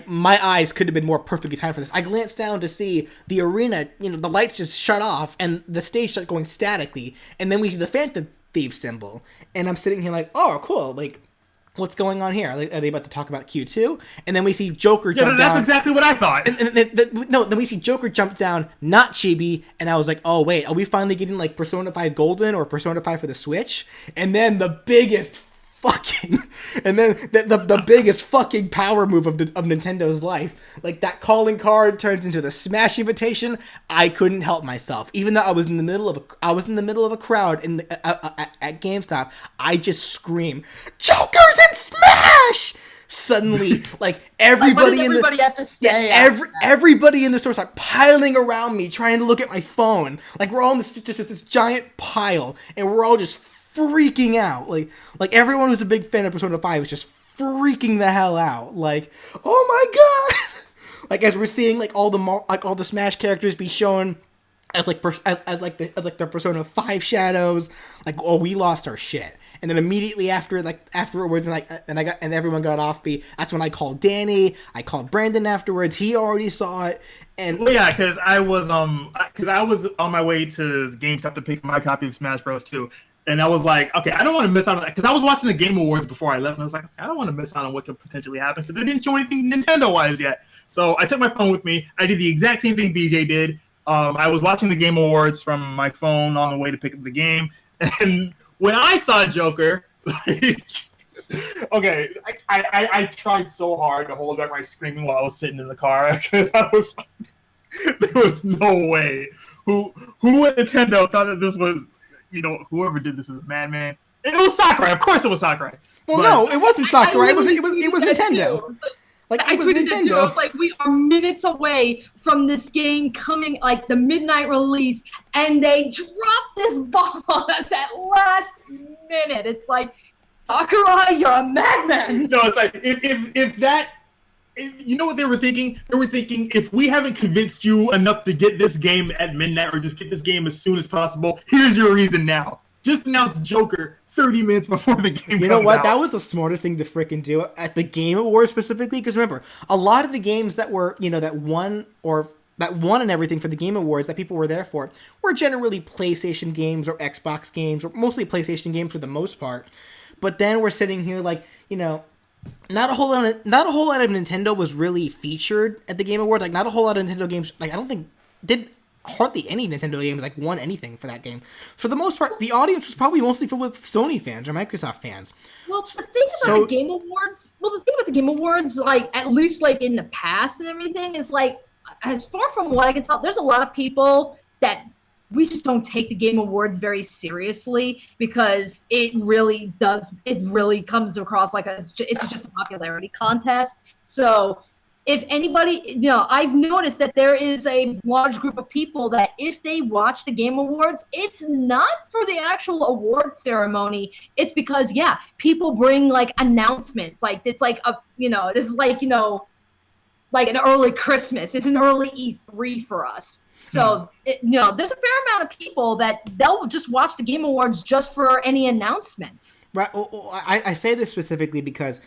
my eyes could have been more perfectly timed for this. I glanced down to see the arena. The lights just shut off, and the stage started going statically. And then we see the Phantom Thief symbol, and I'm sitting here like, oh, cool, like. What's going on here? Are they about to talk about Q2? And then we see Joker jump down. That's exactly what I thought. Then we see Joker jump down, not Chibi, and I was like, oh, wait, are we finally getting, like, Persona 5 Golden or Persona 5 for the Switch? And then the biggest biggest fucking power move of Nintendo's life. Like, that calling card turns into the Smash invitation. I couldn't help myself. Even though I was in the middle of a crowd at GameStop, I just screamed, "Joker's in Smash!" Suddenly, like everybody have to say? Everybody in the store started piling around me, trying to look at my phone. Like we're all in this giant pile, and we're all just freaking out. Like everyone who's a big fan of Persona 5 was just freaking the hell out. Like, oh my god! Like as we're seeing like all the Smash characters be shown as the Persona 5 shadows. Like, oh, we lost our shit. And then immediately afterwards, and everyone got off me. That's when I called Danny. I called Brandon afterwards. He already saw it. And yeah, because I was on my way to GameStop to pick my copy of Smash Bros. 2. And I was like, okay, I don't want to miss out on that. Because I was watching the Game Awards before I left. And I was like, I don't want to miss out on what could potentially happen. Because they didn't show anything Nintendo-wise yet. So I took my phone with me. I did the exact same thing BJ did. I was watching the Game Awards from my phone on the way to pick up the game. And when I saw Joker, okay, I tried so hard to hold back my screaming while I was sitting in the car. Because I was like, there was no way. Who at Nintendo thought that this was... whoever did this is a madman. It was Sakurai. Of course it was Sakurai. Well, no, it wasn't Sakurai. It was Nintendo. I tweeted it too. I was like, we are minutes away from this game coming, like the midnight release, and they dropped this bomb on us at last minute. It's like, Sakurai, you're a madman. No, it's like if you know what they were thinking? They were thinking, if we haven't convinced you enough to get this game at midnight or just get this game as soon as possible, here's your reason now. Just announce Joker 30 minutes before the game You know comes what? out. That was the smartest thing to freaking do at the Game Awards specifically. Because remember, a lot of the games that were, that won and everything for the Game Awards that people were there for were generally PlayStation games or Xbox games, or mostly PlayStation games for the most part. But then we're sitting here like, not a whole lot of Nintendo was really featured at the Game Awards. Like, not a whole lot of Nintendo games. Like, I don't think did hardly any Nintendo games like won anything for that game. For the most part, the audience was probably mostly filled with Sony fans or Microsoft fans. Well, the thing about the Game Awards, like at least like in the past and everything, is like, as far from what I can tell, there's a lot of people that we just don't take the Game Awards very seriously because it really comes across like it's just a popularity contest. So if anybody, I've noticed that there is a large group of people that if they watch the Game Awards, it's not for the actual award ceremony. It's because, people bring like announcements. Like it's like this is like, like an early Christmas. It's an early E3 for us. So, there's a fair amount of people that they'll just watch the Game Awards just for any announcements. Right. Well, I say this specifically because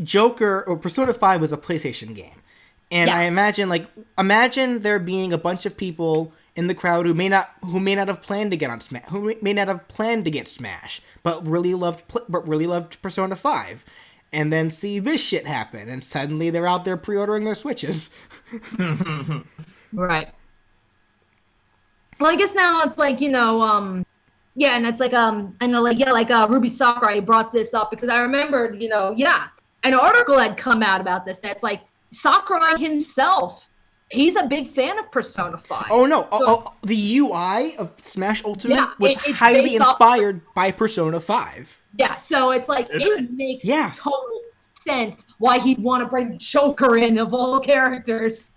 Joker or Persona 5 was a PlayStation game. And I imagine there being a bunch of people in the crowd who may not have planned to get on Smash, who may not have planned to get Smash, but really loved Persona 5. And then see this shit happen, and suddenly they're out there pre-ordering their Switches. Right. Well, I guess now it's like, and it's like, I know, like Ruby Sakurai brought this up because I remembered, an article had come out about this. That's like Sakurai himself, he's a big fan of Persona 5. Oh, no. So, the UI of Smash Ultimate was highly inspired by Persona 5. Yeah, so it's like, it makes total sense why he'd want to bring Joker in of all characters.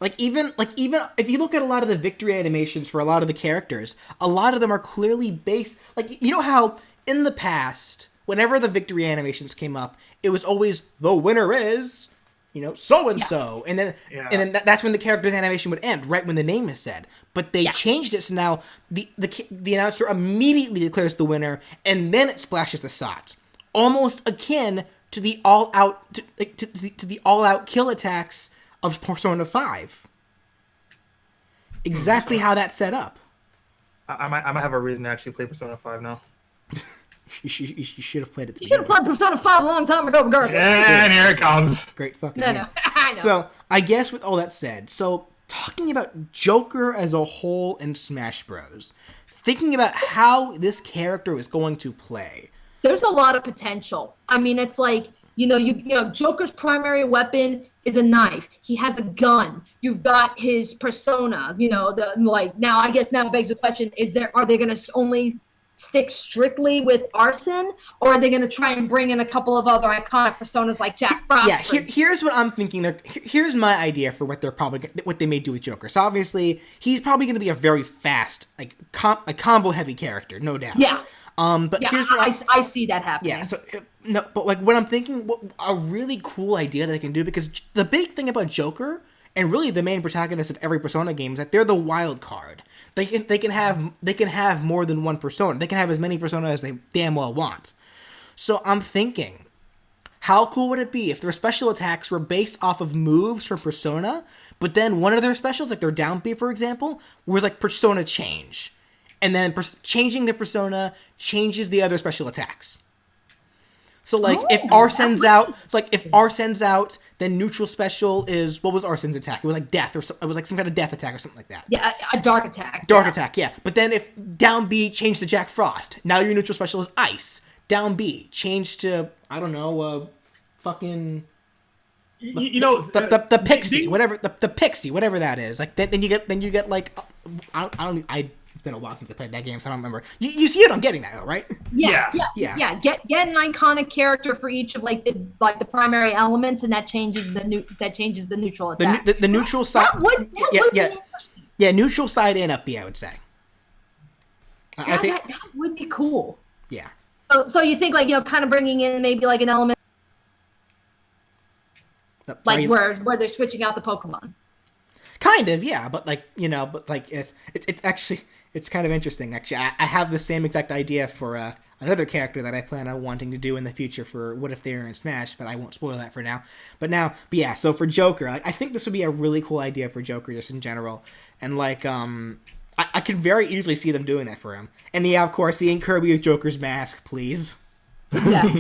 Like even if you look at a lot of the victory animations for a lot of the characters, a lot of them are clearly based. Like, you know how in the past, whenever the victory animations came up, it was always the winner is, so and so, and then that's when the character's animation would end, right when the name is said. But they changed it so now the announcer immediately declares the winner, and then it splashes the SOT, almost akin to the all out to the all out kill attacks of Persona 5. Exactly how that's set up. I might have a reason to actually play Persona 5 now. You should have played it. You should have played Persona 5 a long time ago, regardless. And here it comes. Great fucking No. I know. So, I guess with all that said, talking about Joker as a whole in Smash Bros., thinking about how this character is going to play. There's a lot of potential. I mean, it's like, Joker's primary weapon is a knife. He has a gun. You've got his persona. Now I guess now begs the question: are they going to only stick strictly with arson, or are they going to try and bring in a couple of other iconic personas like Jack Frost? Yeah, here's what I'm thinking. Here's my idea for what they may do with Joker. So obviously, he's probably going to be a very fast, like a combo heavy character, no doubt. Yeah. But here's what I see that happening. Yeah. So no, but like what I'm thinking, a really cool idea that they can do, because the big thing about Joker and really the main protagonist of every Persona game is that they're the wild card. They can have more than one persona. They can have as many personas as they damn well want. So I'm thinking, how cool would it be if their special attacks were based off of moves from Persona, but then one of their specials, like their down B, for example, was like Persona change, and then changing the persona changes the other special attacks. So like if R sends out, then neutral special is, what was Arsen's attack? It was like death, or it was like some kind of death attack or something like that. Yeah, a dark attack. Dark attack, yeah. But then if down B changed to Jack Frost, now your neutral special is ice. Down B changed to, I don't know, fucking the pixie, whatever the pixie, whatever that is. Like then you get like it's been a while since I played that game, so I don't remember. You see what I'm getting at, right? Yeah. Get an iconic character for each of like the primary elements, and that changes the neutral attack. The neutral side. That would be interesting. Yeah, neutral side and up B, I would say. That would be cool. Yeah. So you think like kind of bringing in maybe like an element like where they're switching out the Pokemon. Kind of, yeah, but like it's actually it's kind of interesting. Actually, I have the same exact idea for another character that I plan on wanting to do in the future for What If They Were in Smash, but I won't spoil that for now. But yeah, so for Joker, I think this would be a really cool idea for Joker just in general, and like I can very easily see them doing that for him. And yeah, of course, seeing Kirby with Joker's mask, please. Yeah,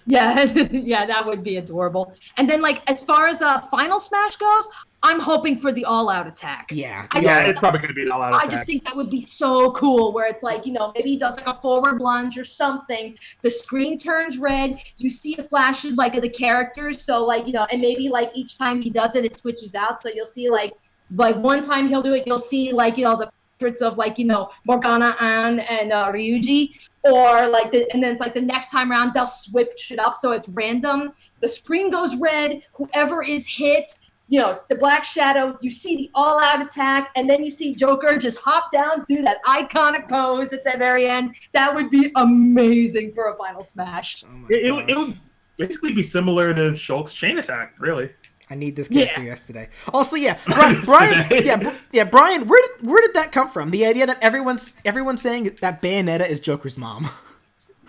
that would be adorable. And then, like, as far as Final Smash goes, I'm hoping for the all-out attack. Yeah, it's probably going to be an all-out attack. I just think that would be so cool, where it's like, maybe he does like a forward lunge or something. The screen turns red. You see the flashes like of the characters. So like, and maybe like each time he does it, it switches out. So you'll see like one time he'll do it, you'll see like the portraits of like Morgana, Ann, and Ryuji. Or like and then it's like the next time around they'll switch it up so it's random. The screen goes red. Whoever is hit, the Black Shadow. You see the all-out attack, and then you see Joker just hop down, do that iconic pose at the very end. That would be amazing for a Final Smash. It would basically be similar to Shulk's chain attack, really. I need this character yesterday. Also, yeah, Brian. Brian. Where did that come from? The idea that everyone's saying that Bayonetta is Joker's mom.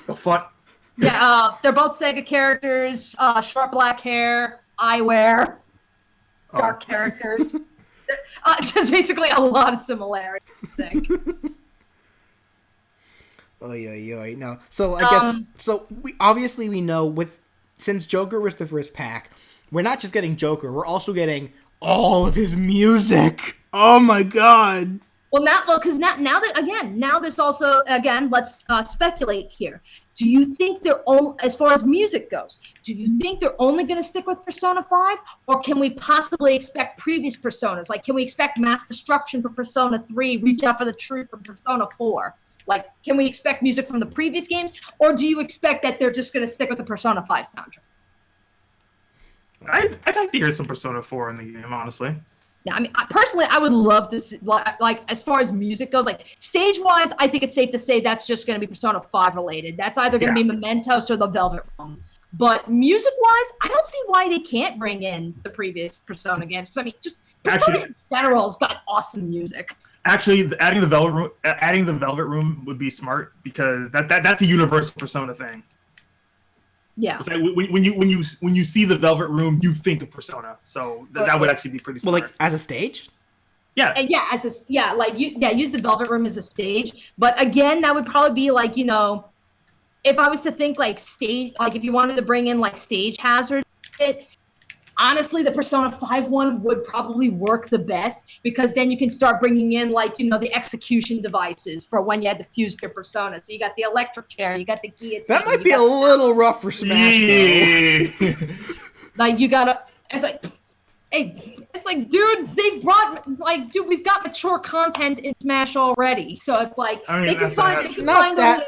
The fuck? Yeah, they're both Sega characters. Short black hair, eyewear, dark characters. Just basically a lot of similarities, I think. Oy. No. So I guess we know since Joker was the first pack. We're not just getting Joker, we're also getting all of his music. Oh my god. Because now this also, again, let's speculate here. Do you think as far as music goes, do you think they're only going to stick with Persona 5? Or can we possibly expect previous Personas? Like, can we expect Mass Destruction for Persona 3, Reach Out for the Truth for Persona 4? Like, can we expect music from the previous games? Or do you expect that they're just going to stick with the Persona 5 soundtrack? I'd like to hear some Persona 4 in the game, honestly. Yeah, I mean, personally, I would love to see, like, as far as music goes, like, stage-wise, I think it's safe to say that's just going to be Persona 5 related. That's either going to be Mementos or the Velvet Room. But music-wise, I don't see why they can't bring in the previous Persona games. Because, I mean, just Persona in general has got awesome music. Actually, adding the Velvet Room would be smart, because that's a universal Persona thing. Yeah. It's like when you see the Velvet Room, you think of Persona. So that would actually be pretty smart. Well, like as a stage? Yeah. Use the Velvet Room as a stage. But again, that would probably be like, if I was to think like stage, like if you wanted to bring in like stage hazard, honestly, the Persona 5 one would probably work the best, because then you can start bringing in like, the execution devices for when you had to fuse your Persona. So you got the electric chair, you got the guillotine. That might be a little rough for Smash, though. Like, you gotta, it's like, dude, we've got mature content in Smash already. So it's like, they can find that,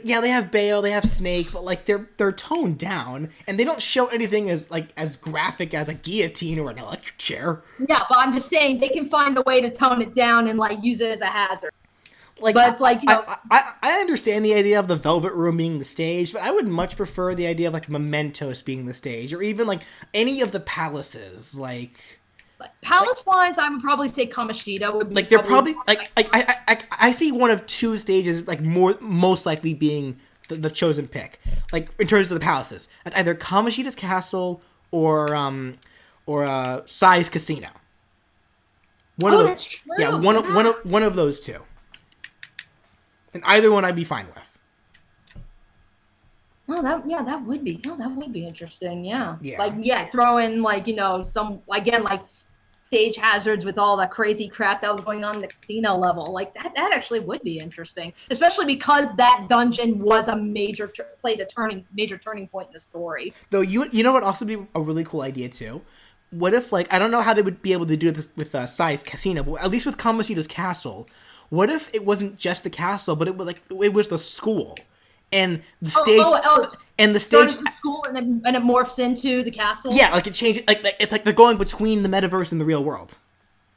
they have Bayo, they have Snake, but like they're toned down, and they don't show anything as graphic as a guillotine or an electric chair. Yeah, but I'm just saying they can find a way to tone it down and like use it as a hazard. Like, but it's like, I understand the idea of the Velvet Room being the stage, but I would much prefer the idea of like Mementos being the stage, or even like any of the palaces. Like palace-wise, I would probably say Kamoshida would be. Like they're probably like I see one of two stages like most likely being the chosen pick. Like in terms of the palaces, that's either Kamoshida's castle or Sai's casino. That's true. Yeah, one of those two. And either one I'd be fine with. Oh, that would be interesting. Yeah. Yeah. Throw in like, some, again, like stage hazards with all that crazy crap that was going on in the casino level. Like that actually would be interesting, especially because that dungeon was a major turning point in the story. Though you know what also be a really cool idea too? What if, like, I don't know how they would be able to do this with Sai's casino, but at least with Kamoshida's castle, what if it wasn't just the castle, but it was the school, and the stage, and the stage, the school, and it morphs into the castle. Yeah, like it changes, like it's like they're going between the metaverse and the real world.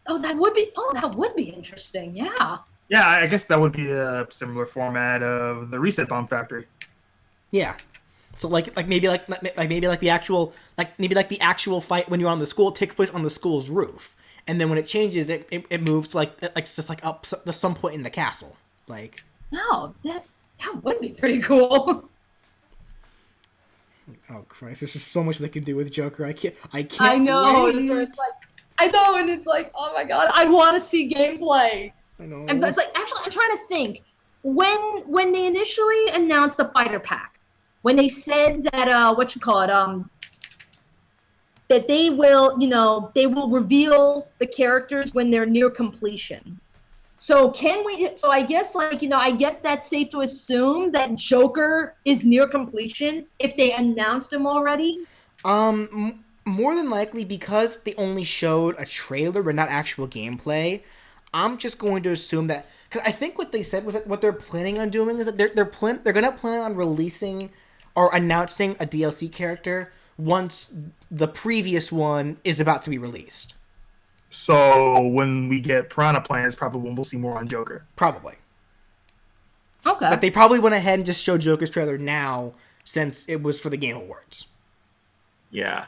That would be interesting. Yeah. Yeah, I guess that would be a similar format of the Reset Bomb Factory. Yeah. So maybe the actual fight when you're on the school takes place on the school's roof, and then when it changes, it moves just up to some point in the castle. Like, no, that would be pretty cool. Oh Christ! There's just so much they can do with Joker. I can't. I know. Wait. It's like, I know, and it's like, oh my god, I want to see gameplay. I know. And it's like, actually, I'm trying to think when they initially announced the fighter pack, when they said that that they will reveal the characters when they're near completion. So I guess I guess that's safe to assume that Joker is near completion if they announced him already. More than likely, because they only showed a trailer but not actual gameplay. I'm just going to assume that, because I think what they said was that what they're planning on doing is that they're going to plan on releasing or announcing a DLC character once the previous one is about to be released. So when we get Piranha Plant, it's probably when we'll see more on Joker. Probably. Okay. But they probably went ahead and just showed Joker's trailer now since it was for the Game Awards. Yeah.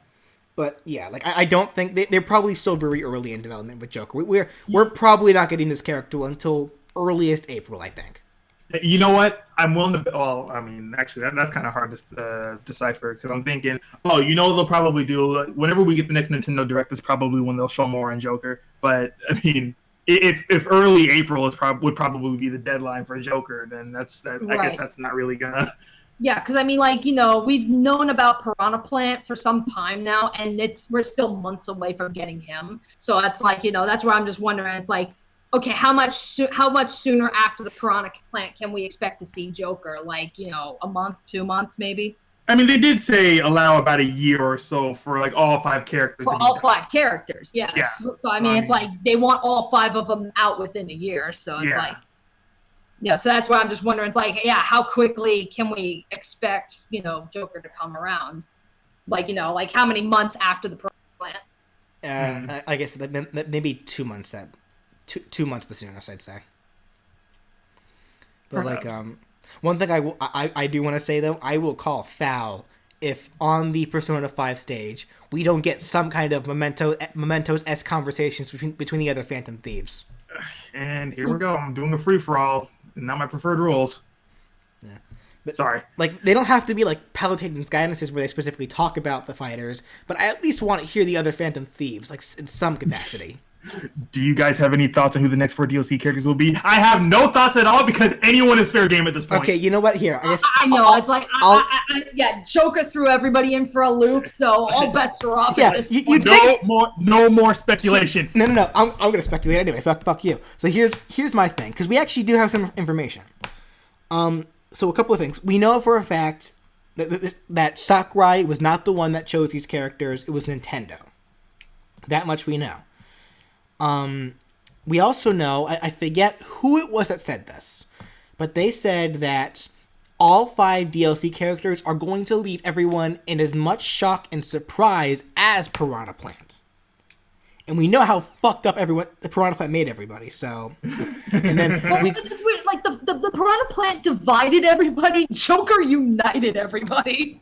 But yeah, I don't think they're probably still very early in development with Joker. We're probably not getting this character until earliest April, I think. You know what? I'm willing to. Well, I mean, actually, that's kind of hard to decipher because I'm thinking, they'll probably do whenever we get the next Nintendo Direct is probably when they'll show more on Joker. But I mean, if early April would probably be the deadline for Joker, then right. I guess that's not really gonna. Yeah, because I mean, we've known about Piranha Plant for some time now, and we're still months away from getting him. So that's that's where I'm just wondering. It's like, okay, how much sooner after the Piranha Plant can we expect to see Joker? A month, 2 months, maybe? I mean, they did say allow about a year or so for all 5 characters. For all 5 characters, yes. Yeah. So I mean, it's like they want all 5 of them out within a year. So it's so that's why I'm just wondering. It's like, how quickly can we expect Joker to come around? How many months after the Piranha Plant? I guess maybe 2 months. 2 months the soonest, I'd say. But perhaps. One thing I do want to say though, I will call foul if on the Persona 5 stage we don't get some kind of Mementos-esque conversations between the other Phantom Thieves. And here we go. I'm doing a free for all. Not my preferred rules. Yeah. But, sorry. They don't have to be Palutation's guidances where they specifically talk about the fighters, but I at least want to hear the other Phantom Thieves, in some capacity. Do you guys have any thoughts on who the next 4 DLC characters will be? I have no thoughts at all because anyone is fair game at this point. Okay, you know what? Here, I guess I know Joker threw everybody in for a loop, so all bets are off. At this point. No more speculation. No. I'm gonna speculate anyway. Fuck you. So here's my thing, because we actually do have some information. So a couple of things. We know for a fact that Sakurai was not the one that chose these characters. It was Nintendo. That much we know. We also know, I forget who it was that said this, but they said that all 5 DLC characters are going to leave everyone in as much shock and surprise as Piranha Plant. And we know how fucked up the Piranha Plant made everybody, so... And then it's weird, the Piranha Plant divided everybody, Joker united everybody.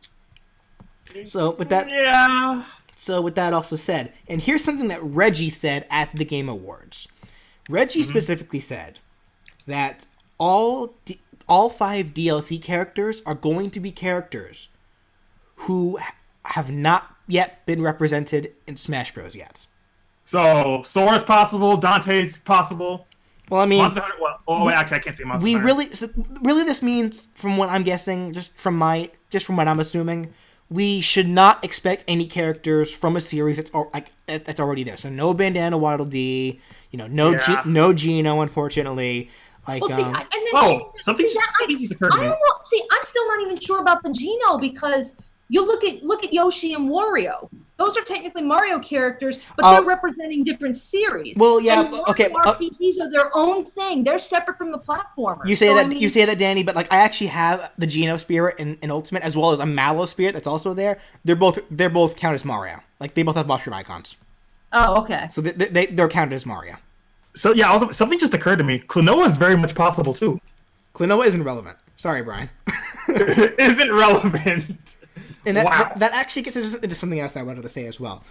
So, with that... Yeah... So with that also said, and here's something that Reggie said at the Game Awards. Reggie specifically said that all 5 DLC characters are going to be characters who have not yet been represented in Smash Bros. Yet. So Sora's possible, Dante's possible. Well, I mean, Monster Hunter. Actually, I can't say Monster Hunter. Really, this means, from what I'm guessing, just from what I'm assuming, we should not expect any characters from a series that's already there. So no Bandana Waddle Dee, no Gino, unfortunately. Something just occurred to me. I'm still not even sure about the Gino, because you look at Yoshi and Wario. Those are technically Mario characters, but they're representing different series. Well, yeah, and okay. RPGs are their own thing. They're separate from the platformers. You say that, Danny, but I actually have the Geno Spirit in Ultimate, as well as a Mallow Spirit that's also there. They're both count as Mario. They both have mushroom icons. Oh, okay. So they're counted as Mario. So yeah, also, something just occurred to me. Klonoa is very much possible too. Klonoa isn't relevant. Sorry, Brian. Isn't relevant. And that actually gets into something else I wanted to say as well.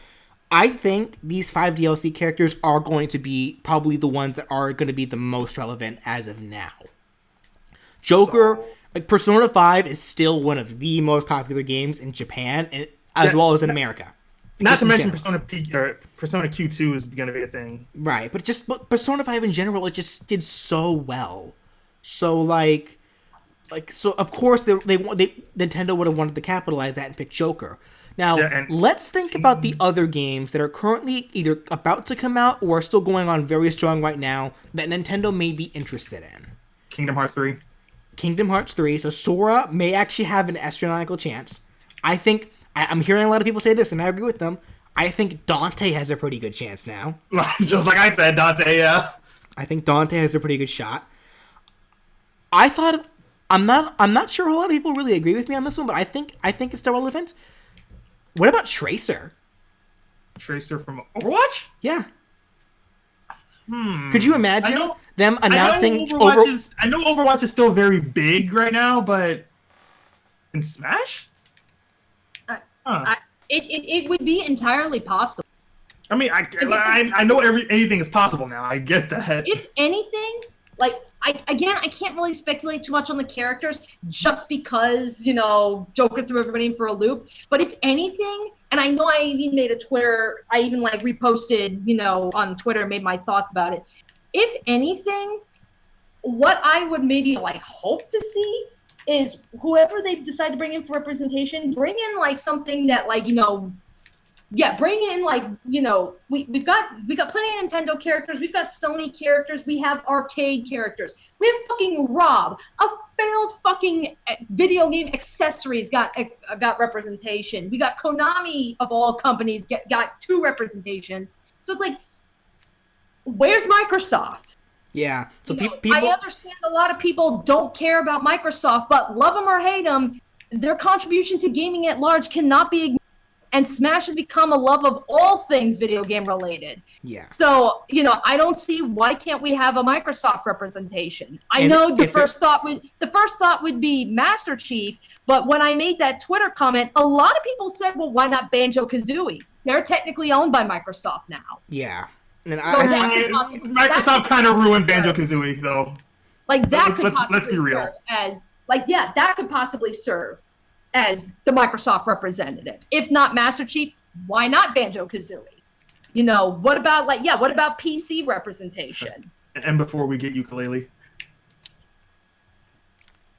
I think these 5 DLC characters are going to be probably the ones that are going to be the most relevant as of now. Joker, Persona 5 is still one of the most popular games in Japan, as well as in America. Not to mention Persona Q2 is going to be a thing. Right, but Persona 5 in general, it just did so well. So, so of course Nintendo would have wanted to capitalize that and pick Joker. Now, let's think about the other games that are currently either about to come out or are still going on very strong right now that Nintendo may be interested in. Kingdom Hearts 3. Kingdom Hearts 3. So Sora may actually have an astronomical chance. I think, I'm hearing a lot of people say this, and I agree with them. I think Dante has a pretty good chance now. Just like I said, Dante, yeah. I think Dante has a pretty good shot. I'm not sure a lot of people really agree with me on this one, but I think it's still relevant. What about Tracer? Tracer from Overwatch? Yeah. Could you imagine them announcing I know Overwatch is still very big right now, but in Smash? It would be entirely possible. I mean, I know anything is possible now. I get that. If anything, I can't really speculate too much on the characters just because, Joker threw everybody in for a loop. But if anything, and I know I even made a Twitter, I even reposted, on Twitter, made my thoughts about it. If anything, what I would maybe hope to see is whoever they decide to bring in for representation, bring in something that bring in we've got plenty of Nintendo characters, we've got Sony characters, we have arcade characters, we have fucking Rob, a failed fucking video game accessories got representation, we got Konami of all companies got 2 representations, so it's where's Microsoft? Yeah, so people. I understand a lot of people don't care about Microsoft, but love them or hate them, their contribution to gaming at large cannot be ignored. And Smash has become a love of all things video game related. Yeah. So, I don't see why can't we have a Microsoft representation. I know the first thought would be Master Chief, but when I made that Twitter comment, a lot of people said, well, why not Banjo-Kazooie? They're technically owned by Microsoft now. Yeah. And Microsoft kind of ruined Banjo-Kazooie, though. Let's be real. That could possibly serve as the Microsoft representative. If not Master Chief, why not Banjo-Kazooie? What about PC representation? And before we get ukulele.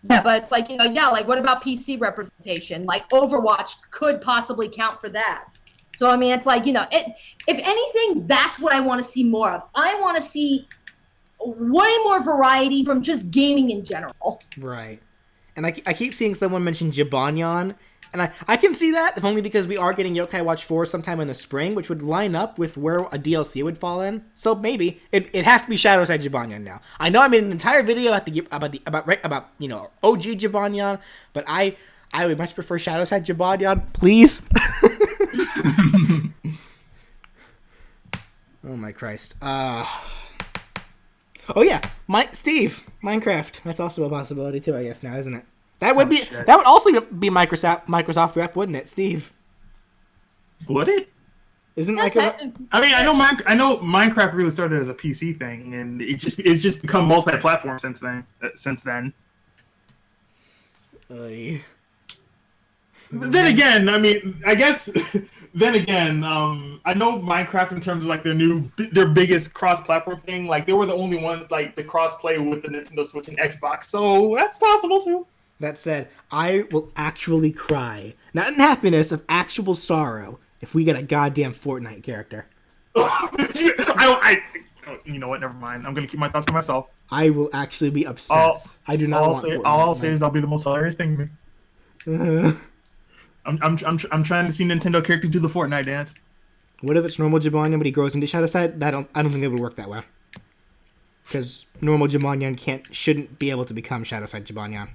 Yeah, but it's what about PC representation? Overwatch could possibly count for that. So, I mean, it's if anything, that's what I want to see more of. I want to see way more variety from just gaming in general. Right. And I keep seeing someone mention Jibanyan, and I can see that, if only because we are getting Yokai Watch 4 sometime in the spring, which would line up with where a DLC would fall in. So maybe it has to be Shadowside Jibanyan now. I know I made an entire video about OG Jibanyan, but I would much prefer Shadowside Jibanyan, please. Oh my Christ. Oh yeah, Steve, Minecraft. That's also a possibility too, I guess now, isn't it? That would also be Microsoft rep, wouldn't it, Steve? Would it? Isn't I know Minecraft really started as a PC thing, and it's just become multi-platform since then. Then again, I guess. Then again, I know Minecraft in terms of their biggest cross-platform thing. They were the only ones to cross-play with the Nintendo Switch and Xbox, so that's possible too. That said, I will actually cry, not in happiness, of actual sorrow, if we get a goddamn Fortnite character. You know what? Never mind. I'm gonna keep my thoughts to myself. I will actually be upset. I do not want Fortnite. All I'll say is that'll be the most hilarious thing to me. I'm trying to see Nintendo characters do the Fortnite dance. What if it's normal Jibanyan, but he grows into Shadowside? I don't think it would work that way. Because normal Jibanyan shouldn't be able to become Shadowside Jibanyan.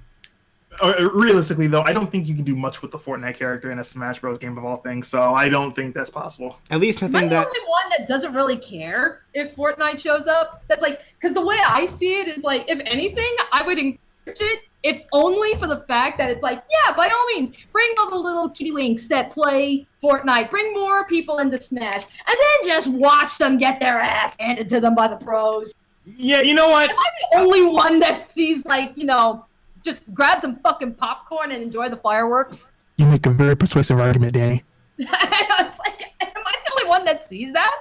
realistically, though, I don't think you can do much with the Fortnite character in a Smash Bros. Game of all things, so I don't think that's possible. At least Am I the only one that doesn't really care if Fortnite shows up? That's like, because the way I see it is like, if anything, I would encourage it, if only for the fact that it's like, yeah, by all means, bring all the little kitty winks that play Fortnite, bring more people into Smash, and then just watch them get their ass handed to them by the pros. Yeah, you know what? Am I the only one that sees, like, just grab some fucking popcorn and enjoy the fireworks? You make a very persuasive argument, Danny. It's like, am I the only one that sees that?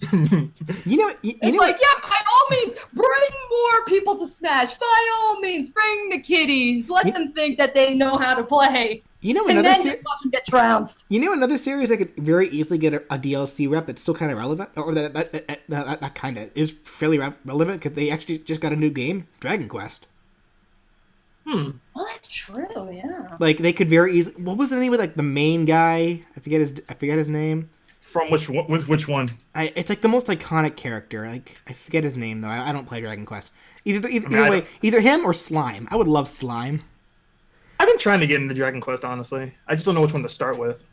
It's like, yeah, by all means, bring more people to Smash. By all means, bring the kiddies. Let them think that they know how to play. And then just watch them get trounced. Another series that could very easily get a DLC rep that's still kind of relevant, or that kind of is fairly relevant because they actually just got a new game, Dragon Quest. Well, that's true. Yeah. Like they could very easily. What was the name of like the main guy? I forget his name. From which one? It's like the most iconic character. Like I forget his name though. I don't play Dragon Quest. Either him or Slime. I would love Slime. I've been trying to get into Dragon Quest, honestly. I just don't know which one to start with.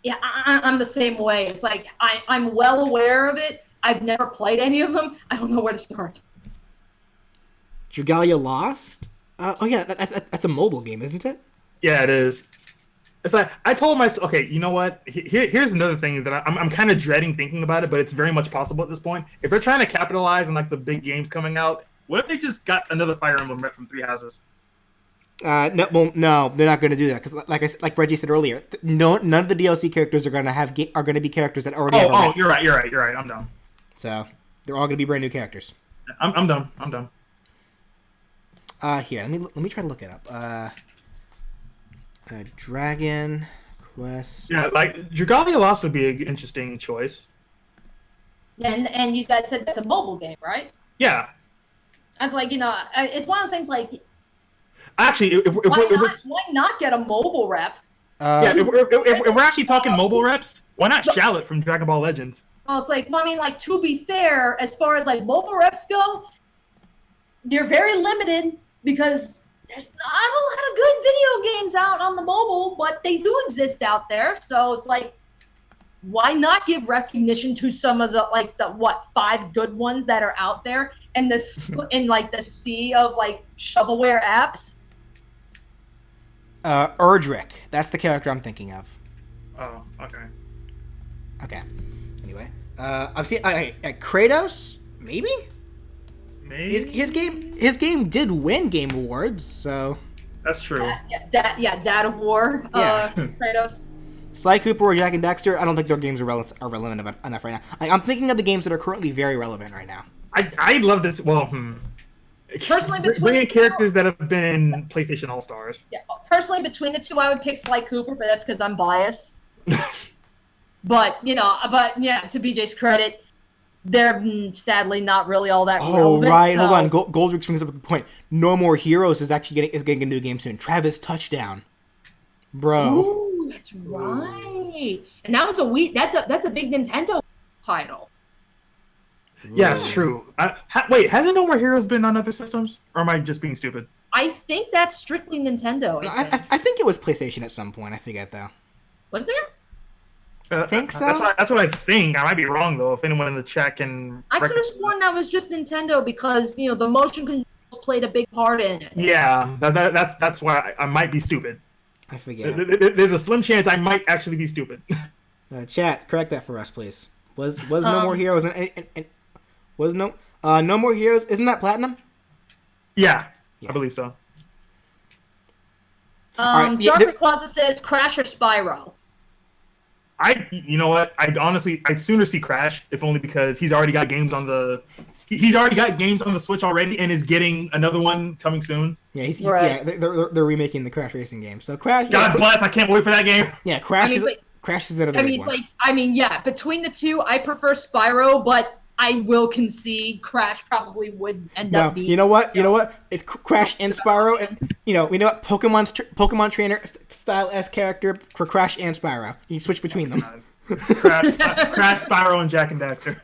Yeah, I'm the same way. It's like I'm well aware of it. I've never played any of them. I don't know where to start. Dragalia Lost? That's a mobile game, isn't it? Yeah, it is. It's like I told myself, okay, you know what? Here's another thing that I'm kind of dreading thinking about it, but it's very much possible at this point. If they're trying to capitalize on like the big games coming out, what if they just got another Fire Emblem rep from Three Houses? No, they're not going to do that because, like Reggie said earlier, none of the DLC characters are going to be characters that already. You're right. I'm done. So they're all going to be brand new characters. I'm done. Here, let me try to look it up. Dragon Quest. Yeah, like Dragalia Lost would be an interesting choice. And you guys said that's a mobile game, right? Yeah. It's like it's one of those things like. Actually, why not get a mobile rep? If we're actually talking mobile reps, why not Shallot from Dragon Ball Legends? Well, it's like, to be fair, as far as like mobile reps go, you're very limited because there's not a lot of good video games out on the mobile, but they do exist out there. So it's like, why not give recognition to some of the 5 good ones that are out there in this in like the sea of like shovelware apps? Erdrick. That's the character I'm thinking of. Oh, okay. Okay. Anyway, I've seen Kratos. Maybe. His game did win Game Awards, so. That's true. Dad of War. Yeah. Kratos. Sly Cooper or Jack and Dexter. I don't think their games are relevant enough right now. Like, I'm thinking of the games that are currently very relevant right now. I'd love this. Well, Personally, bringing characters that have been in PlayStation All Stars. Yeah, personally, between the two, I would pick Sly Cooper, but that's because I'm biased. But to BJ's credit, they're sadly not really all that relevant. Oh, right. So. Hold on. Goldrick brings up a good point. No More Heroes is actually getting a new game soon. Travis Touchdown, bro. Ooh, that's right. And that was that's a big Nintendo title. Yeah, it's true. Wait, hasn't No More Heroes been on other systems? Or am I just being stupid? I think that's strictly Nintendo. I think it was PlayStation at some point. I forget, though. Was there? I think so. That's what I think. I might be wrong, though, if anyone in the chat can... I could have sworn that was just Nintendo because, the motion controls played a big part in it. Yeah, that's why I might be stupid. I forget. There's a slim chance I might actually be stupid. Chat, correct that for us, please. Was No More Heroes... Was No More Heroes? Isn't that Platinum? Yeah. I believe so. Dark Rayquaza says Crash or Spyro. You know what? I'd sooner see Crash, if only because he's already got games on the Switch already, and is getting another one coming soon. Yeah, they're remaking the Crash racing game. So Crash. God bless! I can't wait for that game. Yeah, Crash is another. Between the two, I prefer Spyro, but I will concede Crash probably would end up being. You know what? It's Crash and Spyro, and we know what Pokemon trainer style S character for Crash and Spyro. You can switch between them. Crash, Spyro, and Jak and Daxter.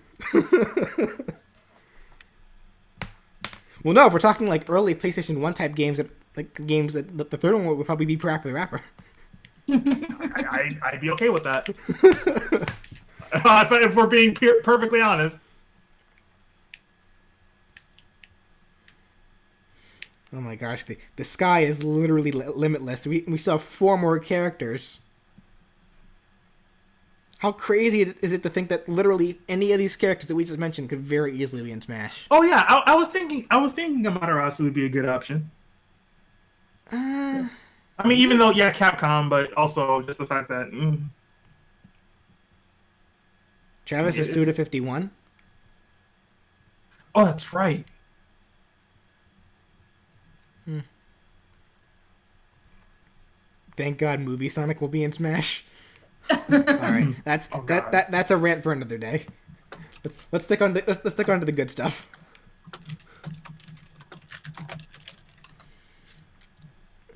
Well, no, if we're talking like early PlayStation 1 type games that like games that the third one would probably be Parappa the Rapper. I'd be okay with that. If we're being perfectly honest. Oh my gosh, the sky is literally limitless. We still have 4 more characters. How crazy is it to think that literally any of these characters that we just mentioned could very easily be in Smash? Oh yeah, I was thinking Amaterasu would be a good option. I mean, even though Capcom, but also just the fact that Travis is Suda 51. Oh, that's right. Thank God, Movie Sonic will be in Smash. All right, that's a rant for another day. Let's stick on let's stick on to the good stuff.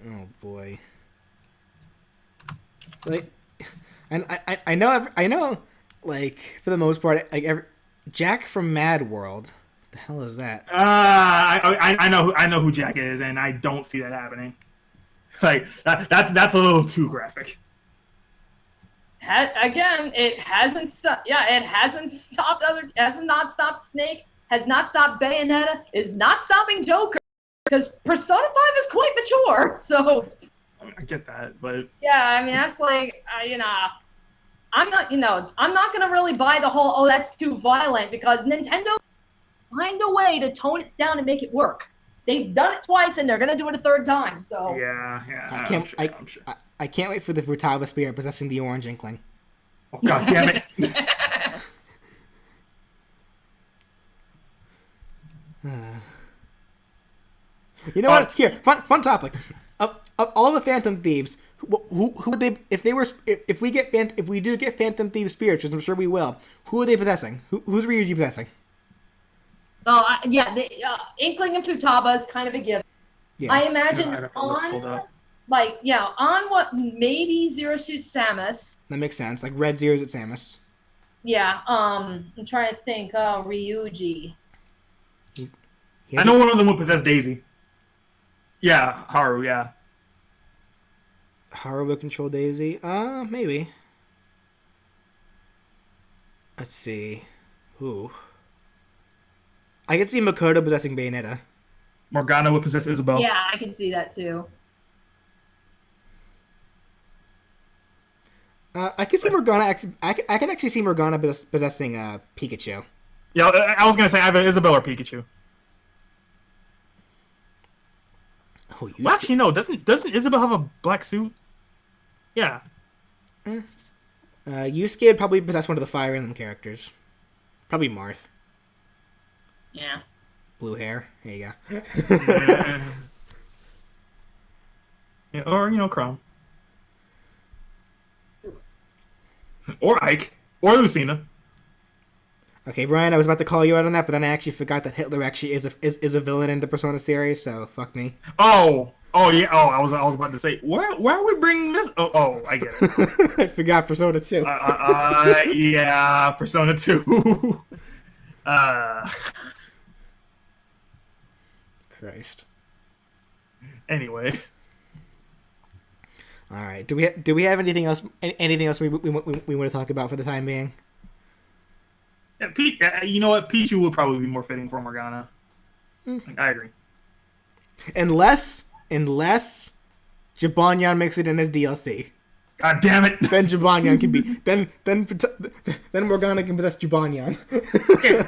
Oh boy. Like, and I know, like, for the most part, like Jack from Mad World. What the hell is that? I know who Jack is, and I don't see that happening. Like that's a little too graphic. Again, it hasn't stopped. Yeah, it hasn't stopped not stopped Snake, has not stopped Bayonetta, is not stopping Joker, because Persona 5 is quite mature. So I get that, but yeah, I mean that's like I'm not gonna really buy the whole that's too violent, because Nintendo find a way to tone it down and make it work. They've done it twice, and they're gonna do it a third time. So yeah. I'm sure. I can't wait for the Futaba spirit possessing the orange inkling. Oh God damn it! You know what? Here, fun topic. Of all the Phantom Thieves, who would they if we do get Phantom Thieves spirits, which I'm sure we will? Who are they possessing? Who's Ryuji possessing? Oh yeah, the Inkling and Futaba is kind of a given. Yeah. I imagine on what maybe Zero Suit Samus. That makes sense. Like Red Zero's at Samus. Yeah. I'm trying to think. Ryuji. I know one of them would possess Daisy. Yeah, Haru. Yeah. Haru will control Daisy. Maybe. Let's see. Ooh. I could see Makoto possessing Bayonetta. Morgana would possess Isabelle. Yeah, I can see that too. I can see Morgana. I can actually see Morgana possessing Pikachu. Yeah, I was gonna say either Isabelle or Pikachu. Oh, well, actually, no. Doesn't Isabelle have a black suit? Yeah. Yusuke would probably possess one of the Fire Emblem characters. Probably Marth. Yeah. Blue hair. There you go. Yeah, or Chrome. Or Ike. Or Lucina. Okay, Brian, I was about to call you out on that, but then I actually forgot that Hitler actually is a villain in the Persona series, so fuck me. Oh yeah. Oh, I was about to say, why are we bringing this? Oh, I get it. I forgot Persona 2. Yeah, Persona 2. Christ. Anyway. All right. Do we have anything else? Anything else we want to talk about for the time being? Yeah, you know what? Pichu would probably be more fitting for Morgana. I agree. Unless Jibanyan makes it in as DLC. God damn it! Then Jibanyan can be then Morgana can possess Jibanyan. Okay,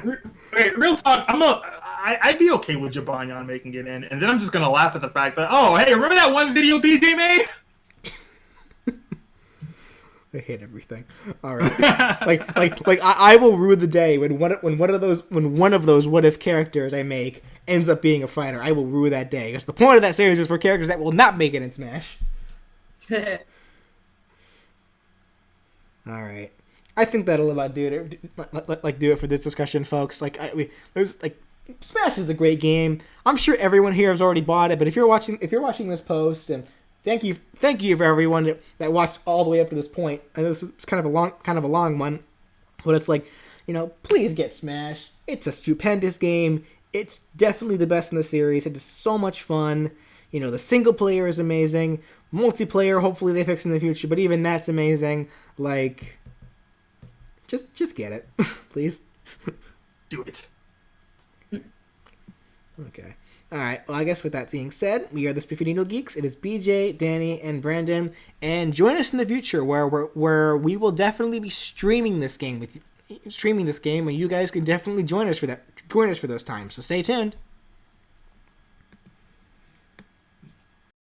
real talk. I'd be okay with Jibanyan making it in, and then I'm just gonna laugh at the fact that hey, remember that one video DJ made? I hate everything. All right, I will rue the day when one of those what if characters I make ends up being a fighter. I will rue that day, because the point of that series is for characters that will not make it in Smash. All right, I think that'll about do it for this discussion, folks. Smash is a great game. I'm sure everyone here has already bought it, but if you're watching this post, and thank you for everyone that watched all the way up to this point. And this was kind of a long one, but it's please get Smash. It's a stupendous game. It's definitely the best in the series. It is so much fun. You know, the single player is amazing. Multiplayer, hopefully they fix in the future, but even that's amazing. Like, just get it, please. Do it. Okay. All right. Well, I guess with that being said, we are the Spiffy Needle Geeks. It is BJ, Danny, and Brandon, and join us in the future where we will definitely be streaming this game, and you guys can definitely join us for that. Join us for those times. So stay tuned.